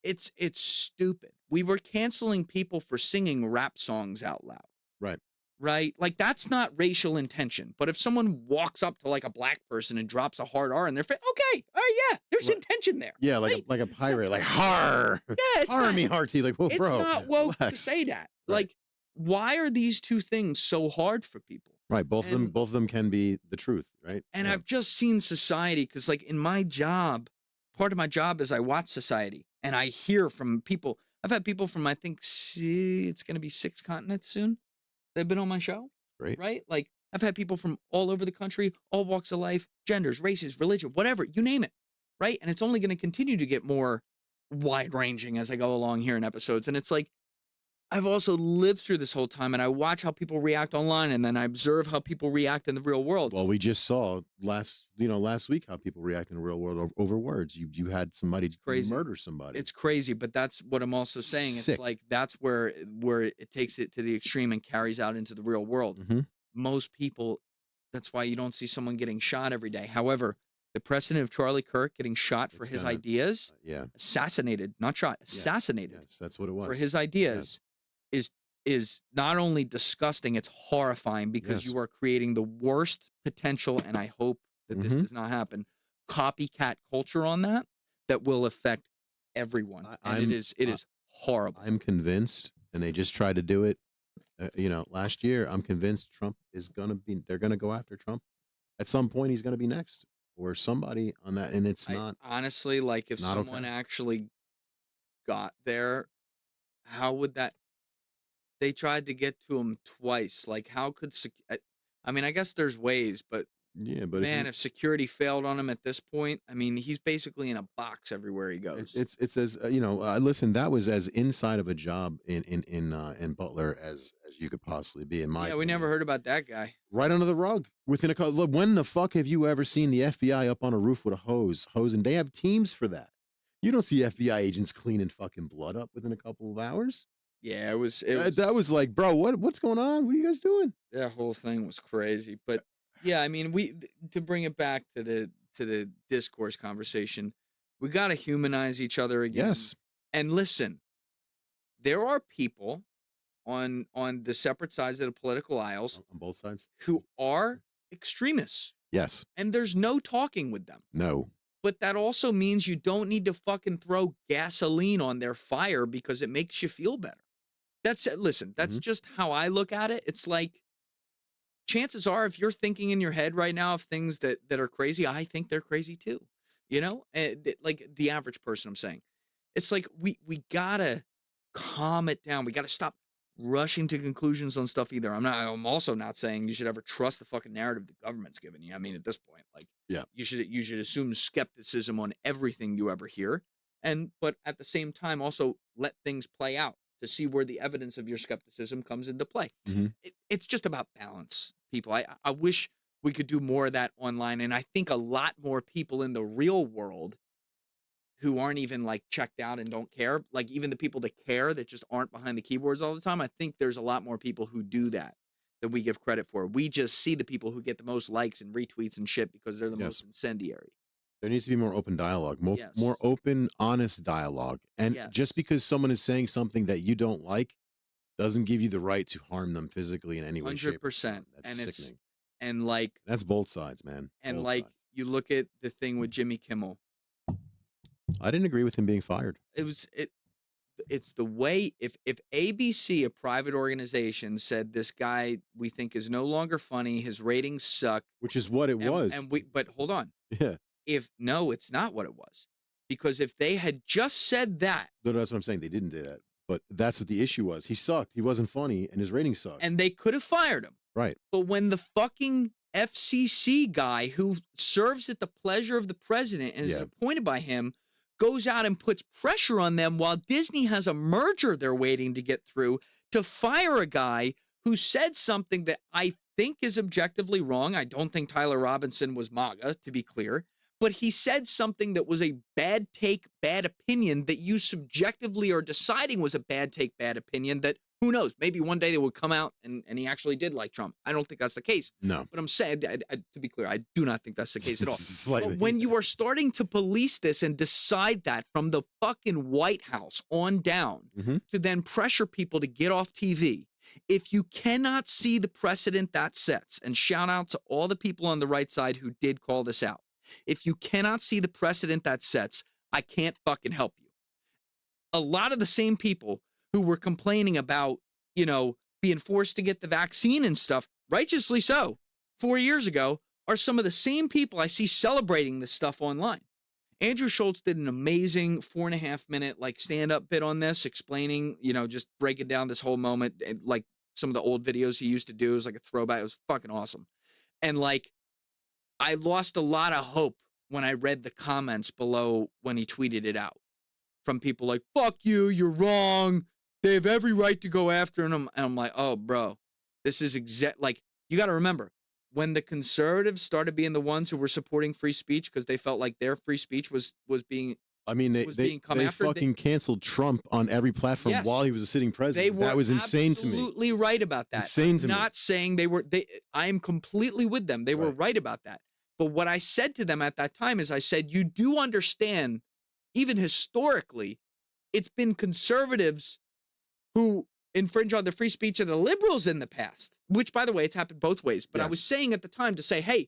it's stupid. We were canceling people for singing rap songs out loud. Right. Right? Like, that's not racial intention. But if someone walks up to like a black person and drops a hard R in their face, okay, all right, yeah, there's intention there. Yeah, like a pirate, like har. Yeah, it's har not, me hearty, like, whoa, it's bro. not woke relax. to say that. Right. Like, why are these two things so hard for people? Right. Both of them can be the truth, right? And Yeah. I've just seen society, because like in my job, part of my job is I watch society and I hear from people. I've had people from, I think, it's going to be 6 continents soon. They've been on my show. Great. Right? Like, I've had people from all over the country, all walks of life, genders, races, religion, whatever, you name it. Right? And it's only going to continue to get more wide ranging as I go along here in episodes. And it's like, I've also lived through this whole time and I watch how people react online and then I observe how people react in the real world. Well, we just saw last week how people react in the real world over words. You had somebody murder somebody. It's crazy, but that's what I'm also saying. Sick. It's like that's where it takes it to the extreme and carries out into the real world. Mhm. Most people, that's why you don't see someone getting shot every day. However, the precedent of Charlie Kirk getting shot for his ideas, assassinated, not shot, assassinated. Yes, that's what it was. For his ideas is not only disgusting, it's horrifying because you are creating the worst potential, and I hope that this does not happen, copycat culture on that will affect everyone. And it is horrible. I'm convinced, and they just tried to do it, last year. I'm convinced Trump is they're going to go after Trump. At some point, he's going to be next or somebody on that. And it's not. Honestly, like if someone actually got there, how would that? They tried to get to him twice. Like, how could I mean, I guess there's ways, but man, if security failed on him at this point, I mean, he's basically in a box everywhere he goes. It's as listen, that was as inside of a job in Butler as you could possibly be. In my we never heard about that guy. Right under the rug. Within when the fuck have you ever seen the FBI up on a roof with a hose, and they have teams for that? You don't see FBI agents cleaning fucking blood up within a couple of hours. Yeah, it was that was like, bro, what's going on? What are you guys doing? That whole thing was crazy. But yeah, I mean, to bring it back to the discourse conversation, we got to humanize each other again. Yes. And listen, there are people on the separate sides of the political aisles, on both sides, who are extremists. Yes. And there's no talking with them. No. But that also means you don't need to fucking throw gasoline on their fire because it makes you feel better. Listen, that's just how I look at it. It's like, chances are, if you're thinking in your head right now of things that are crazy, I think they're crazy too. You know, like the average person, I'm saying. It's like we gotta calm it down. We gotta stop rushing to conclusions on stuff either. I'm also not saying you should ever trust the fucking narrative the government's giving you. I mean, at this point, like, yeah, you should assume skepticism on everything you ever hear, but at the same time also let things play out to see where the evidence of your skepticism comes into play. It's just about balance, people. I wish we could do more of that online, and I think a lot more people in the real world who aren't even like checked out and don't care, like even the people that care that just aren't behind the keyboards all the time, I think there's a lot more people who do that than we give credit for. We just see the people who get the most likes and retweets and shit because they're the most incendiary. There needs to be more open dialogue, more open, honest dialogue. And just because someone is saying something that you don't like doesn't give you the right to harm them physically in any way, 100%. That's sickening. And like, that's both sides, man. And both like, sides. You look at the thing with Jimmy Kimmel. I didn't agree with him being fired. It's the way, if ABC, a private organization, said this guy we think is no longer funny, his ratings suck, which is what it was. But hold on. Yeah. No, it's not what it was. Because if they had just said that. No, that's what I'm saying. They didn't do that. But that's what the issue was. He sucked. He wasn't funny, and his ratings sucked. And they could have fired him. Right. But when the fucking FCC guy who serves at the pleasure of the president and is appointed by him goes out and puts pressure on them while Disney has a merger they're waiting to get through to fire a guy who said something that I think is objectively wrong. I don't think Tyler Robinson was MAGA, to be clear. But he said something that was a bad take, bad opinion that you subjectively are deciding was a bad take, bad opinion that, who knows, maybe one day they would come out and he actually did like Trump. I don't think that's the case. No. But I'm saying, to be clear, I do not think that's the case at all. Slightly. But when you are starting to police this and decide that from the fucking White House on down to then pressure people to get off TV, if you cannot see the precedent that sets, and shout out to all the people on the right side who did call this out, if you cannot see the precedent that sets, I can't fucking help you. A lot of the same people who were complaining about, you know, being forced to get the vaccine and stuff, righteously so, 4 years ago, are some of the same people I see celebrating this stuff online. Andrew Schultz did an amazing 4.5-minute like stand-up bit on this, explaining, you know, just breaking down this whole moment, and like some of the old videos he used to do. It was like a throwback. It was fucking awesome. And like, I lost a lot of hope when I read the comments below when he tweeted it out from people like, fuck you, you're wrong. They have every right to go after him. And I'm like, oh, bro, this is like, you got to remember, when the conservatives started being the ones who were supporting free speech because they felt like their free speech was being they fucking canceled Trump on every platform while he was a sitting president. That was insane to me. Absolutely right about that. Insane to me. Not saying I am completely with them. They were right about that. But what I said to them at that time is I said, you do understand, even historically, it's been conservatives who infringe on the free speech of the liberals in the past, which, by the way, it's happened both ways. But I was saying at the time to say, hey,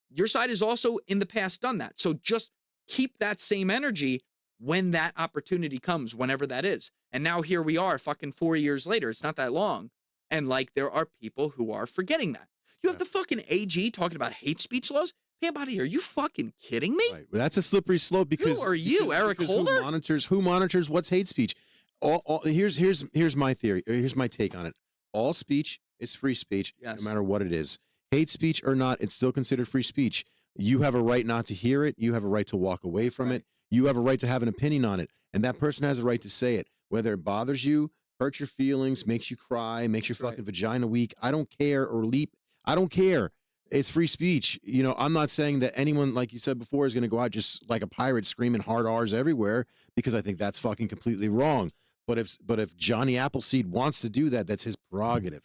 your side has also in the past done that. So just keep that same energy when that opportunity comes, whenever that is. And now here we are fucking 4 years later. It's not that long. And like, there are people who are forgetting that. You have the fucking AG talking about hate speech laws. Hey, out of here. Are you fucking kidding me? Right. Well, that's a slippery slope because who are you, Eric Holder? Who monitors what's hate speech? Here's my theory. Here's my take on it. All speech is free speech, no matter what it is. Hate speech or not, it's still considered free speech. You have a right not to hear it. You have a right to walk away from it. You have a right to have an opinion on it. And that person has a right to say it. Whether it bothers you, hurts your feelings, makes you cry, makes your fucking vagina weak. I don't care, or leap. I don't care. It's free speech. You know, I'm not saying that anyone, like you said before, is going to go out just like a pirate screaming hard R's everywhere, because I think that's fucking completely wrong. But if Johnny Appleseed wants to do that, that's his prerogative.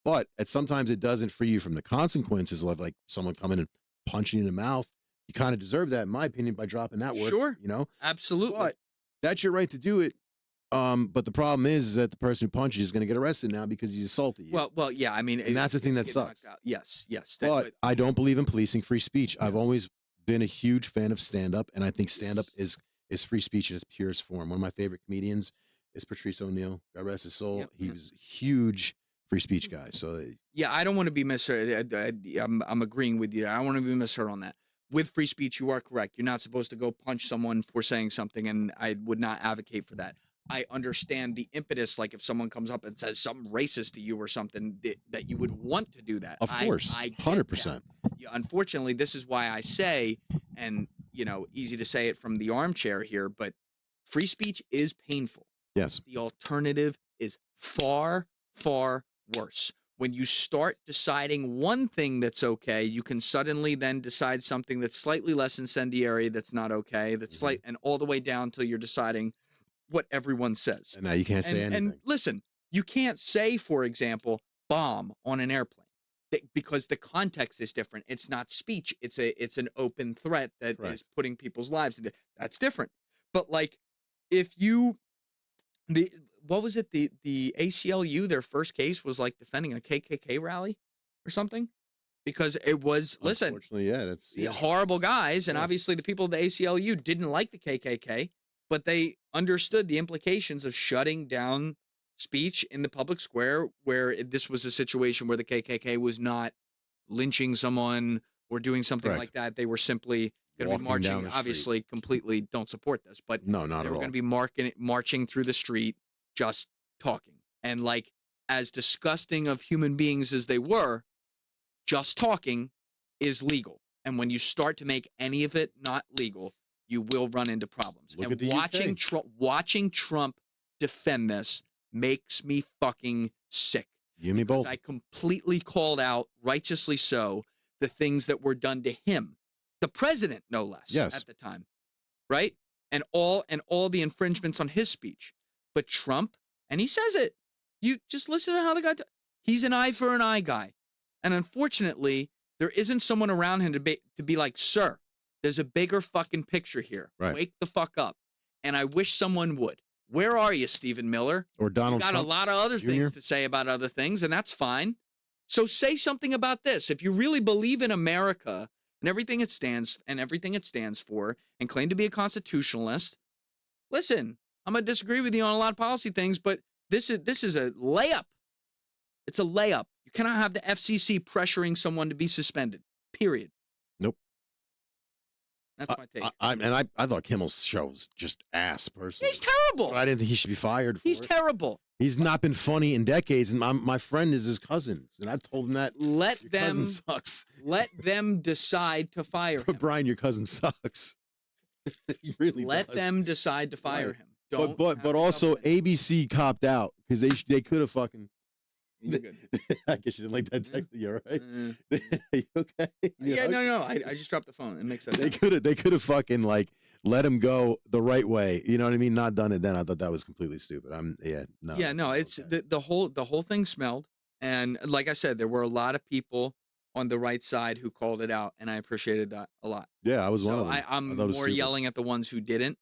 But sometimes it doesn't free you from the consequences of like someone coming and punching you in the mouth. You kind of deserve that, in my opinion, by dropping that word. Sure. You know? Absolutely. But that's your right to do it. But the problem is that the person who punched you is going to get arrested now because he's assaulted you. Well, yeah. I mean, and that's the thing that sucks. Yes. But I don't believe in policing free speech. I've always been a huge fan of stand-up, and I think stand-up is free speech in its purest form. One of my favorite comedians is Patrice O'Neill. God rest his soul. Yep. He was a huge free speech guy. So yeah, I don't want to be misheard. I'm agreeing with you. I don't want to be misheard on that. With free speech, you are correct. You're not supposed to go punch someone for saying something, and I would not advocate for that. I understand the impetus, like if someone comes up and says something racist to you or something, that you would want to do that. Of course, 100%. Yeah, unfortunately, this is why I say, and easy to say it from the armchair here, but free speech is painful. Yes. The alternative is far, far worse. When you start deciding one thing that's okay, you can suddenly then decide something that's slightly less incendiary, that's not okay, that's slight, and all the way down till you're deciding what everyone says. And now you can't say anything. And listen, you can't say, for example, bomb on an airplane because the context is different. It's not speech. It's an open threat that is putting people's lives into. That's different. But like, if you what was it? The ACLU, their first case was like defending a KKK rally or something, because it was, listen, unfortunately, that's horrible guys, and obviously the people of the ACLU didn't like the KKK, but they understood the implications of shutting down speech in the public square, where this was a situation where the KKK was not lynching someone or doing something like that. They were simply going to be marching. Obviously, completely don't support this, but no, not they at were all. going to be marching through the street, just talking. And like, as disgusting of human beings as they were, just talking is legal. And when you start to make any of it not legal, you will run into problems. Look and at the watching Trump defend this makes me fucking sick. You and me both. I completely called out, righteously so, the things that were done to him, the president, no less, at the time, right? And all the infringements on his speech. But Trump, and he says it, you just listen to how the guy, he's an eye for an eye guy. And unfortunately, there isn't someone around him to be like, sir, there's a bigger fucking picture here. Right. Wake the fuck up. And I wish someone would. Where are you, Stephen Miller? Or Donald Trump? You got a lot of other things to say about other things, and that's fine. So say something about this. If you really believe in America and everything it stands for, and claim to be a constitutionalist, listen, I'm gonna disagree with you on a lot of policy things, but this is a layup. It's a layup. You cannot have the FCC pressuring someone to be suspended. Period. Nope. That's my take. I thought Kimmel's show was just ass, personally. He's terrible. But I didn't think he should be fired for He's terrible. He's not been funny in decades, and my friend is his cousin, and I've told him that. Your cousin sucks. Let them decide to fire him. Brian, your cousin sucks. He really let does. them decide to fire him. Don't but also ABC copped out because they could have fucking. I guess you didn't like that text. You all right? Are you okay? No. I just dropped the phone. It makes sense. They could have fucking like let him go the right way. You know what I mean? Not done it then. I thought that was completely stupid. It's okay. the whole thing smelled, and like I said, there were a lot of people on the right side who called it out, and I appreciated that a lot. Yeah, I was one of them. I'm more yelling at the ones who didn't,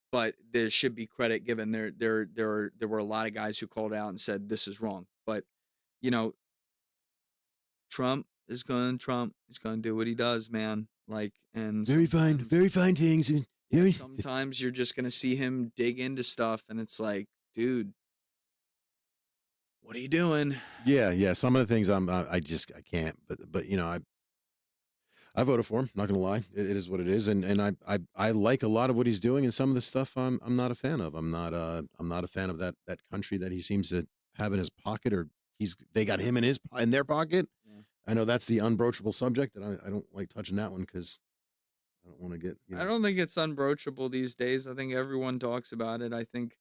but there should be credit given. There were a lot of guys who called out and said this is wrong, but. Trump is going to do what he does, man. Like, and very fine things. Sometimes you're just going to see him dig into stuff, and it's like, dude, what are you doing? Yeah. Some of the things I can't. But I voted for him. Not going to lie, it is what it is, and I like a lot of what he's doing, and some of the stuff I'm not a fan of. I'm not a fan of that country that he seems to have in his pocket, or they got him in their pocket. Yeah. I know that's the unbroachable subject, and I don't like touching that one because I don't want to get. I don't think it's unbroachable these days. I think everyone talks about it. I think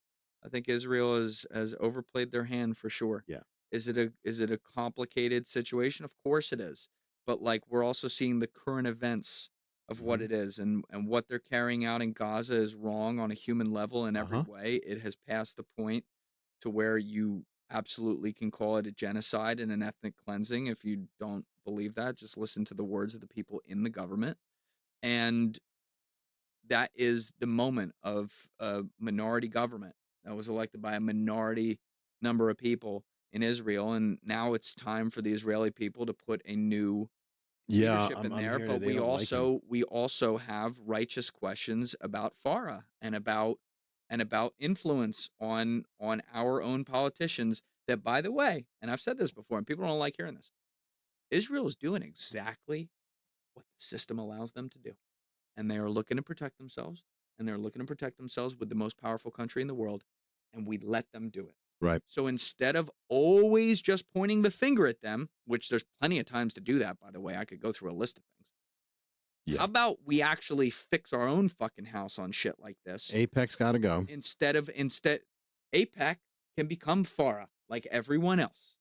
Israel has overplayed their hand for sure. Yeah. Is it a complicated situation? Of course it is. But like, we're also seeing the current events of what it is, and what they're carrying out in Gaza is wrong on a human level in every way. It has passed the point to where you absolutely can call it a genocide and an ethnic cleansing. If you don't believe that, just listen to the words of the people in the government. And that is the moment of a minority government that was elected by a minority number of people in Israel, and now it's time for the Israeli people to put a new leadership in there. But we also have righteous questions about Farah and about influence on our own politicians. That, by the way, and I've said this before, and people don't like hearing this, Israel is doing exactly what the system allows them to do, and they are looking to protect themselves, and they're looking to protect themselves with the most powerful country in the world, and we let them do it. Right. So instead of always just pointing the finger at them, which there's plenty of times to do that, by the way, I could go through a list of things. Yeah. How about we actually fix our own fucking house on shit like this? APEC's got to go. Instead, APEC can become FARA like everyone else.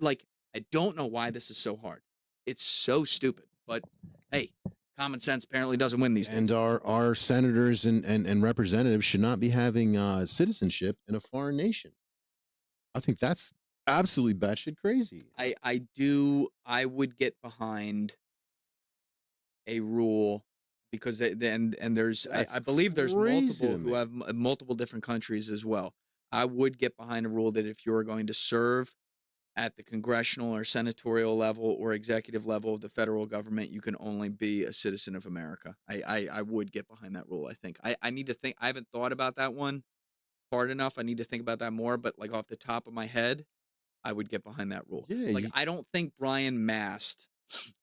Like, I don't know why this is so hard. It's so stupid, but hey, common sense apparently doesn't win these days. And our senators and representatives should not be having citizenship in a foreign nation. I think that's absolutely batshit crazy. I would get behind a rule because there's I believe there's multiple who have multiple different countries as well. I would get behind a rule that if you're going to serve at the congressional or senatorial level or executive level of the federal government, you can only be a citizen of America. I would get behind that rule, I think. I need to think. I haven't thought about that one hard enough. I need to think about that more. But like off the top of my head, I would get behind that rule. Yeah, like, I don't think Brian Mast,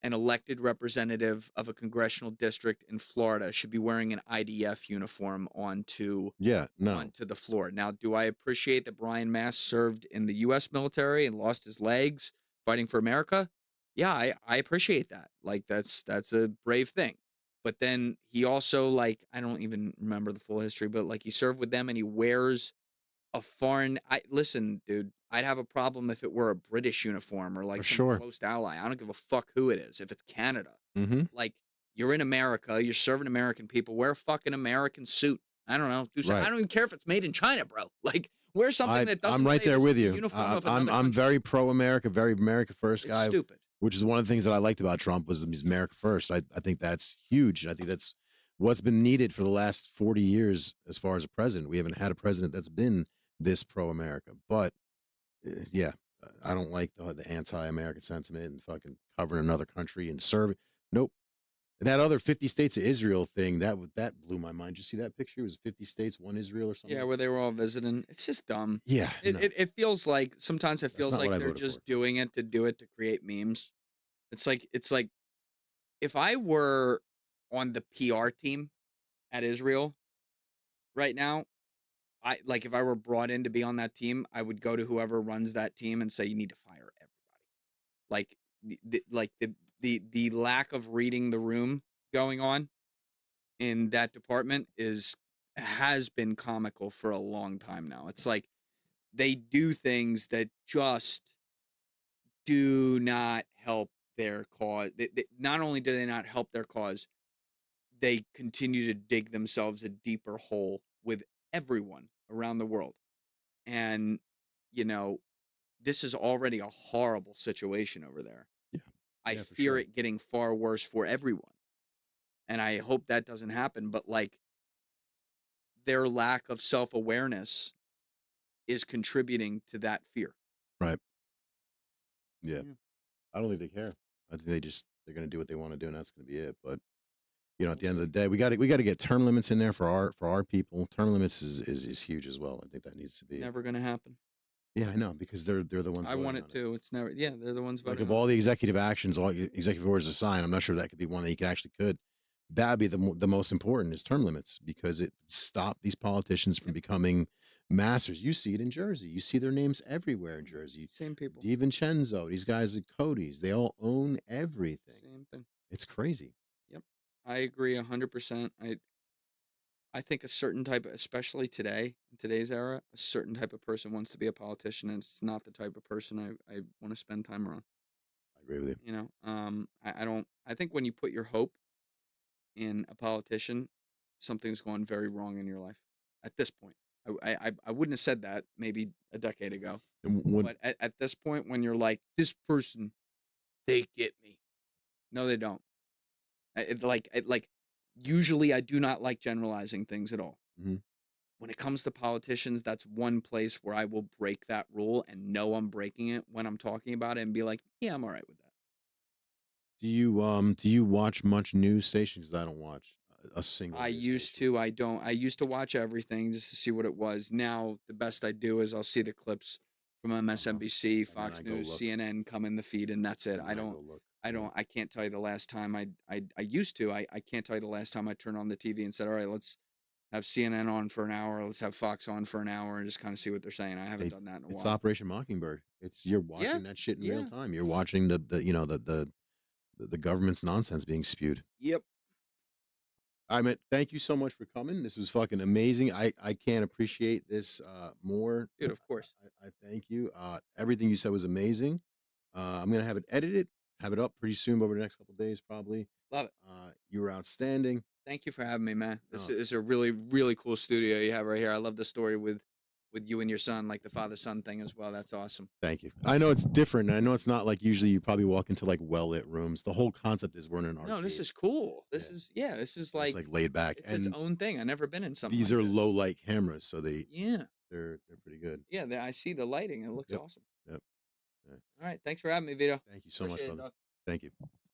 an elected representative of a congressional district in Florida, should be wearing an IDF uniform onto the floor. Now, do I appreciate that Brian Mast served in the U.S. military and lost his legs fighting for America? Yeah, I appreciate that. Like, that's a brave thing. But then he also, like, I don't even remember the full history, but like, he served with them and he wears a foreign. Listen, dude, I'd have a problem if it were a British uniform or like some close ally. I don't give a fuck who it is. If it's Canada, like, you're in America, you're serving American people. Wear a fucking American suit. I don't know. I don't even care if it's made in China, bro. Like, wear something that doesn't. I'm right there with you. I'm very pro America, very America first guy. It's stupid. Which is one of the things that I liked about Trump was he's America first. I think that's huge. I think that's what's been needed for the last 40 years as far as a president. We haven't had a president that's been this pro-America. But yeah, I don't like the anti-American sentiment and fucking covering another country and serving. Nope. And that other 50 states of Israel thing, that blew my mind. Did you see that picture? It was 50 states, one Israel or something? Yeah, where they were all visiting. It's just dumb. Yeah. It feels like, sometimes it feels like they're just doing it to create memes. It's like if I were on the PR team at Israel right now, if I were brought in to be on that team, I would go to whoever runs that team and say, you need to fire everybody. Like the lack of reading the room going on in that department has been comical for a long time now. It's like they do things that just do not help their cause. Not only do they not help their cause, they continue to dig themselves a deeper hole with everyone around the world. And, this is already a horrible situation over there. Yeah. I fear it getting far worse for everyone. And I hope that doesn't happen. But like, their lack of self-awareness is contributing to that fear. Right. Yeah. I don't think they care. I think they're going to do what they want to do, and that's going to be it. But at the end of the day, we got to get term limits in there for our people. Term limits is huge as well. I think that needs to be never going to happen. Yeah, I know, because they're the ones. I want it to. It's never. Yeah, they're the ones voting. Like, of all the executive actions, all executive orders to sign, I'm not sure that could be one that you could. That would be the most important is term limits, because it stopped these politicians from becoming masters. You see it in Jersey. You see their names everywhere in Jersey. Same people. DiVincenzo, these guys at Cody's, they all own everything. Same thing. It's crazy. Yep. I agree 100%. I think a certain type, especially today, in today's era, a certain type of person wants to be a politician, and it's not the type of person I want to spend time around. I agree with you. I think when you put your hope in a politician, something's gone very wrong in your life at this point. I wouldn't have said that maybe a decade ago. But at this point, when you're like, this person, they get me. No, they don't. Usually I do not like generalizing things at all. Mm-hmm. when it comes to politicians, that's one place where I will break that rule and know I'm breaking it when I'm talking about it and be like, yeah, I'm all right with that. Do you watch much news stations? 'Cause I don't watch a single. I used to. I don't. I used to watch everything just to see what it was. Now the best I do is I'll see the clips from MSNBC, Fox News, CNN come in the feed, and that's it. I can't tell you the last time I used to. I can't tell you the last time I turned on the TV and said, all right, let's have CNN on for an hour. Let's have Fox on for an hour and just kind of see what they're saying. I haven't done that in a while. It's Operation Mockingbird. You're watching that shit in real time. You're watching the government's nonsense being spewed. Yep. I mean, thank you so much for coming. This was fucking amazing. I can't appreciate this more. Dude, of course. I thank you. Everything you said was amazing. I'm gonna have it edited, have it up pretty soon over the next couple of days, probably. Love it. You were outstanding. Thank you for having me, man. This is a really, really cool studio you have right here. I love the story with you and your son, like the father-son thing as well. That's awesome. Thank you. I know it's different. I know it's not like usually you probably walk into like well-lit rooms. The whole concept is we're in an arcade. No, this is cool. This is like, it's like laid back. It's its own thing. I've never been in something. These are low-light cameras, so they're pretty good. Yeah, I see the lighting. It looks awesome. Yep. All right. Thanks for having me, Vito. Thank you so much, brother. Thank you.